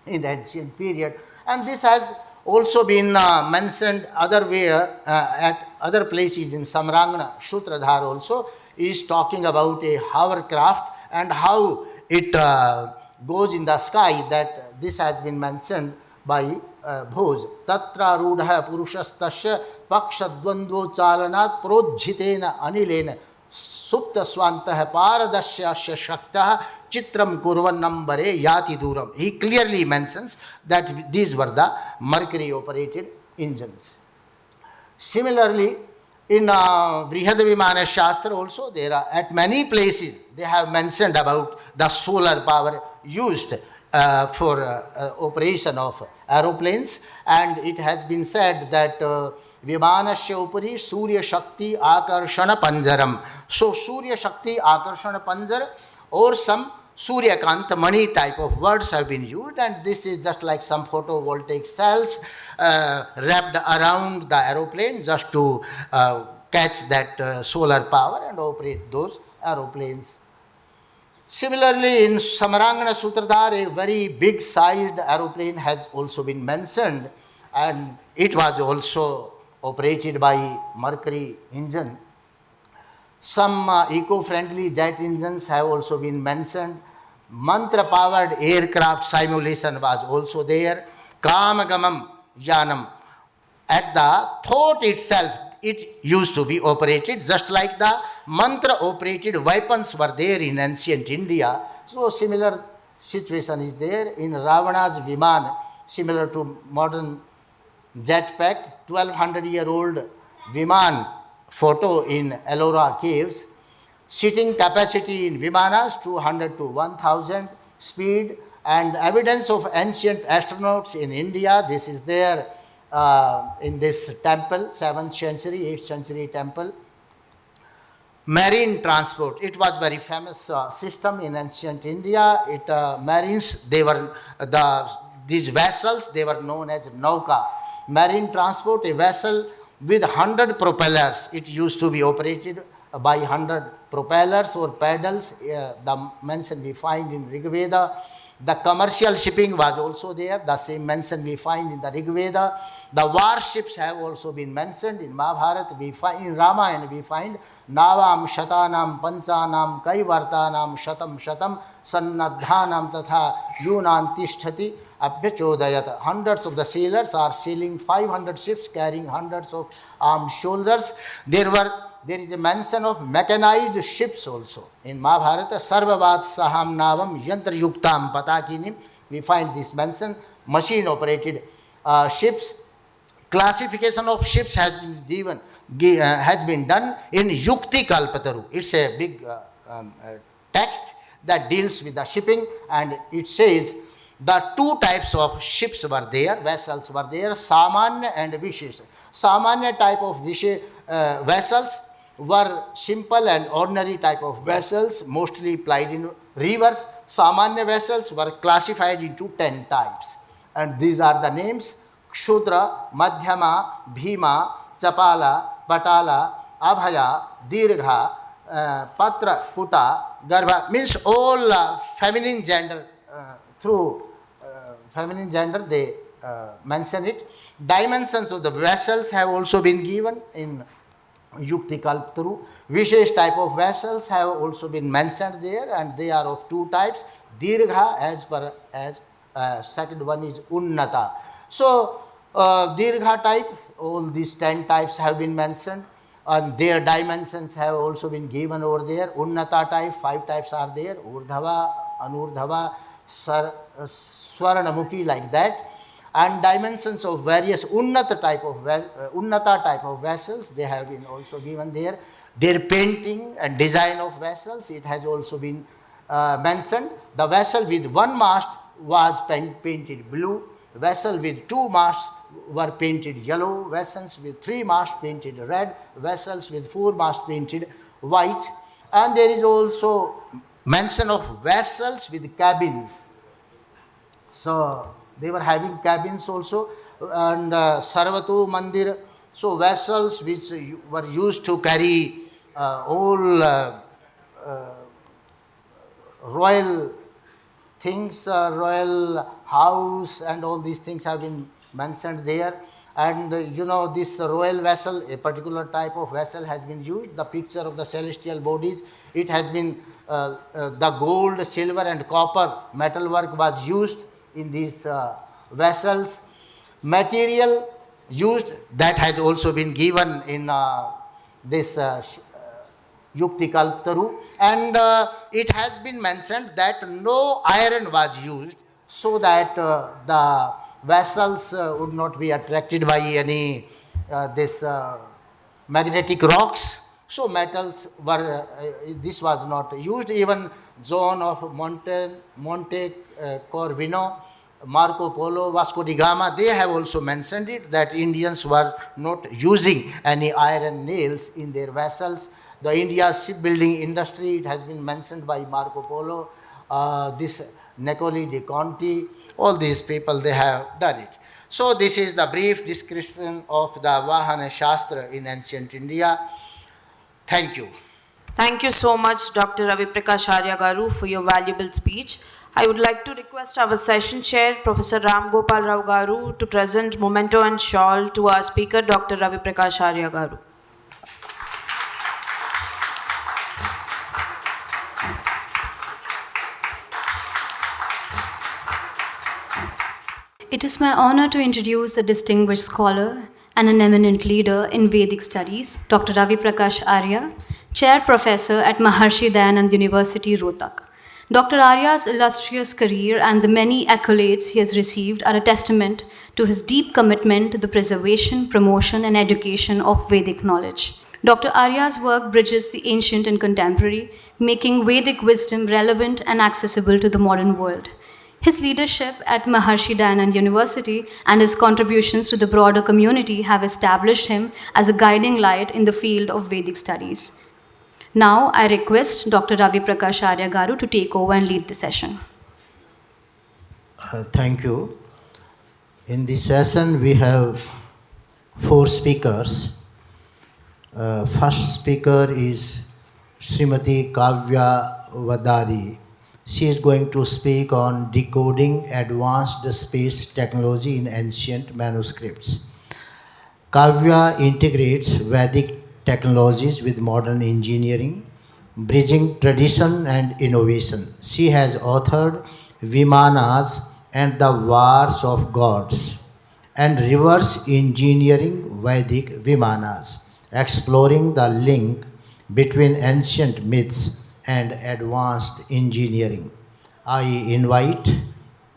in the ancient period. And this has also been mentioned at other places in Samrangana. Sutradhar also is talking about a hovercraft and how it goes in the sky, that this has been mentioned by Bhoj. Tatra rudha purushastasya pakshadvandvo chalanat prodjitena anilena supta swantah paradasya shaktah chitram kurvanambare yati duram. He clearly mentions that these were the mercury operated engines. Similarly, in Brihadavimana Shastra also, there are at many places they have mentioned about the solar power used for operation of aeroplanes, and it has been said that Vimanasya upari Surya Shakti Akarshana Panjaram. So Surya Shakti Akarshana Panjar or some Surya Kant Mani type of words have been used, and this is just like some photovoltaic cells wrapped around the aeroplane just to catch that solar power and operate those aeroplanes. Similarly, in Samarangana Sutradhar, a very big sized aeroplane has also been mentioned, and it was also operated by mercury engine. Some eco-friendly jet engines have also been mentioned. Mantra-powered aircraft simulation was also there. Kamagamam Yanam. At the thought itself, it used to be operated, just like the mantra-operated weapons were there in ancient India. So similar situation is there in Ravana's Viman, similar to modern jetpack. 1200-year-old Viman photo in Ellora caves. Sitting capacity in Vimanas 200 to 1000, speed, and evidence of ancient astronauts in India. This is there in this temple, 7th century, 8th century temple. Marine transport, it was very famous system in ancient India. Marines, they were these vessels, they were known as nauka. Marine transport, a vessel with 100 propellers. It used to be operated by 100 propellers or paddles. The mention we find in Rig Veda. The commercial shipping was also there. The same mention we find in the Rig Veda. The warships have also been mentioned in Mahabharata. We find in Ramayana we find Navam Shatanam Panchanam Kaivartanam Shatam Shatam Sannadhanam Tatha Yunan Tishtati Abhyachodayat. Hundreds of the sailors are sailing 500 ships carrying hundreds of armed soldiers. There is a mention of mechanized ships also. In Mahabharata, Sarvavat Saham Navam Yantra Yuktam Patakinim, we find this mention, machine operated ships. Classification of ships has been done in Yukti Kalpataru. It's a big text that deals with the shipping, and it says the two types of ships were there, vessels were there, Samanya and Vishesh. Samanya type of vessels were simple and ordinary type of vessels, mostly plied in rivers. Samanya vessels were classified into 10 types, and these are the names: Kshudra, Madhyama, Bhima, Chapala, Patala, Abhaya, Dirgha, Patra, Puta, Garbha. Means all feminine gender, through feminine gender they mention it. Dimensions of the vessels have also been given in Yukti Kalpataru. Vishesh type of vessels have also been mentioned there, and they are of two types. Dirgha as second one is Unnata. So, Dirgha type, all these 10 types have been mentioned, and their dimensions have also been given over there. Unnata type, 5 types are there: Urdhava, Anurdhava, Swaranamukhi, like that. And dimensions of various Unnata type of vessels, they have been also given there. Their painting and design of vessels, it has also been mentioned. The vessel with one mast was painted blue, vessel with 2 masts were painted yellow, vessels with 3 masts painted red, vessels with 4 masts painted white. And there is also mention of vessels with cabins. So they were having cabins also. And Sarvatu Mandir, so vessels which were used to carry all royal things, royal house, and all these things have been mentioned there. And this royal vessel, a particular type of vessel has been used. The picture of the celestial bodies, it has been the gold, silver, and copper metal work was used in these vessels. Material used, that has also been given in this Yukti Kalptaru, and it has been mentioned that no iron was used, so that the vessels would not be attracted by any this magnetic rocks. So metals were, this was not used. Even John of Monte Corvino, Marco Polo, Vasco da Gama, they have also mentioned it, that Indians were not using any iron nails in their vessels. The India's shipbuilding industry, it has been mentioned by Marco Polo, this Nicoli de Conti, all these people, they have done it. So this is the brief description of the Vahana Shastra in ancient India. Thank you. Thank you so much, Dr. Ravi Prakash Arya Garu, for your valuable speech. I would like to request our session chair, Professor Ram Gopal Rao Garu, to present memento and shawl to our speaker, Dr. Ravi Prakash Arya Garu. It is my honor to introduce a distinguished scholar and an eminent leader in Vedic studies, Dr. Ravi Prakash Arya, Chair Professor at Maharshi Dayanand University, Rohtak. Dr. Arya's illustrious career and the many accolades he has received are a testament to his deep commitment to the preservation, promotion, and education of Vedic knowledge. Dr. Arya's work bridges the ancient and contemporary, making Vedic wisdom relevant and accessible to the modern world. His leadership at Maharshi Dayanand University and his contributions to the broader community have established him as a guiding light in the field of Vedic studies. Now, I request Dr. Ravi Prakash Arya Garu to take over and lead the session. Thank you. In this session, we have 4 speakers. First speaker is Srimati Kavya Vadadi. She is going to speak on decoding advanced space technology in ancient manuscripts. Kavya integrates Vedic technologies with modern engineering, bridging tradition and innovation. She has authored Vimanas and the Wars of Gods and reverse engineering Vedic Vimanas, exploring the link between ancient myths and advanced engineering. I invite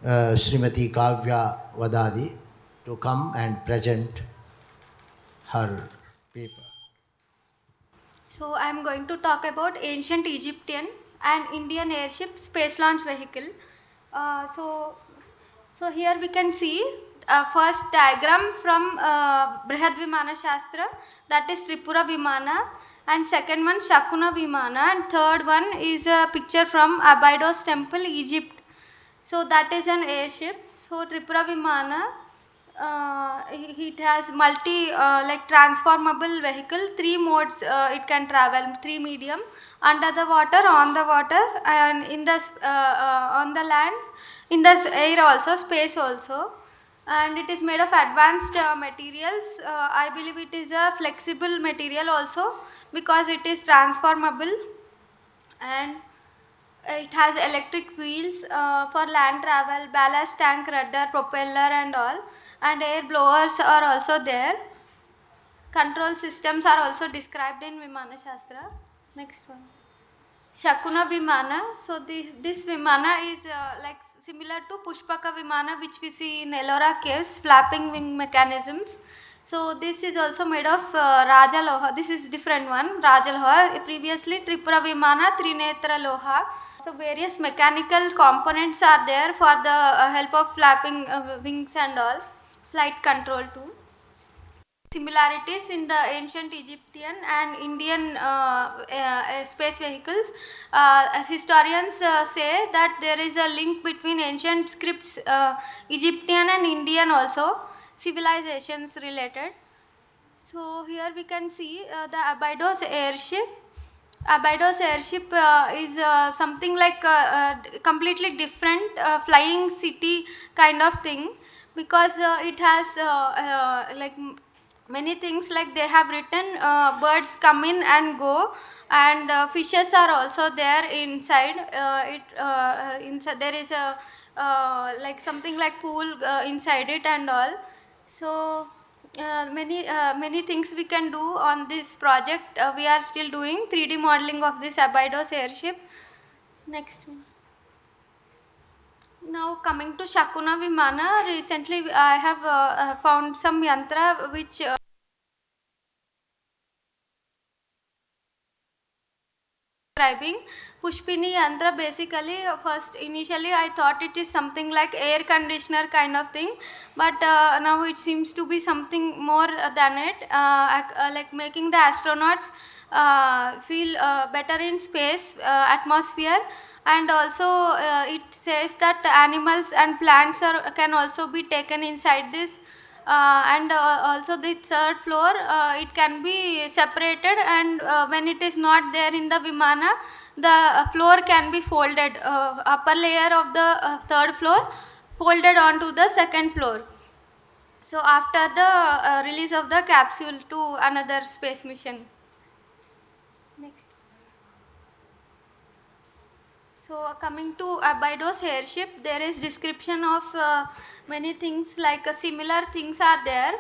Srimati Kavya Vadadi to come and present her paper. So I am going to talk about ancient Egyptian and Indian airship space launch vehicle. So here we can see first diagram from Brihad Vimana Shastra, that is Tripura Vimana, and second one Shakuna Vimana, and third one is a picture from Abydos temple, Egypt. So that is an airship. So Tripura Vimana, it has multi like transformable vehicle, 3 modes it can travel, 3 medium: under the water, on the water, and in the on the land, in the air also, space also. And it is made of advanced materials. I believe it is a flexible material also, because it is transformable, and it has electric wheels for land travel, ballast tank, rudder, propeller and all, and air blowers are also there. Control systems are also described in Vimana Shastra. Next one. Shakuna Vimana. So this Vimana is like similar to Pushpaka Vimana, which we see in Ellora caves, flapping wing mechanisms. So this is also made of Raja Loha. This is different one, Raja Loha. Previously Tripura Vimana, Trinetra Loha. So various mechanical components are there for the help of flapping wings and all. Flight control too. Similarities in the ancient Egyptian and Indian space vehicles. Historians say that there is a link between ancient scripts, Egyptian and Indian also, civilizations related. So here we can see the Abydos airship. Abydos airship is something like completely different flying city kind of thing, because it has like many things, like they have written birds come in and go, and fishes are also there inside. Inside there is a like something like pool inside it and all. So many things we can do on this project. We are still doing 3D modeling of this Abydos airship. Next one. Now coming to Shakuna Vimana, recently I have found some yantra which describing Pushpini yantra. Basically first initially I thought it is something like air conditioner kind of thing, but now it seems to be something more than it, like making the astronauts feel better in space atmosphere. And also it says that animals and plants can also be taken inside this, and also the third floor it can be separated, and when it is not there in the Vimana, the floor can be folded, upper layer of the third floor folded onto the second floor. So after the release of the capsule to another space mission. Next. So coming to Abydos airship, there is description of many things, like similar things are there,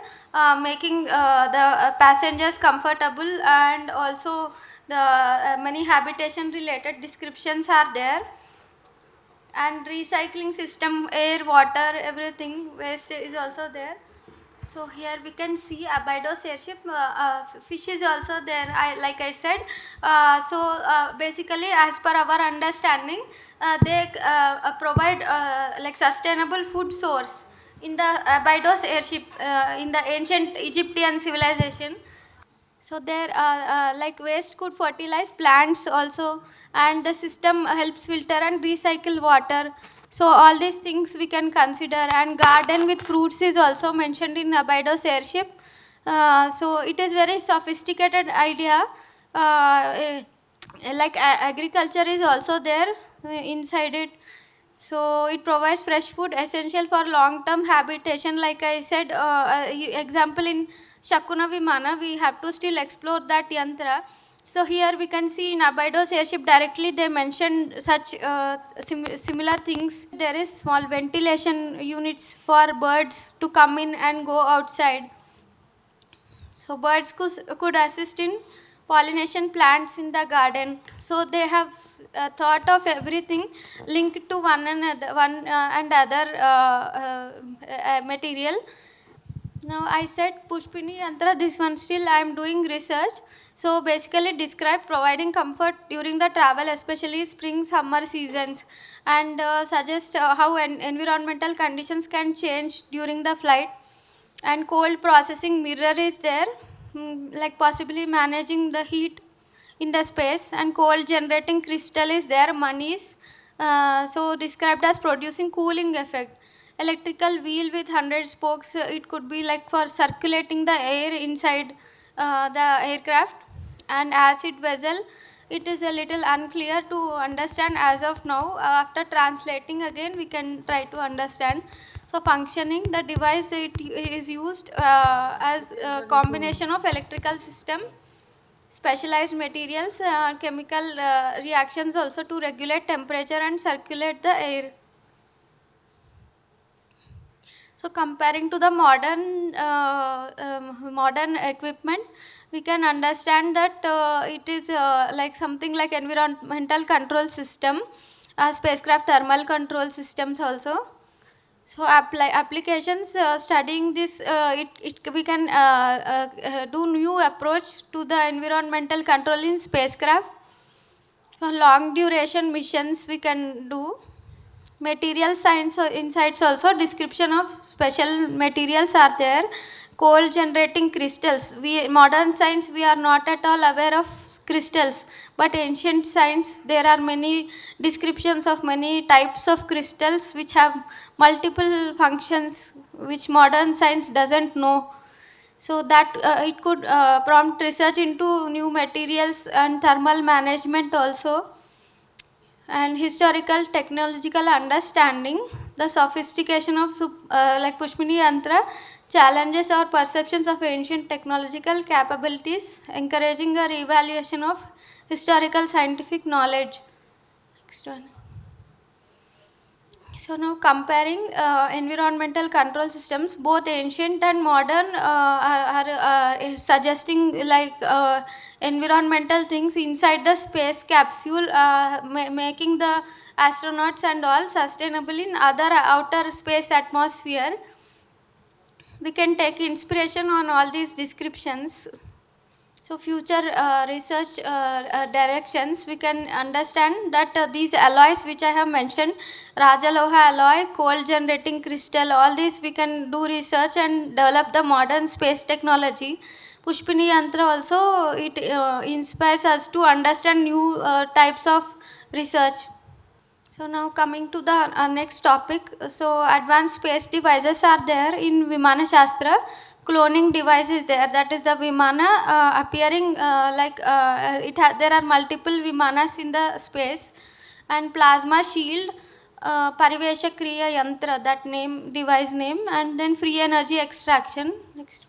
making the passengers comfortable, and also the many habitation related descriptions are there, and recycling system, air, water, everything, waste is also there. So here we can see Abydos airship. Fish is also there, like I said. Basically, as per our understanding, they provide like sustainable food source in the Abydos airship in the ancient Egyptian civilization. So there like waste could fertilize plants also, and the system helps filter and recycle water. So all these things we can consider, and garden with fruits is also mentioned in Abydos airship. So it is very sophisticated idea. Like agriculture is also there inside it. So it provides fresh food essential for long-term habitation. Like I said, example in Shakuna Vimana, we have to still explore that yantra. So here we can see in Abydos airship directly they mentioned such similar things. There is small ventilation units for birds to come in and go outside. So birds could assist in pollination plants in the garden. So they have thought of everything linked to one and other material. Now I said Pushpini Yantra, this one still I am doing research. So basically describe providing comfort during the travel, especially spring, summer seasons, and suggest how environmental conditions can change during the flight. And cold processing mirror is there, like possibly managing the heat in the space, and cold generating crystal is there, monies, so described as producing cooling effect. Electrical wheel with 100 spokes, it could be like for circulating the air inside the aircraft. And acid vessel, it is a little unclear to understand as of now. After translating again we can try to understand. So functioning, the device it is used as a combination of electrical system, specialized materials, chemical reactions also to regulate temperature and circulate the air. So comparing to the modern equipment, we can understand that it is like something like environmental control system, spacecraft thermal control systems also. So applications studying this, we can do new approach to the environmental control in spacecraft. Long duration missions we can do. Material science insights also, description of special materials are there. Cold generating crystals, we modern science we are not at all aware of crystals, but ancient science there are many descriptions of many types of crystals which have multiple functions which modern science doesn't know. So that it could prompt research into new materials and thermal management also. And historical technological understanding, the sophistication of like Pushpini Yantra challenges our perceptions of ancient technological capabilities, encouraging a re-evaluation of historical scientific knowledge. Next one. So now comparing environmental control systems, both ancient and modern are suggesting like environmental things inside the space capsule, making the astronauts and all sustainable in other outer space atmosphere. We can take inspiration on all these descriptions. So future research directions, we can understand that these alloys which I have mentioned, Rajaloha alloy, cold generating crystal, all these we can do research and develop the modern space technology. Pushpini Yantra also, it inspires us to understand new types of research. So now coming to the next topic. So advanced space devices are there in Vimana Shastra. Cloning device is there, that is the Vimana appearing like there are multiple Vimanas in the space, and plasma shield, Parivesha Kriya Yantra, that name, device name, and then free energy extraction. Next.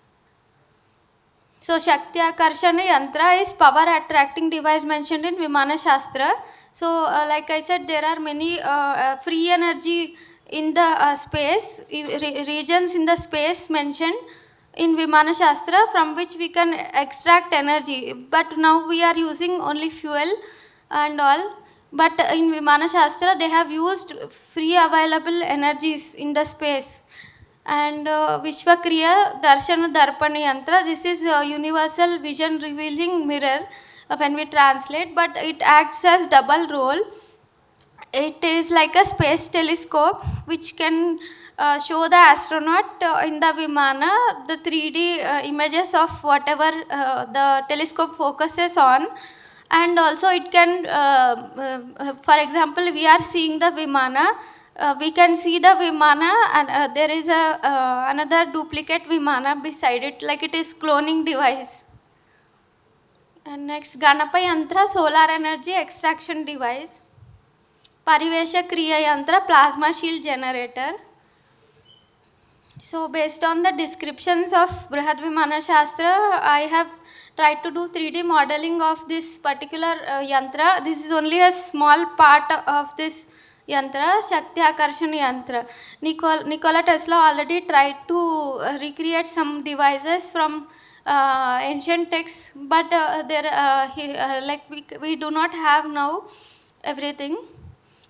So Shakti Akarshana Yantra is power attracting device mentioned in Vimana Shastra. So like I said, there are many free energy in the space, regions in the space mentioned in Vimana Shastra from which we can extract energy. But now we are using only fuel and all. But in Vimana Shastra they have used free available energies in the space. And Vishwakriya Darshana Darpana Yantra, this is a universal vision revealing mirror when we translate, but it acts as double role. It is like a space telescope which can show the astronaut in the Vimana the 3D images of whatever the telescope focuses on. And also it can, for example, we are seeing the Vimana, we can see the Vimana and there is a another duplicate Vimana beside it, like it is cloning device. And next, Ganapa Yantra, solar energy extraction device. Parivesha Kriya Yantra, plasma shield generator. So based on the descriptions of Brihad Vimana Shastra, I have tried to do 3D modeling of this particular yantra. This is only a small part of this yantra, Shakti Akarshana yantra. Nikola Tesla already tried to recreate some devices from ancient texts, but we do not have now everything.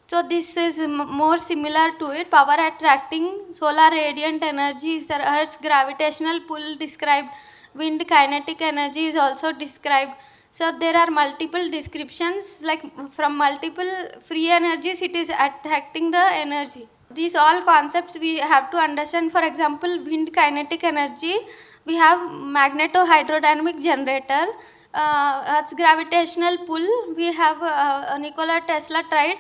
So this is more similar to it. Power attracting, solar radiant energy is the Earth's gravitational pull described. Wind kinetic energy is also described. So there are multiple descriptions, like from multiple free energies it is attracting the energy. These all concepts we have to understand. For example, wind kinetic energy, we have magneto-hydrodynamic generator. Earth's gravitational pull, we have Nikola Tesla tried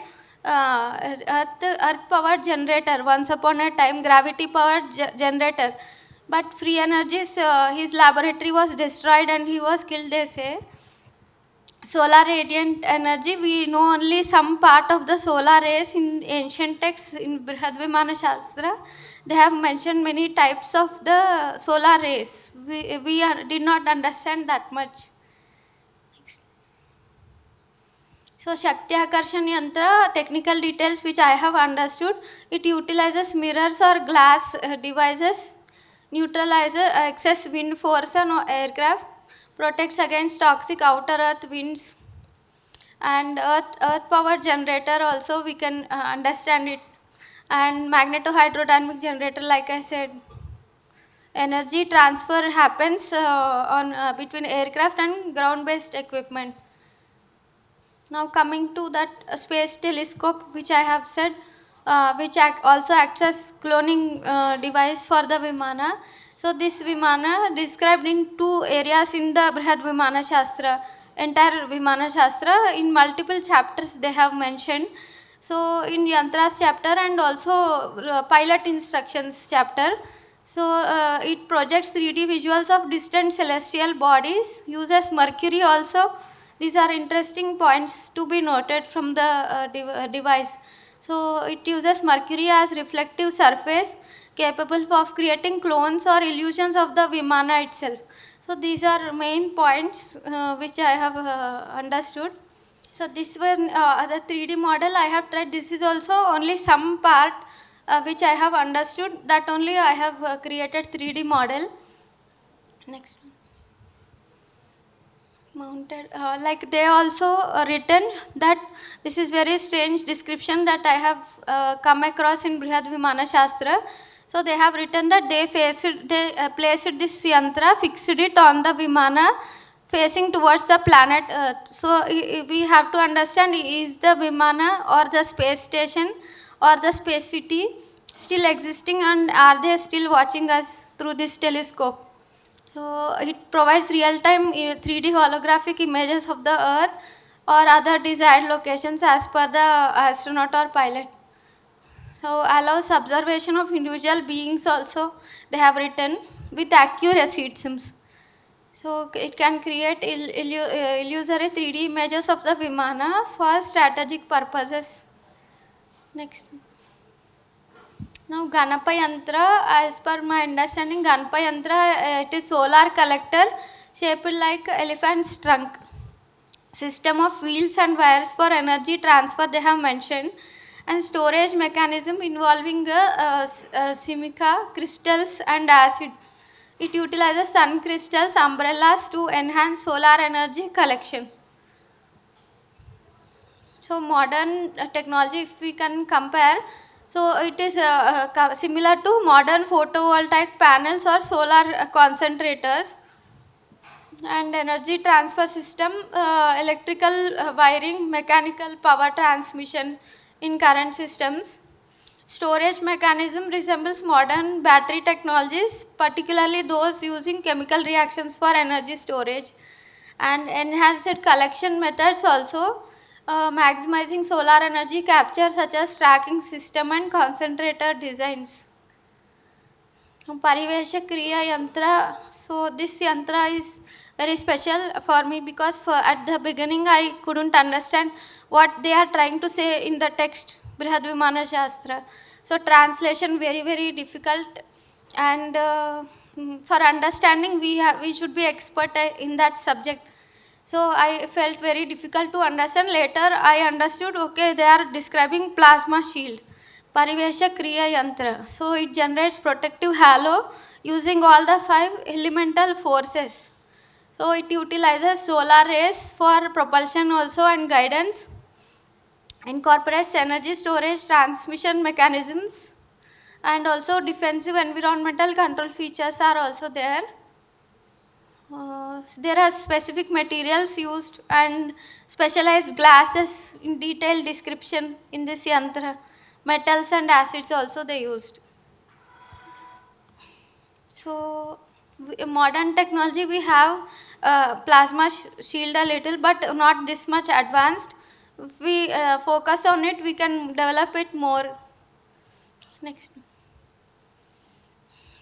earth powered generator once upon a time, gravity powered generator, but free energies, his laboratory was destroyed and he was killed, they say. Solar radiant energy, we know only some part of the solar rays in ancient texts. In Brihad Vimana Shastra they have mentioned many types of the solar rays. We did not understand that much. So Shakti Akarshan Yantra, technical details which I have understood, it utilizes mirrors or glass devices, neutralizes excess wind force on aircraft, protects against toxic outer earth winds, and earth power generator also we can understand it, and magneto-hydrodynamic generator, like I said. Energy transfer happens on between aircraft and ground-based equipment. Now coming to that space telescope which I have said, which also acts as cloning device for the Vimana. So this Vimana described in two areas in the Brihad Vimana Shastra, entire Vimana Shastra, in multiple chapters they have mentioned. So in Yantras chapter and also pilot instructions chapter. So it projects 3D visuals of distant celestial bodies, uses Mercury also. These are interesting points to be noted from the device. So it uses Mercury as reflective surface capable of creating clones or illusions of the Vimana itself. So these are main points which I have understood. So this one, the 3D model I have tried. This is also only some part which I have understood. That only I have created 3D model. Next. Mounted, like they also written that this is very strange description that I have come across in Brihad Vimana Shastra. So they have written that they placed this yantra, fixed it on the Vimana facing towards the planet Earth. So we have to understand, is the Vimana or the space station or the space city still existing, and are they still watching us through this telescope? So it provides real-time 3D holographic images of the Earth or other desired locations as per the astronaut or pilot. So allows observation of individual beings also, they have written, with accuracy it seems. So it can create illusory 3D images of the Vimana for strategic purposes. Next. Now Ganapa Yantra, as per my understanding, Ganapa Yantra, it is solar collector shaped like elephant's trunk. System of wheels and wires for energy transfer they have mentioned, and storage mechanism involving silica, crystals and acid. It utilizes sun crystals, umbrellas to enhance solar energy collection. So modern technology, if we can compare, so it is similar to modern photovoltaic panels or solar concentrators, and energy transfer system, electrical wiring, mechanical power transmission in current systems. Storage mechanism resembles modern battery technologies, particularly those using chemical reactions for energy storage, and enhanced collection methods also, maximizing solar energy capture such as tracking system and concentrator designs. Parivesha Kriya Yantra. So this yantra is very special for me because at the beginning I couldn't understand what they are trying to say in the text Brihad Vimana Shastra. So translation very difficult, and for understanding we should be expert in that subject. So I felt very difficult to understand. Later I understood, okay, they are describing plasma shield. Parivesha Kriya Yantra. So it generates protective halo using all the 5 elemental forces. So it utilizes solar rays for propulsion also and guidance. Incorporates energy storage transmission mechanisms, and also defensive environmental control features are also there. There are specific materials used and specialized glasses in detailed description in this yantra. Metals and acids also they used. So modern technology we have plasma shield a little, but not this much advanced. If we focus on it, we can develop it more. Next.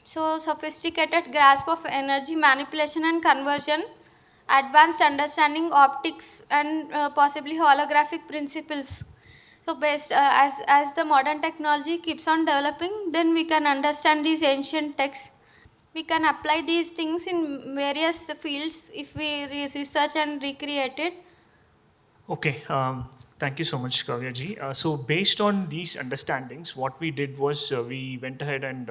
So sophisticated grasp of energy manipulation and conversion, advanced understanding optics and possibly holographic principles. So based as the modern technology keeps on developing, then we can understand these ancient texts. We can apply these things in various fields if we research and recreate it. Okay, thank you so much, Kavya ji. So based on these understandings, what we did was we went ahead and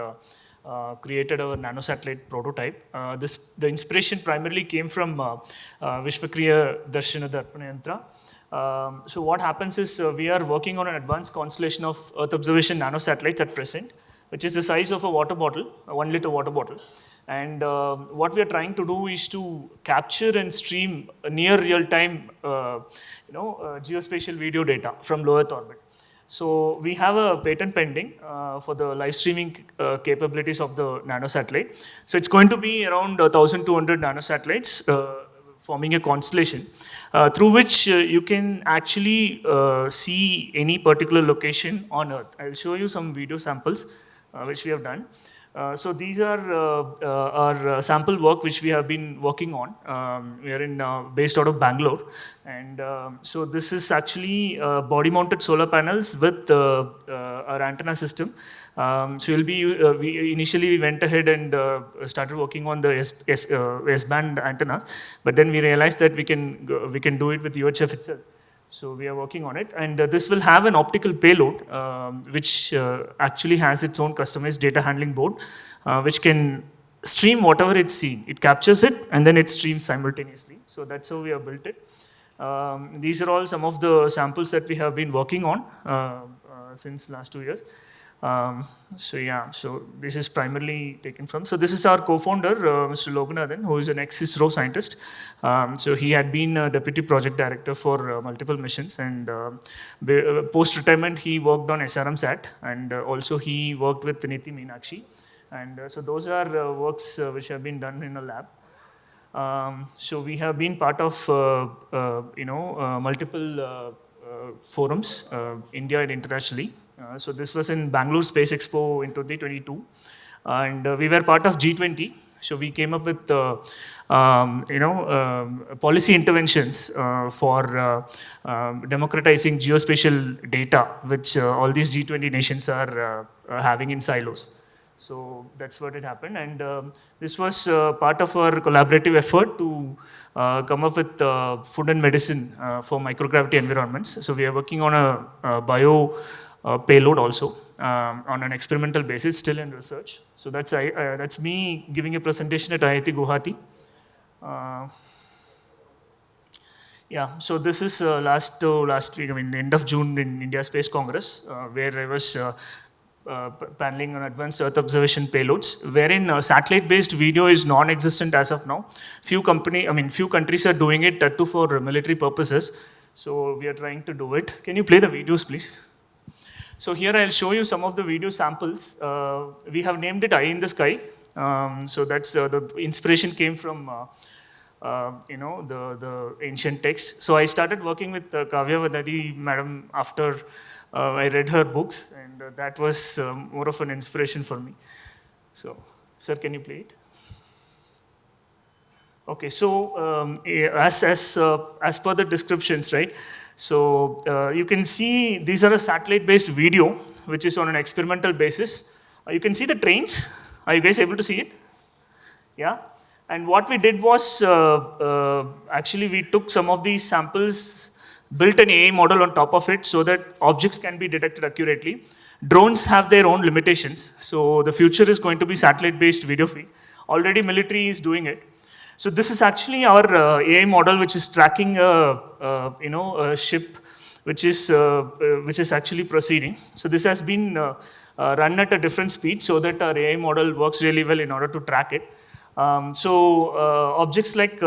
created a nanosatellite prototype. The inspiration primarily came from Vishwakriya Darshana Darpana Yantra. So what happens is we are working on an advanced constellation of Earth observation nanosatellites at present, which is the size of a water bottle, a 1 liter water bottle. And what we are trying to do is to capture and stream near real-time, geospatial video data from low Earth orbit. So we have a patent pending for the live streaming capabilities of the nanosatellite. So it's going to be around 1,200 nanosatellites forming a constellation through which you can actually see any particular location on Earth. I'll show you some video samples which we have done. So these are our sample work which we have been working on. We are based out of Bangalore, and so this is actually body-mounted solar panels with our antenna system. So we initially went ahead and started working on the S-band antennas, but then we realized that we can do it with UHF itself. So we are working on it, and this will have an optical payload, which actually has its own customized data handling board, which can stream whatever it's seeing. It captures it, and then it streams simultaneously. So that's how we have built it. These are all some of the samples that we have been working on since last 2 years. So this is primarily taken from. So this is our co-founder, Mr. Loganathan, who is an ex-ISRO scientist. So he had been a deputy project director for multiple missions, and post-retirement he worked on SRM-SAT, and also he worked with Niti Meenakshi. And so those are works which have been done in a lab. So we have been part of multiple forums, India and internationally. So this was in Bangalore Space Expo in 2022, and we were part of G20. So we came up with policy interventions for democratizing geospatial data, which all these G20 nations are having in silos. So that's what had happened, and this was part of our collaborative effort to come up with food and medicine for microgravity environments. So we are working on a bio payload also on an experimental basis, still in research. So that's me giving a presentation at IIT Guwahati. Yeah, so this is last week, I mean, the end of June in India Space Congress, where I was paneling on advanced Earth observation payloads, wherein satellite-based video is non-existent as of now. Few countries are doing it, that too for military purposes. So we are trying to do it. Can you play the videos, please? So here I'll show you some of the video samples. We have named it Eye in the Sky. So that's the inspiration came from the ancient text. So I started working with Kavya Vadadi madam after I read her books, and that was more of an inspiration for me. So, sir, can you play it? Okay, so as per the descriptions, right? So you can see these are a satellite-based video, which is on an experimental basis. You can see the trains. Are you guys able to see it? Yeah. And what we did was, actually we took some of these samples, built an AI model on top of it so that objects can be detected accurately. Drones have their own limitations. So the future is going to be satellite-based video feed. Already military is doing it. So this is actually our AI model, which is tracking a ship, which is actually proceeding. So this has been run at a different speed so that our AI model works really well in order to track it. Objects like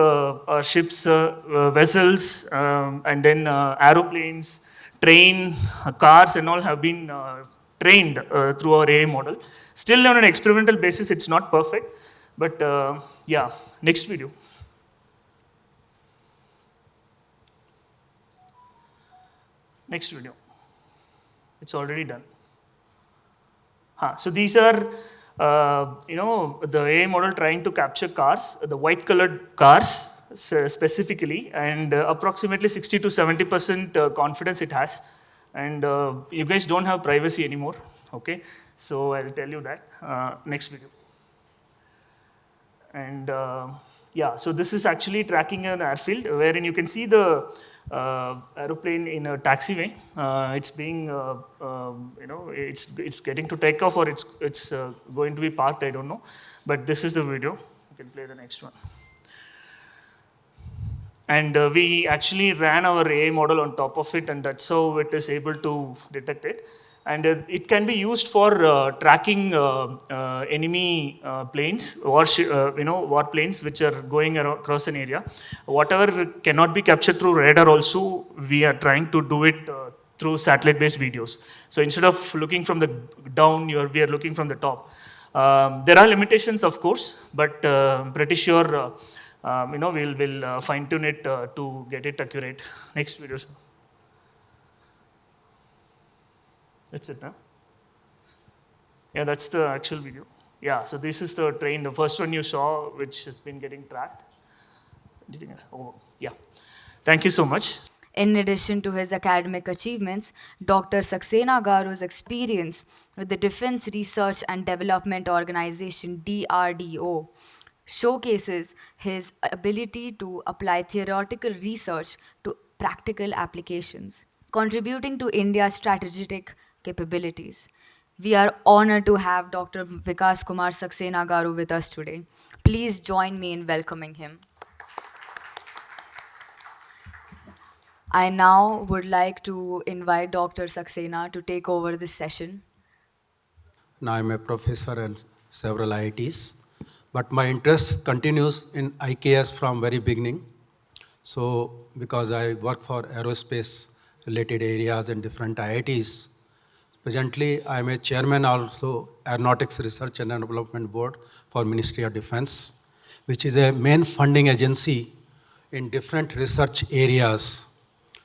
ships, vessels, and then aeroplanes, train, cars, and all have been trained through our AI model. Still on an experimental basis, it's not perfect. But yeah, next video. Next video. It's already done. So these are, the AI model trying to capture cars, the white colored cars specifically, and approximately 60 to 70% confidence it has. And you guys don't have privacy anymore, okay? So I'll tell you that. Next video. And Yeah, so this is actually tracking an airfield wherein you can see the aeroplane in a taxiway. It's being, it's getting to take off, or it's going to be parked, I don't know. But this is the video. You can play the next one. And we actually ran our AI model on top of it, and that's how it is able to detect it. And it can be used for tracking enemy planes or war planes which are going across an area. Whatever cannot be captured through radar, also we are trying to do it through satellite-based videos. So instead of looking from the down, we are looking from the top. There are limitations, of course, but pretty sure. We'll fine tune it to get it accurate. Next video, sir. That's it, huh? Yeah, that's the actual video. Yeah, so this is the train, the first one you saw, which has been getting tracked. Oh, yeah. Thank you so much. In addition to his academic achievements, Dr. Saxena Garu's experience with the Defense Research and Development Organization DRDO showcases his ability to apply theoretical research to practical applications, contributing to India's strategic capabilities. We are honored to have Dr. Vikas Kumar Saxena Garu with us today. Please join me in welcoming him. I now would like to invite Dr. Saxena to take over this session. Now I'm a professor at several IITs, but my interest continues in IKS from very beginning. So because I work for aerospace related areas in different IITs, presently I'm a chairman also Aeronautics Research and Development Board for Ministry of Defense, which is a main funding agency in different research areas.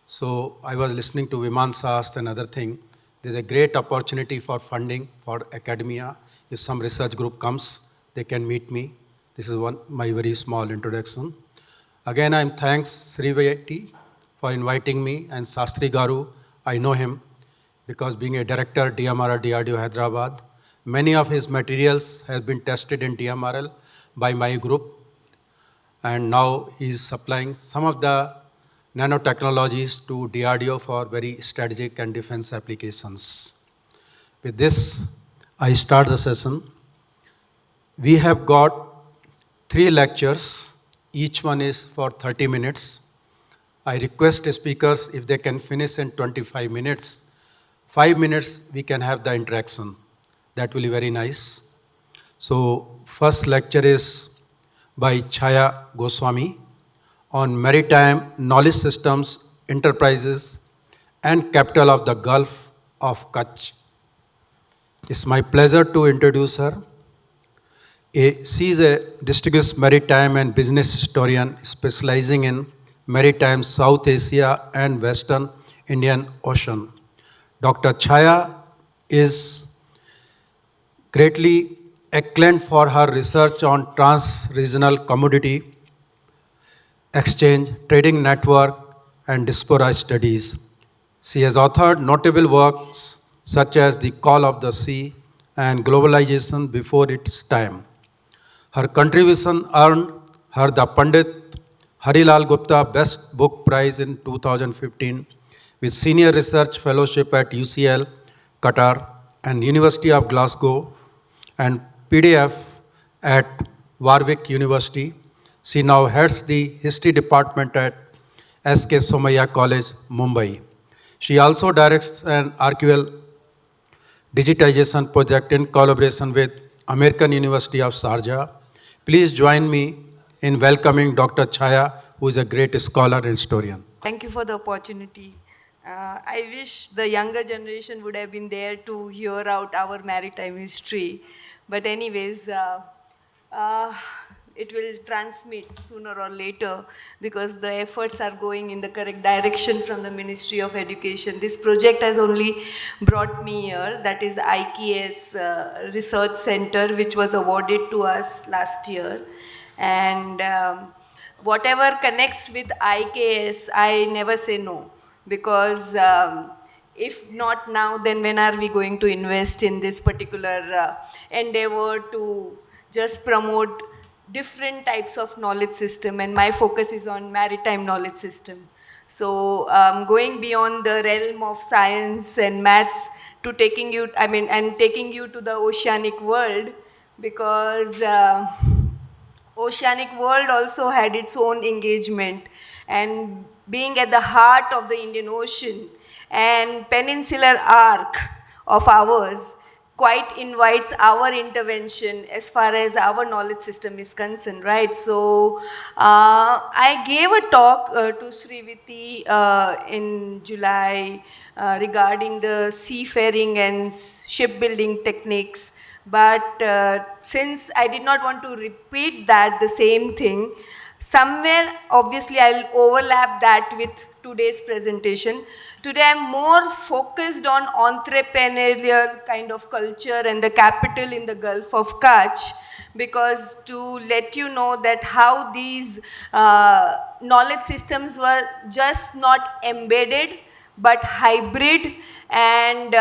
So I was listening to Viman Sast and other thing. There's a great opportunity for funding for academia. If some research group comes, they can meet me. This is my very small introduction. Again, I'm thanks Sri Veti for inviting me, and Sastri Garu, I know him because being a director DMRL DRDO Hyderabad, many of his materials have been tested in DMRL by my group, and now he's supplying some of the nanotechnologies to DRDO for very strategic and defense applications. With this, I start the session. We have got 3 lectures. Each one is for 30 minutes. I request the speakers if they can finish in 25 minutes. 5 minutes we can have the interaction. That will be very nice. So first lecture is by Chaya Goswami on maritime knowledge systems, enterprises, and capital of the Gulf of Kutch. It's my pleasure to introduce her. She is a distinguished maritime and business historian specializing in maritime South Asia and Western Indian Ocean. Dr. Chaya is greatly acclaimed for her research on trans-regional commodity exchange, trading network, and diaspora studies. She has authored notable works such as The Call of the Sea and Globalization Before Its Time. Her contribution earned her the Pandit Harilal Gupta Best Book Prize in 2015 with Senior Research Fellowship at UCL, Qatar, and University of Glasgow, and PDF at Warwick University. She now heads the History Department at S.K. Somaiya College, Mumbai. She also directs an archival digitization project in collaboration with American University of Sharjah. Please join me in welcoming Dr. Chaya, who is a great scholar and historian. Thank you for the opportunity. I wish the younger generation would have been there to hear out our maritime history. But anyways, it will transmit sooner or later because the efforts are going in the correct direction from the Ministry of Education. This project has only brought me here, that is IKS Research Center, which was awarded to us last year. And whatever connects with IKS, I never say no, because if not now, then when are we going to invest in this particular endeavor to just promote different types of knowledge system, and my focus is on maritime knowledge system. So going beyond the realm of science and maths to taking you, and taking you to the oceanic world, because oceanic world also had its own engagement, and being at the heart of the Indian Ocean and peninsular arc of ours quite invites our intervention as far as our knowledge system is concerned, right? So I gave a talk to Sriviti in July regarding the seafaring and shipbuilding techniques. But since I did not want to repeat that, the same thing, somewhere obviously I'll overlap that with today's presentation. Today I'm more focused on entrepreneurial kind of culture and the capital in the Gulf of Kutch, because to let you know that how these knowledge systems were just not embedded but hybrid and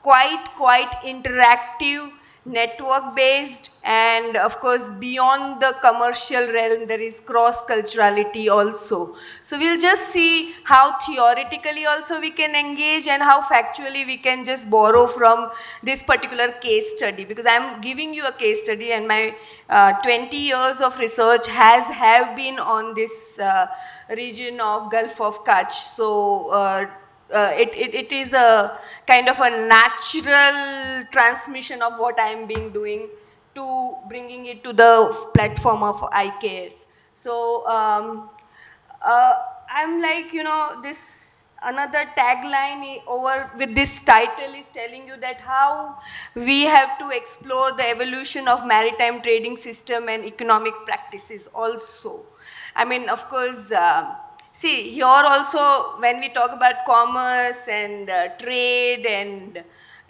quite interactive, network based, and of course beyond the commercial realm there is cross culturality also. So we'll just see how theoretically also we can engage and how factually we can just borrow from this particular case study, because I'm giving you a case study and my 20 years of research have been on this region of Gulf of Kutch. So it is a kind of a natural transmission of what I am being doing to bringing it to the platform of IKS. So I'm like, this another tagline over with this title is telling you that how we have to explore the evolution of maritime trading system and economic practices also. Of course, see, here also when we talk about commerce and trade and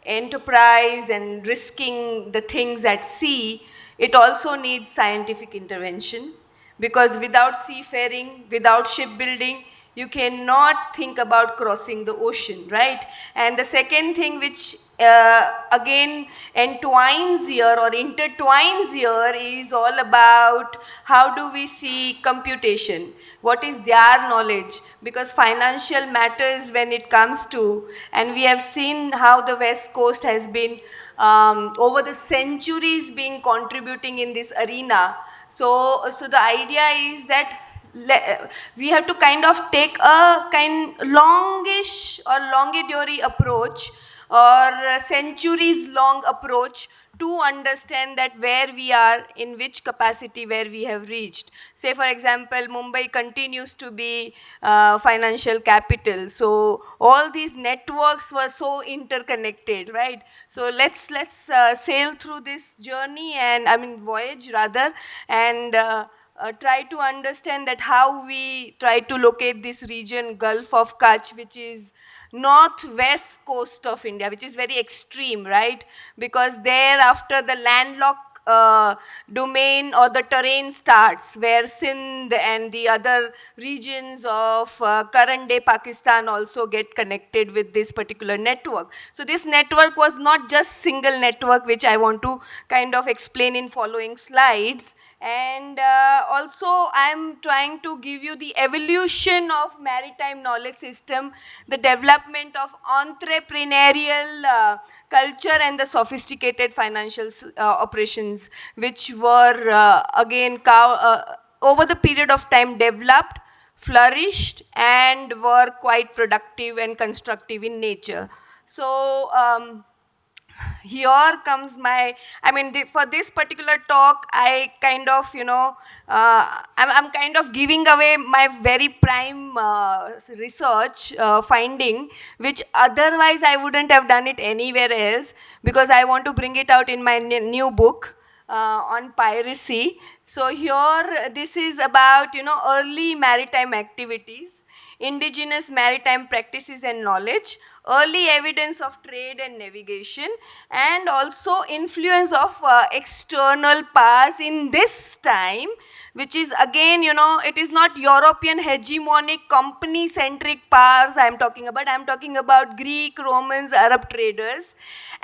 enterprise and risking the things at sea, it also needs scientific intervention, because without seafaring, without shipbuilding, you cannot think about crossing the ocean, right? And the second thing which again entwines here or intertwines here is all about how do we see computation, what is their knowledge, because financial matters when it comes to, and we have seen how the West Coast has been over the centuries being contributing in this arena. So the idea is that we have to kind of take a longish or longidary approach or centuries long approach to understand that where we are, in which capacity, where we have reached. Say for example, Mumbai continues to be financial capital. So all these networks were so interconnected, right? So let's sail through this journey and voyage rather, and try to understand that how we try to locate this region, Gulf of Kutch, which is northwest coast of India, which is very extreme, right? Because there after the landlocked domain or the terrain starts, where Sindh and the other regions of current day Pakistan also get connected with this particular network. So this network was not just single network, which I want to kind of explain in following slides. And also I'm trying to give you the evolution of maritime knowledge system, the development of entrepreneurial culture and the sophisticated financial operations, which were again over the period of time developed, flourished, and were quite productive and constructive in nature. So here comes my, for this particular talk, I kind of, I'm kind of giving away my very prime research finding, which otherwise I wouldn't have done it anywhere else, because I want to bring it out in my new book on piracy. So here, this is about, early maritime activities. indigenous maritime practices and knowledge, early evidence of trade and navigation, and also influence of external powers in this time, which is again, it is not European hegemonic company centric powers I am talking about Greek, Romans, Arab traders,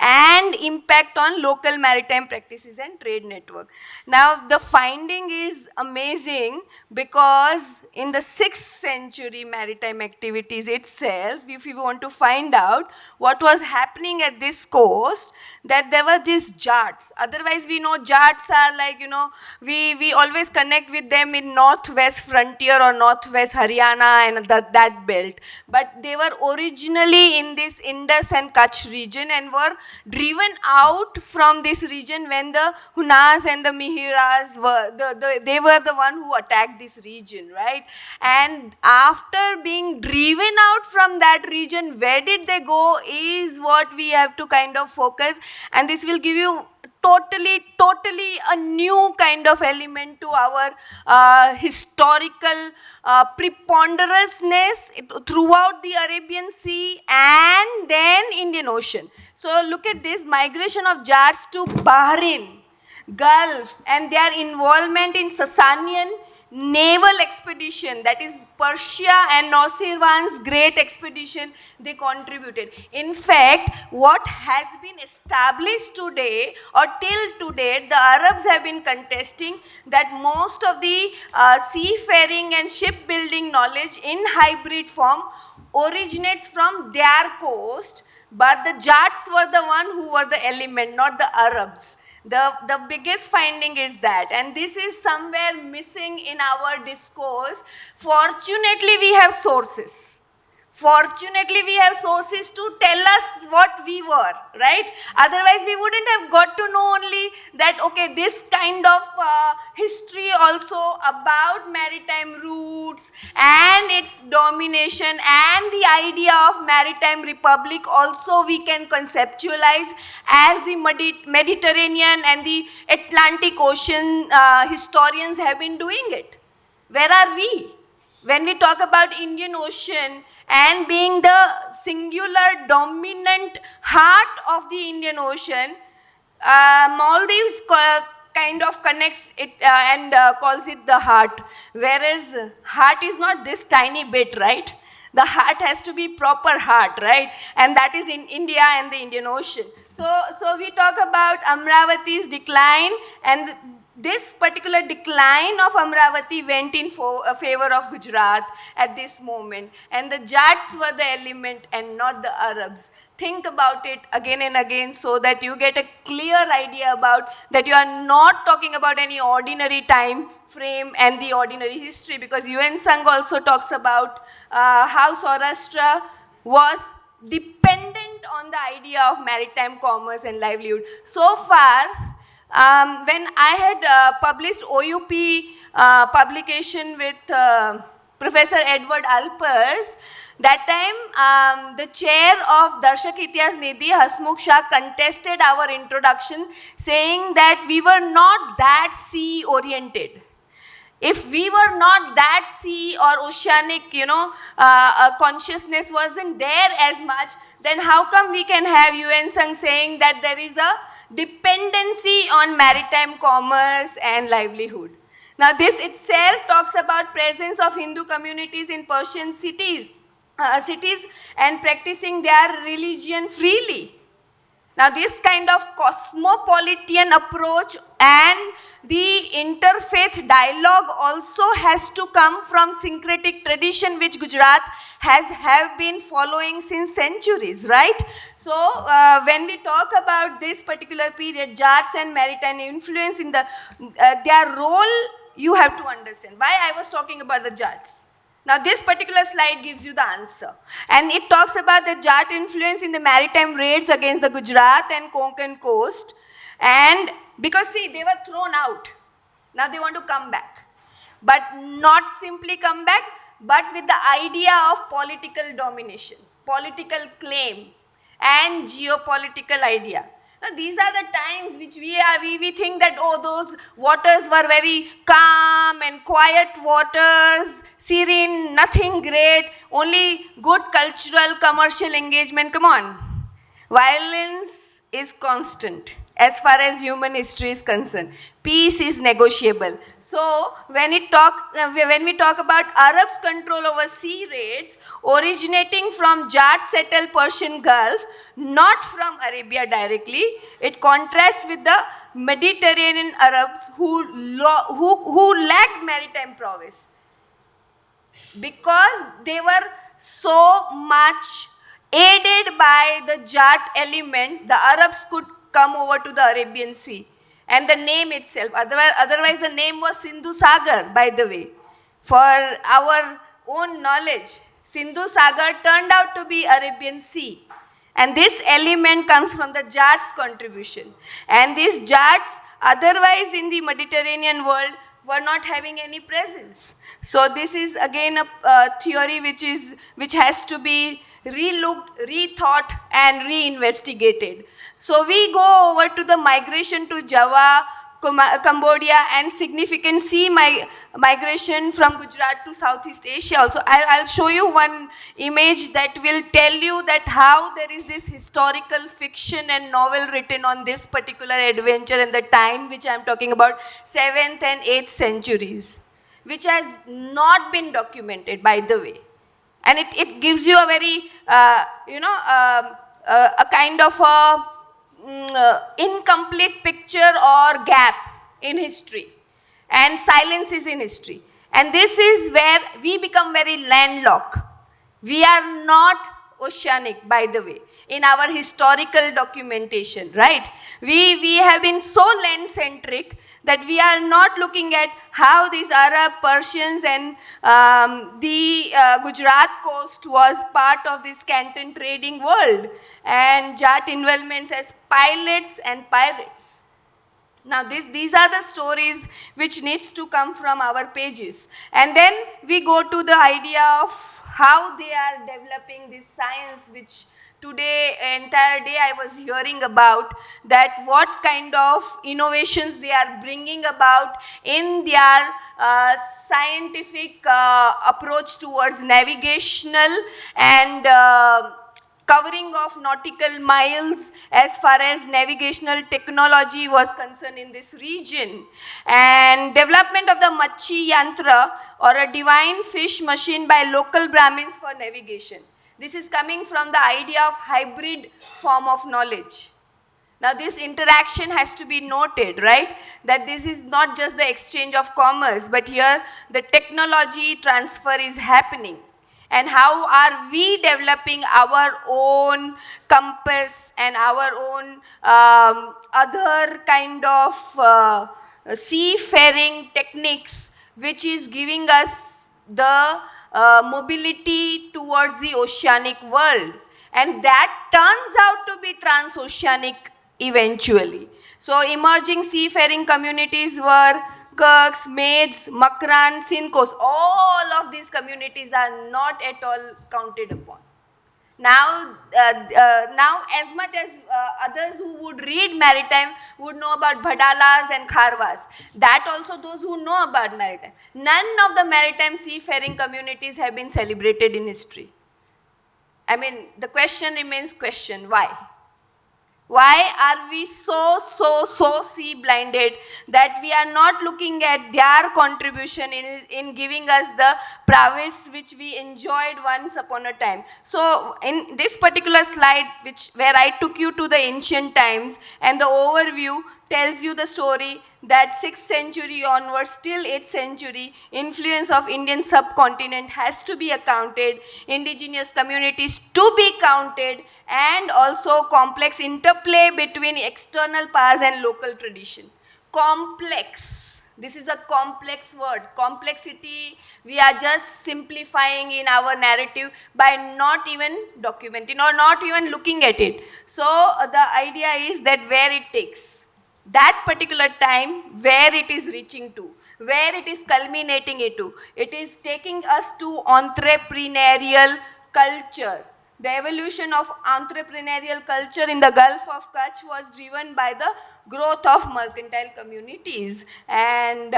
and impact on local maritime practices and trade network. Now the finding is amazing, because in the 6th century maritime activities itself, if you want to find out what was happening at this coast, that there were these jats. Otherwise we know jats are like, we always connect with them in northwest frontier or northwest Haryana and that belt. But they were originally in this Indus and Kutch region and were driven out from this region when the Hunas and the Mihiras they were the one who attacked this region, right? And after being driven out from that region, where did they go is what we have to kind of focus, and this will give you totally a new kind of element to our historical preponderousness throughout the Arabian Sea and then Indian Ocean. So look at this migration of jats to Bahrain, Gulf, and their involvement in Sasanian naval expedition, that is Persia and Nosirwan's great expedition, they contributed. In fact, what has been established today or till today, the Arabs have been contesting that most of the seafaring and shipbuilding knowledge in hybrid form originates from their coast, but the Jats were the one who were the element, not the Arabs. The biggest finding is that, and this is somewhere missing in our discourse. Fortunately, we have sources. Fortunately, we have sources to tell us what we were, right? Otherwise, we wouldn't have got to know only that, okay, this kind of history also about maritime routes and its domination and the idea of maritime republic also we can conceptualize as the Mediterranean and the Atlantic Ocean historians have been doing it. Where are we? When we talk about Indian Ocean and being the singular dominant heart of the Indian Ocean, Maldives kind of connects it and calls it the heart, whereas heart is not this tiny bit, right? The heart has to be proper heart, right? And that is in India and the Indian Ocean. So we talk about Amravati's decline, and this particular decline of Amravati went in favor of Gujarat at this moment. And the Jats were the element and not the Arabs. Think about it again and again so that you get a clear idea about that you are not talking about any ordinary time frame and the ordinary history, because UN Sangh also talks about how Saurashtra was dependent on the idea of maritime commerce and livelihood. So far, when I had published OUP publication with Professor Edward Alpers, that time the chair of Darshak Ityas Nidhi, Hasmukh Shah, contested our introduction, saying that we were not that sea oriented. If we were not that sea or oceanic, consciousness wasn't there as much, then how come we can have UN Sangh saying that there is a dependency on maritime commerce and livelihood? Now this itself talks about presence of Hindu communities in Persian cities and practicing their religion freely. Now this kind of cosmopolitan approach and the interfaith dialogue also has to come from syncretic tradition which Gujarat have been following since centuries, right? So when we talk about this particular period, Jats and maritime influence in their role, you have to understand why I was talking about the Jats. Now this particular slide gives you the answer, and it talks about the Jat influence in the maritime raids against the Gujarat and Konkan coast, and because see, they were thrown out, now they want to come back, but not simply come back, but with the idea of political domination, political claim and geopolitical idea. Now, these are the times which we think that, oh, those waters were very calm and quiet waters, serene, nothing great, only good cultural, commercial engagement. Come on. Violence is constant as far as human history is concerned. Peace is negotiable. So when we talk about Arabs' control over sea raids originating from Jat-settled Persian Gulf, not from Arabia directly, it contrasts with the Mediterranean Arabs who lacked maritime prowess because they were so much aided by the Jat element. The Arabs could come over to the Arabian Sea. And the name itself, otherwise the name was Sindhu Sagar, by the way. For our own knowledge, Sindhu Sagar turned out to be Arabian Sea. And this element comes from the Jats' contribution. And these Jats, otherwise in the Mediterranean world, were not having any presence. So this is again a theory which has to be relooked, rethought and reinvestigated. So we go over to the migration to Java, Cambodia and significant sea migration from Gujarat to Southeast Asia also. I'll show you one image that will tell you that how there is this historical fiction and novel written on this particular adventure in the time which I'm talking about, 7th and 8th centuries, which has not been documented, by the way. And it gives you a very, a kind of a incomplete picture or gap in history, and silence is in history. And this is where we become very landlocked. We are not oceanic, by the way, in our historical documentation, right? We have been so land-centric that we are not looking at how these Arab, Persians and the Gujarat coast was part of this Canton trading world and Jat involvements as pilots and pirates. Now these are the stories which needs to come from our pages. And then we go to the idea of how they are developing this science, which today, entire day I was hearing about, that what kind of innovations they are bringing about in their scientific approach towards navigational and covering of nautical miles as far as navigational technology was concerned in this region, and development of the Machi Yantra or a divine fish machine by local Brahmins for navigation. This is coming from the idea of hybrid form of knowledge. Now this interaction has to be noted, right? That this is not just the exchange of commerce, but here the technology transfer is happening. And how are we developing our own compass and our own other kind of seafaring techniques, which is giving us the mobility towards the oceanic world. And that turns out to be transoceanic eventually. So emerging seafaring communities were Kirks, Maids, Makran, Sinkos. All of these communities are not at all counted upon. Now as much as others who would read maritime would know about Bhadalas and Kharwas, that also those who know about maritime. None of the maritime seafaring communities have been celebrated in history. I mean, the question remains question, why? Why are we so sea-blinded that we are not looking at their contribution in giving us the prowess which we enjoyed once upon a time? So in this particular slide, where I took you to the ancient times, and the overview tells you the story that 6th century onwards till 8th century, influence of Indian subcontinent has to be accounted, indigenous communities to be counted, and also complex interplay between external powers and local tradition. Complex. This is a complex word. Complexity, we are just simplifying in our narrative by not even documenting or not even looking at it. So the idea is that where it takes, that particular time, where it is reaching to, where it is culminating into, it is taking us to entrepreneurial culture. The evolution of entrepreneurial culture in the Gulf of Kutch was driven by the growth of mercantile communities. And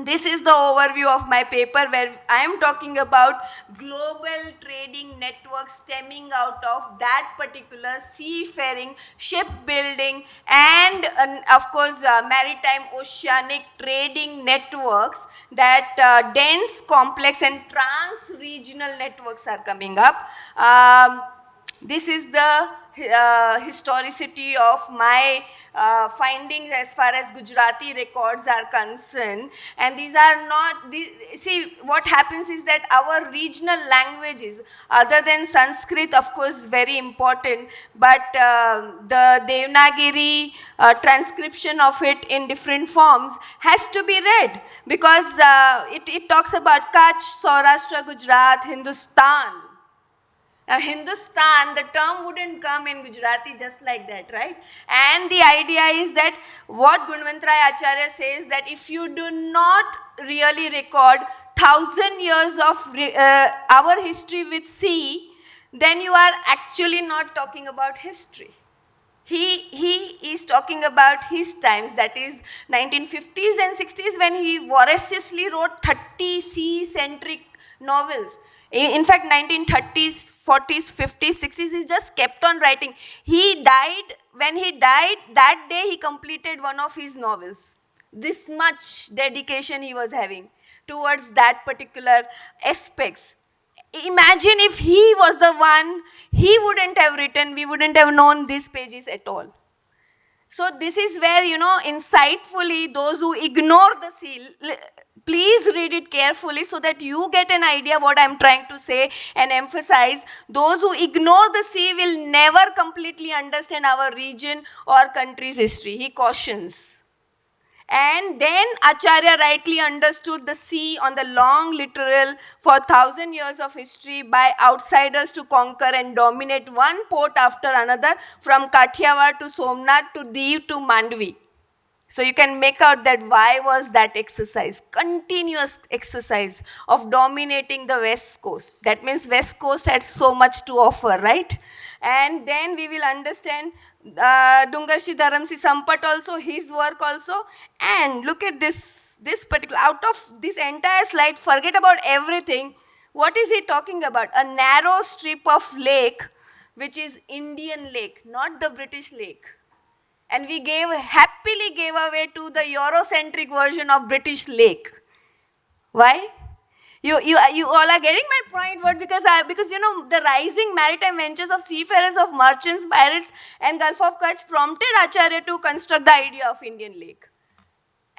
this is the overview of my paper where I am talking about global trading networks stemming out of that particular seafaring, shipbuilding, and of course maritime oceanic trading networks, that dense, complex and trans-regional networks are coming up. This is the historicity of my findings as far as Gujarati records are concerned. And these are not, see what happens is that our regional languages, other than Sanskrit, of course very important, but the Devanagari transcription of it in different forms has to be read, because it talks about Kutch, Saurashtra, Gujarat, Hindustan. Now, Hindustan, the term wouldn't come in Gujarati just like that, right? And the idea is that what Gunavantrai Acharya says, that if you do not really record 1,000 years of our history with sea, then you are actually not talking about history. He is talking about his times, that is 1950s and 60s, when he voraciously wrote 30 sea-centric novels. In fact, 1930s, 40s, 50s, 60s, he just kept on writing. He died, when he died, that day he completed one of his novels. This much dedication he was having towards that particular aspects. Imagine if he was the one, he wouldn't have written, we wouldn't have known these pages at all. So this is where, insightfully, those who ignore the seal, please read it carefully so that you get an idea what I'm trying to say and emphasize. Those who ignore the sea will never completely understand our region or country's history, he cautions. And then Acharya rightly understood the sea on the long literal for 1,000 years of history by outsiders to conquer and dominate one port after another, from Kathiawar to Somnath to Diu to Mandvi. So you can make out that why was that exercise, continuous exercise of dominating the West Coast. That means West Coast had so much to offer, right? And then we will understand Dungarshi Dharamsi Sampat also, his work also. And look at this particular, out of this entire slide, forget about everything. What is he talking about? A narrow strip of lake, which is Indian lake, not the British lake. And we happily gave away to the Eurocentric version of British lake. Why? You all are getting my point. What? Because the rising maritime ventures of seafarers, of merchants, pirates and Gulf of Kutch prompted Acharya to construct the idea of Indian lake.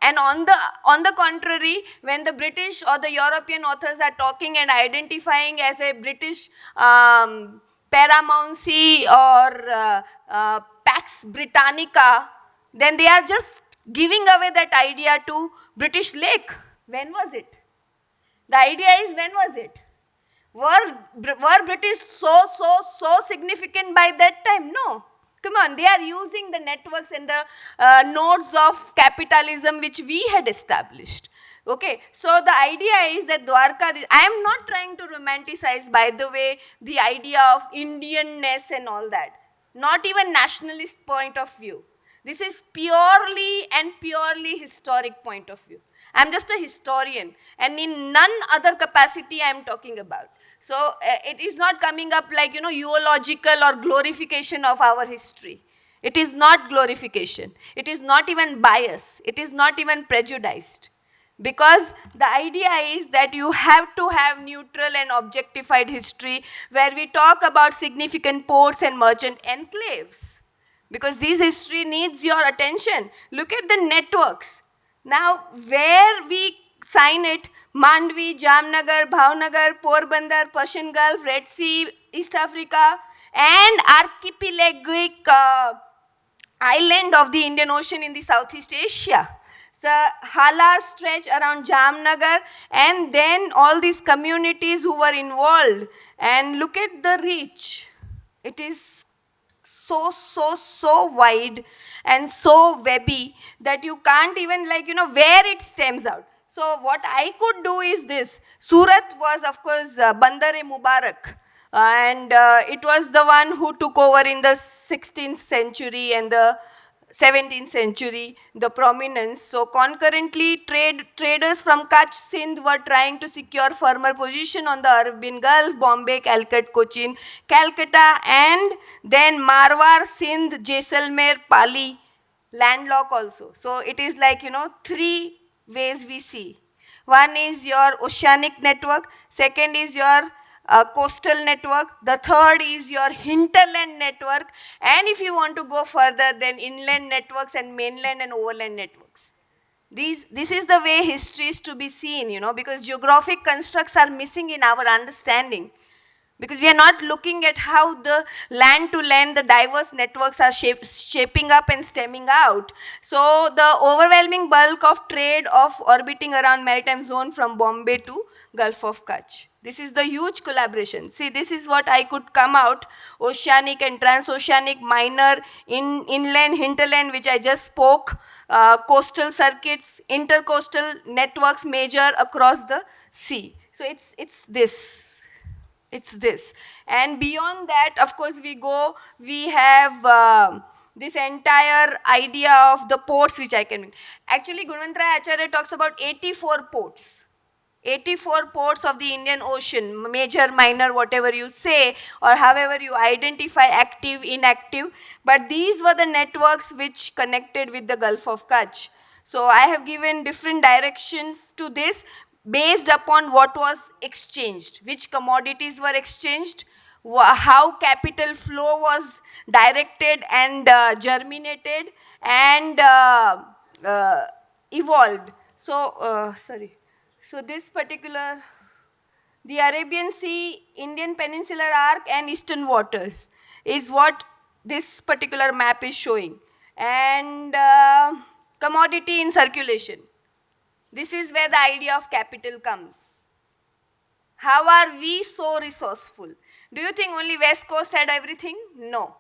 And on the contrary, when the British or the European authors are talking and identifying as a British paramountcy or Pax Britannica, then they are just giving away that idea to British lake. When was it? The idea is, when was it? Were British so significant by that time? No. Come on, they are using the networks and the nodes of capitalism which we had established. Okay, so the idea is that Dwarka, I am not trying to romanticize, by the way, the idea of Indianness and all that. Not even nationalist point of view. This is purely historic point of view. I am just a historian, and in none other capacity I am talking about. So it is not coming up like, eulogical or glorification of our history. It is not glorification. It is not even bias. It is not even prejudiced. Because the idea is that you have to have neutral and objectified history where we talk about significant ports and merchant enclaves. Because this history needs your attention. Look at the networks. Now, where we sign it, Mandvi, Jamnagar, Bhavnagar, Porbandar, Persian Gulf, Red Sea, East Africa, and archipelagic island of the Indian Ocean in the Southeast Asia. The Halar stretch around Jamnagar, and then all these communities who were involved. And look at the reach. It is so wide and so webby that you can't even where it stems out. So what I could do is this. Surat was, of course, Bandar-e Mubarak. And it was the one who took over in the 16th century and the 17th century, the prominence. So concurrently, traders from Kutch, Sindh were trying to secure firmer position on the Arabian Gulf, Bombay, Calicut, Cochin, Calcutta, and then Marwar, Sindh, Jaisalmer, Pali, landlock also. So it is like, three ways we see. One is your oceanic network, second is your coastal network, the third is your hinterland network, and if you want to go further, then inland networks and mainland and overland networks. This is the way history is to be seen, because geographic constructs are missing in our understanding. Because we are not looking at how the land to land, the diverse networks are shaping up and stemming out. So the overwhelming bulk of trade of orbiting around maritime zone from Bombay to Gulf of Kutch. This is the huge collaboration. See, this is what I could come out, oceanic and transoceanic, minor, inland, hinterland, which I just spoke, coastal circuits, intercoastal networks major across the sea. So it's this. It's this. And beyond that, of course, we have this entire idea of the ports which I can. Actually, Gunwantara Acharya talks about 84 ports. 84 ports of the Indian Ocean, major, minor, whatever you say, or however you identify active, inactive. But these were the networks which connected with the Gulf of Kutch. So I have given different directions to this based upon what was exchanged, which commodities were exchanged, how capital flow was directed and germinated and evolved. So, So this particular, the Arabian Sea, Indian Peninsular Arc and Eastern Waters is what this particular map is showing. And commodity in circulation. This is where the idea of capital comes. How are we so resourceful? Do you think only West Coast had everything? No.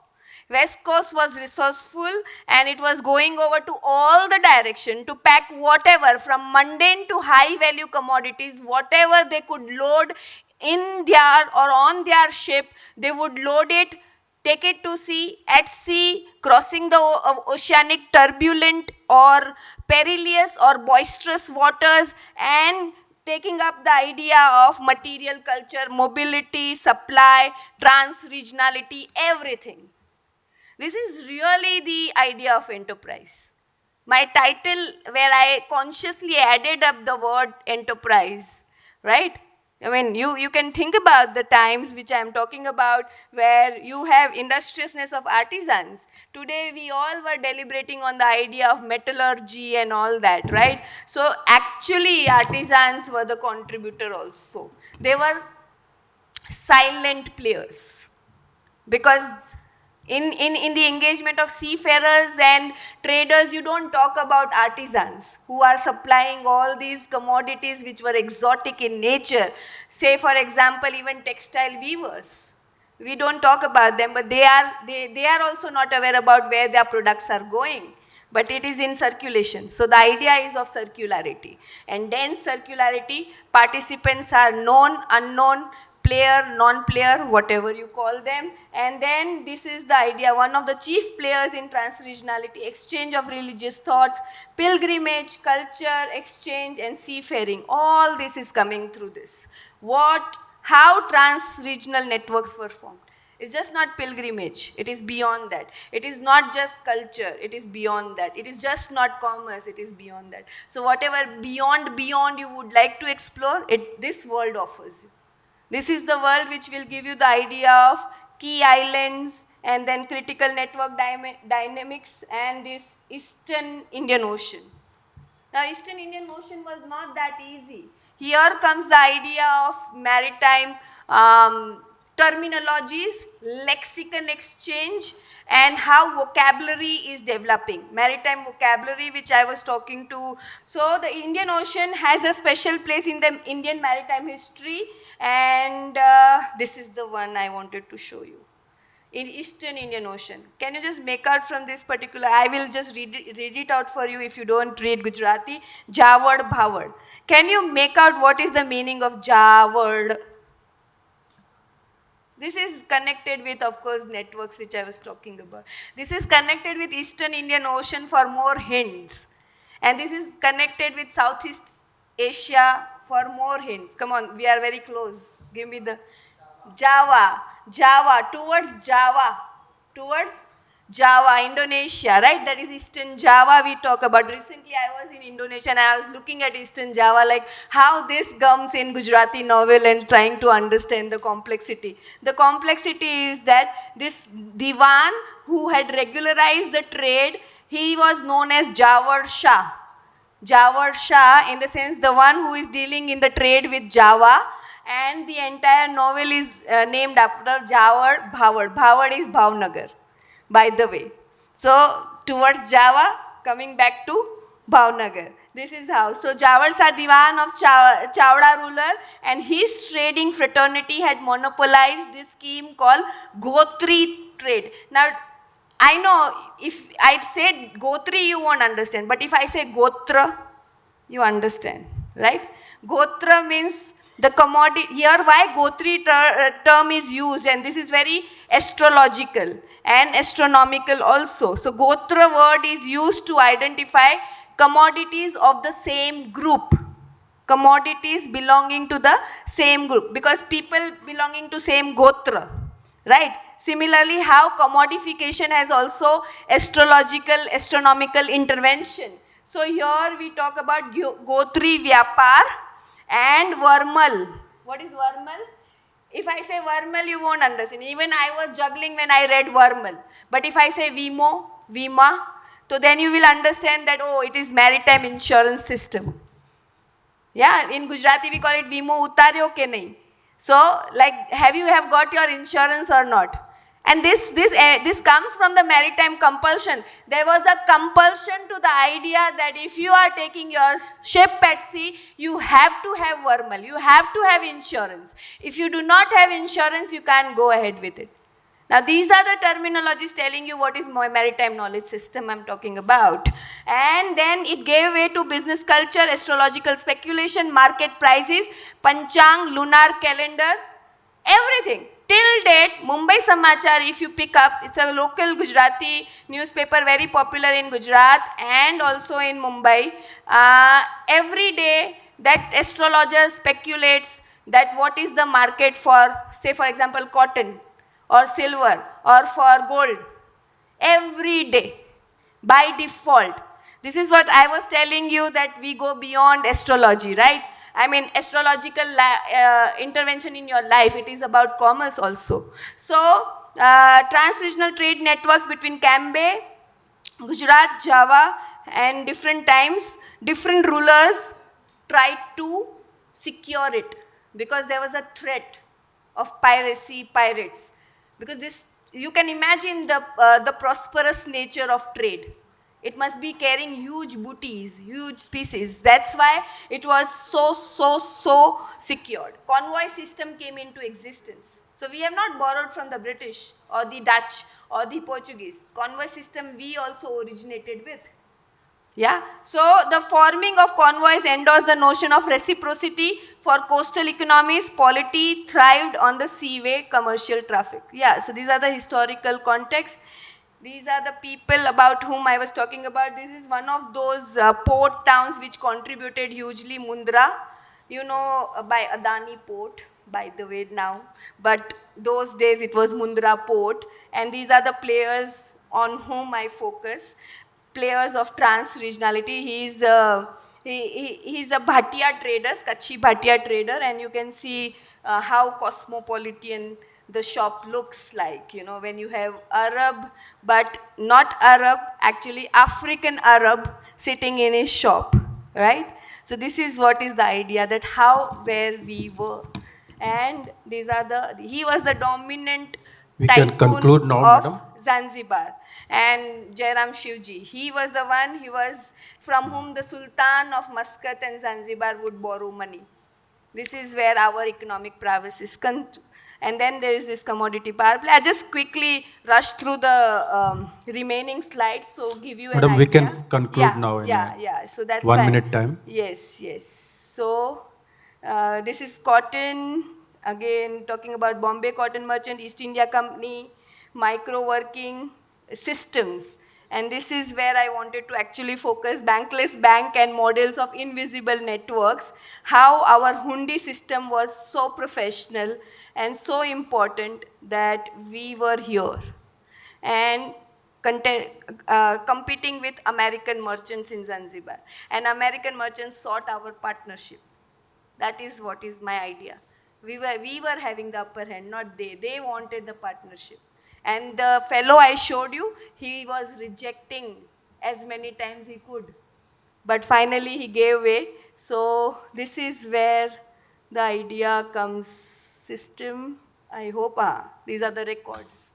West Coast was resourceful and it was going over to all the direction to pack whatever from mundane to high value commodities, whatever they could load in their or on their ship, they would load it, take it to sea, at sea, crossing the oceanic turbulent or perilous or boisterous waters and taking up the idea of material culture, mobility, supply, trans-regionality, everything. This is really the idea of enterprise. My title, where I consciously added up the word enterprise, right? I mean, you can think about the times which I am talking about where you have industriousness of artisans. Today, we all were deliberating on the idea of metallurgy and all that, right? So actually, artisans were the contributor also. They were silent players because in the engagement of seafarers and traders, you don't talk about artisans who are supplying all these commodities which were exotic in nature. Say, for example, even textile weavers. We don't talk about them, but they are also not aware about where their products are going. But it is in circulation. So the idea is of circularity. And then circularity, participants are known, unknown, player, non-player, whatever you call them. And then this is the idea, one of the chief players in trans-regionality, exchange of religious thoughts, pilgrimage, culture, exchange, and seafaring. All this is coming through this. How trans-regional networks were formed. It's just not pilgrimage, it is beyond that. It is not just culture, it is beyond that. It is just not commerce, it is beyond that. So whatever beyond you would like to explore, this world offers you. This is the world which will give you the idea of key islands and then critical network dynamics and this Eastern Indian Ocean. Now, Eastern Indian Ocean was not that easy. Here comes the idea of maritime terminologies, lexicon exchange, and how vocabulary is developing. Maritime vocabulary, which I was talking to. So, the Indian Ocean has a special place in the Indian maritime history, and this is the one I wanted to show you. In Eastern Indian Ocean. Can you just make out from this particular, I will just read it out for you if you don't read Gujarati. Javard Bhavard. Can you make out what is the meaning of Javard? This is connected with, of course, networks which I was talking about. This is connected with Eastern Indian Ocean for more hints. And this is connected with Southeast Asia for more hints. Come on, we are very close. Give me the Java, towards Java, Indonesia, right? That is Eastern Java we talk about. Recently I was in Indonesia and I was looking at Eastern Java, like how this comes in Gujarati novel and trying to understand the complexity. The complexity is that this Diwan who had regularized the trade, he was known as Jawar Shah. Jawar Shah, in the sense the one who is dealing in the trade with Java, and the entire novel is named after Jawar Bhavard. Bhavard is Bhavnagar, by the way. So, towards Java, coming back to Bhavnagar. This is how. So, Jawar Shah Diwan of Chawda ruler and his trading fraternity had monopolized this scheme called Gotri trade. Now, I know if I say Gotri, you won't understand. But if I say Gotra, you understand, right? Gotra means the commodity. Here why Gotri term is used, and this is very astrological and astronomical also. So Gotra word is used to identify commodities of the same group. Commodities belonging to the same group, because people belonging to same Gotra, right? Similarly, how commodification has also astrological, astronomical intervention. So here we talk about Gotri Vyapar and Varmal. What is Varmal? If I say Varmal, you won't understand. Even I was juggling when I read Varmal. But if I say Vimo, Vima, so then you will understand that, oh, it is maritime insurance system. Yeah, in Gujarati we call it Vimo utaryo ke nahi. So, like, have you got your insurance or not? And this comes from the maritime compulsion. There was a compulsion to the idea that if you are taking your ship at sea, you have to have Varmal, you have to have insurance. If you do not have insurance, you can't go ahead with it. Now, these are the terminologies telling you what is maritime knowledge system I'm talking about. And then it gave way to business culture, astrological speculation, market prices, panchang, lunar calendar, everything. Till date, Mumbai Samachar, if you pick up, it's a local Gujarati newspaper, very popular in Gujarat and also in Mumbai. Every day that astrologer speculates that what is the market for, say for example, cotton or silver or for gold. Every day, by default. This is what I was telling you, that we go beyond astrology, right? I mean, astrological intervention in your life, it is about commerce also. So, trans-regional trade networks between Cambay, Gujarat, Java, and different times, different rulers tried to secure it because there was a threat of piracy, pirates. Because this, you can imagine the prosperous nature of trade. It must be carrying huge booties, huge species. That's why it was so secured. Convoy system came into existence. So we have not borrowed from the British or the Dutch or the Portuguese. Convoy system we also originated with. Yeah. So the forming of convoys endorsed the notion of reciprocity. For coastal economies, polity thrived on the seaway commercial traffic. Yeah. So these are the historical contexts. These are the people about whom I was talking about. This is one of those port towns which contributed hugely, Mundra. You know, by Adani Port, by the way now. But those days it was Mundra Port. And these are the players on whom I focus. Players of trans-regionality. He's a Bhatia trader, Kachhi Bhatia trader. And you can see how cosmopolitan the shop looks like, you know, when you have Arab, but not Arab, actually African Arab sitting in his shop, right? So this is what is the idea, that where we were. And these are he was the dominant tycoon of Zanzibar. And Jairam Shivji, he was the one, from whom the Sultan of Muscat and Zanzibar would borrow money. This is where our economic prowess is and then there is this commodity power play. I just quickly rush through the remaining slides, so give you an idea. Madam, we can conclude now in So that's 1 minute time. Yes. So this is cotton, Again, talking about Bombay Cotton Merchant, East India Company, micro working systems. And this is where I wanted to actually focus, bankless bank and models of invisible networks, how our hundi system was so professional and so important that we were here. And competing with American merchants in Zanzibar. And American merchants sought our partnership. That is what is my idea. We were having the upper hand, not they. They wanted the partnership. And the fellow I showed you, he was rejecting as many times he could. But finally he gave way. So this is where the idea comes. System, I hope, these are the records.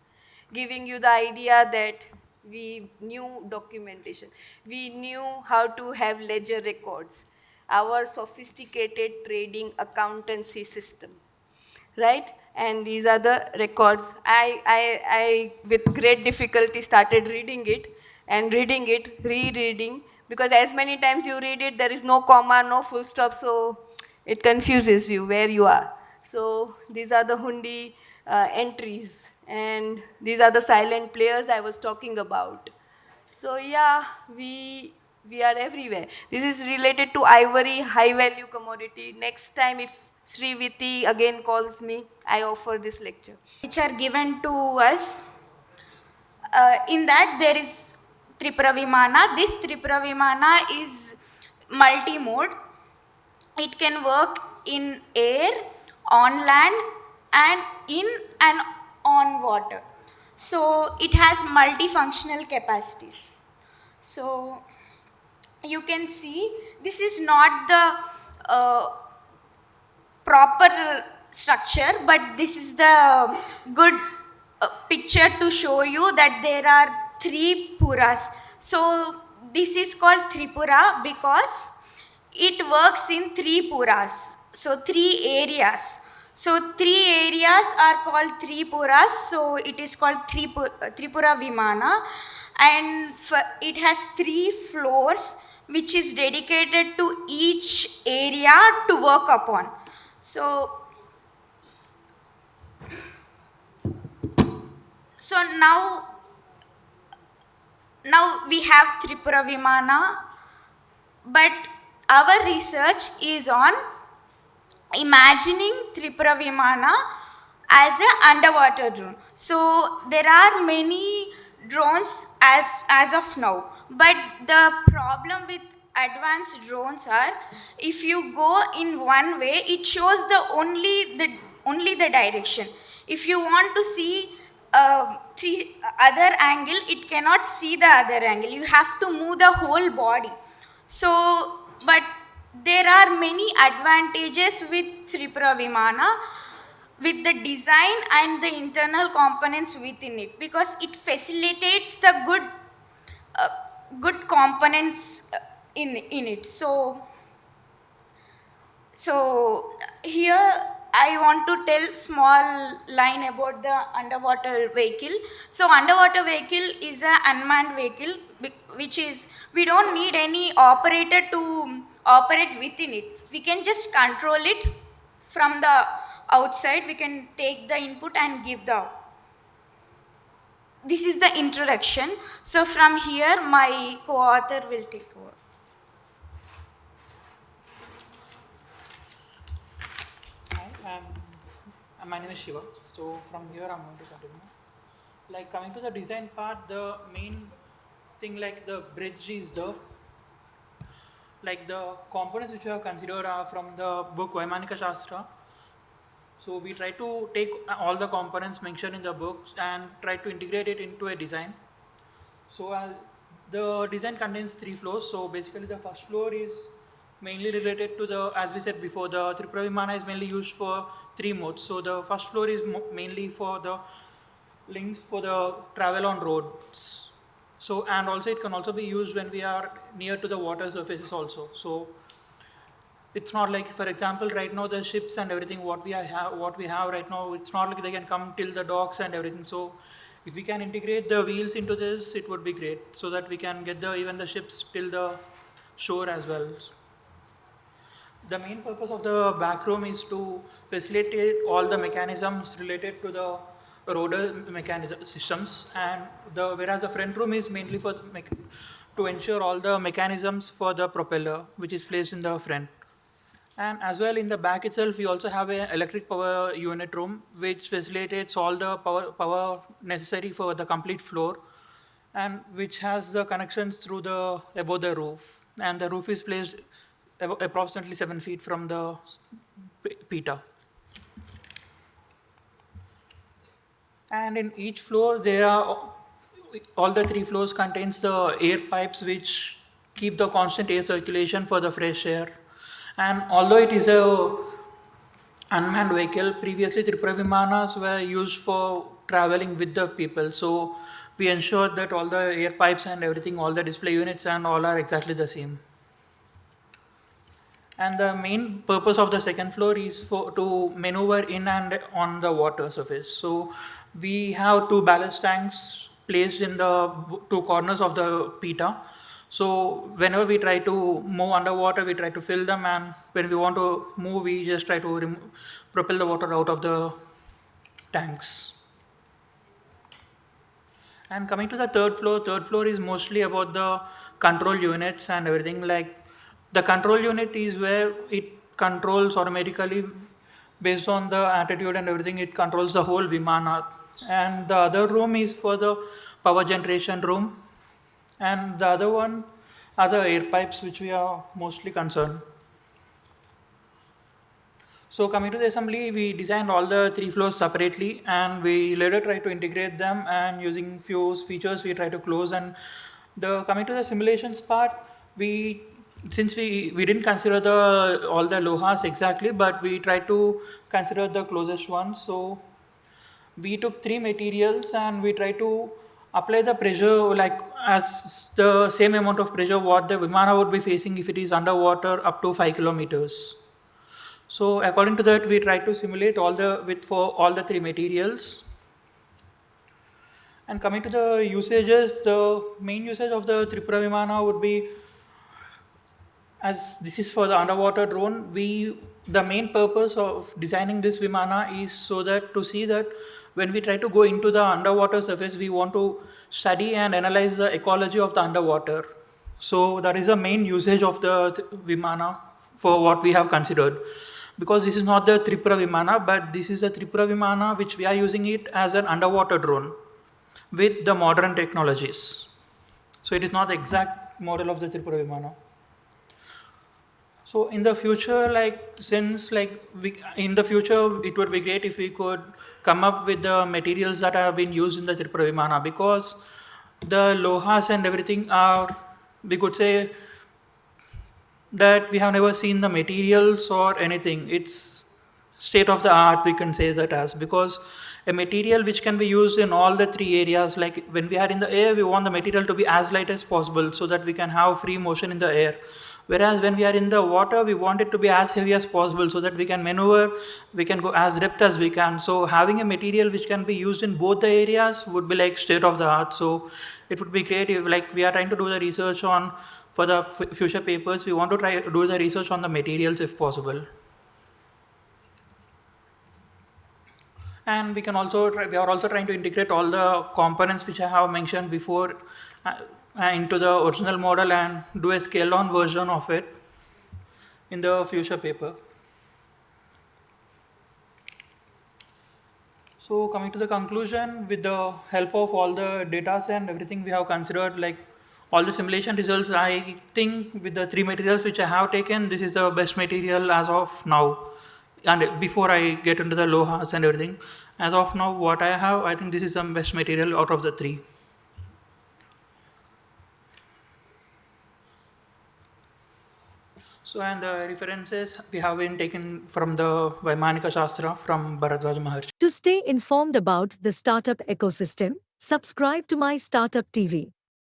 Giving you the idea that we knew documentation. We knew how to have ledger records. Our sophisticated trading accountancy system, right? And these are the records. I with great difficulty started reading it and reading it, rereading, because as many times you read it, there is no comma, no full stop, so it confuses you where you are. So these are the hundi entries, and these are the silent players I was talking about. So yeah, we are everywhere. This is related to ivory, high value commodity. Next time if Sri Viti again calls me, I offer this lecture. Which are given to us. In that there is Tripura Vimana. This Tripura Vimana is multi-mode. It can work in air, on land, and in and on water. So it has multifunctional capacities. So you can see this is not the proper structure, but this is the good picture to show you that there are three puras. So this is called Tripura because it works in three puras, so three areas. So three areas are called Tripuras, so it is called Tripura Vimana, and it has 3 floors which is dedicated to each area to work upon. So now we have Tripura Vimana, but our research is on imagining Tripura Vimana as an underwater drone. So there are many drones as of now, but the problem with advanced drones are if you go in one way, it shows only the direction. If you want to see other angle, it cannot see the other angle. You have to move the whole body. So, but there are many advantages with Tripura Vimana with the design and the internal components within it, because it facilitates the good components in it. So here I want to tell small line about the underwater vehicle. So underwater vehicle is an unmanned vehicle, which is, we don't need any operator to operate within it. We can just control it from the outside. We can take the input and give the out. This is the introduction. So from here my co-author will take over. My name is Shiva. So from here I'm going to continue. Like coming to the design part, the main thing like the bridge is the components which we have considered are from the book Vaimanika Shastra. So we try to take all the components mentioned in the books and try to integrate it into a design. So the design contains 3 floors. So basically the first floor is mainly related to the, as we said before, the Tripura Vimana is mainly used for 3 modes. So the first floor is mainly for the links for the travel on roads. So, and also it can also be used when we are near to the water surfaces also. So it's not like, for example, right now the ships and everything what we have right now, it's not like they can come till the docks and everything. So if we can integrate the wheels into this, it would be great, so that we can get even the ships till the shore as well. The main purpose of the back room is to facilitate all the mechanisms related to the rotor mechanism systems, and whereas the front room is mainly for to ensure all the mechanisms for the propeller, which is placed in the front. And as well in the back itself, we also have an electric power unit room, which facilitates all the power necessary for the complete floor, and which has the connections through the above the roof. And the roof is placed approximately 7 feet from the pita. And in each floor, there are all the 3 floors contains the air pipes which keep the constant air circulation for the fresh air. And although it is a unmanned vehicle, previously Tripura Vimanas were used for traveling with the people. So we ensured that all the air pipes and everything, all the display units and all are exactly the same. And the main purpose of the second floor is to maneuver in and on the water surface. So we have 2 ballast tanks placed in the 2 corners of the pita. So whenever we try to move underwater, we try to fill them, and when we want to move, we just try to propel the water out of the tanks. And coming to the third floor is mostly about the control units and everything. Like the control unit is where it controls automatically based on the attitude and everything, it controls the whole Vimana. And the other room is for the power generation room. And the other one are the air pipes, which we are mostly concerned. So coming to the assembly, we designed all the 3 floors separately, and we later try to integrate them, and using few features we try to close. And coming to the simulations part, since we didn't consider all the lohas exactly, but we tried to consider the closest ones. So we took 3 materials and we tried to apply the pressure like as the same amount of pressure what the Vimana would be facing if it is underwater up to 5 kilometers. So according to that, we tried to simulate for all the 3 materials. And coming to the usages, the main usage of the Tripura Vimana would be, as this is for the underwater drone, the main purpose of designing this Vimana is so that to see that when we try to go into the underwater surface, we want to study and analyze the ecology of the underwater. So that is the main usage of the Vimana for what we have considered. Because this is not the Tripura Vimana, but this is the Tripura Vimana which we are using it as an underwater drone with the modern technologies. So it is not the exact model of the Tripura Vimana. So in the future, in the future, it would be great if we could come up with the materials that have been used in the Tripura Vimana, because the lohas and everything are, we could say that we have never seen the materials or anything. It's state of the art, we can say that as, because a material which can be used in all the 3 areas, like when we are in the air, we want the material to be as light as possible so that we can have free motion in the air. Whereas when we are in the water, we want it to be as heavy as possible so that we can maneuver, we can go as depth as we can. So having a material which can be used in both the areas would be like state of the art. So it would be great if, like, we are trying to do the research for the future papers, we want to try to do the research on the materials if possible. And we are also trying to integrate all the components which I have mentioned before into the original model and do a scaled down version of it in the future paper. So coming to the conclusion, with the help of all the data and everything we have considered, like all the simulation results, I think with the 3 materials which I have taken, this is the best material as of now. And before I get into the lohas and everything, as of now what I have, I think this is the best material out of the 3. So, and the references we have been taken from the Vaimanika Shastra from Bharadwaj Maharshi. To stay informed about the startup ecosystem, subscribe to My Startup TV.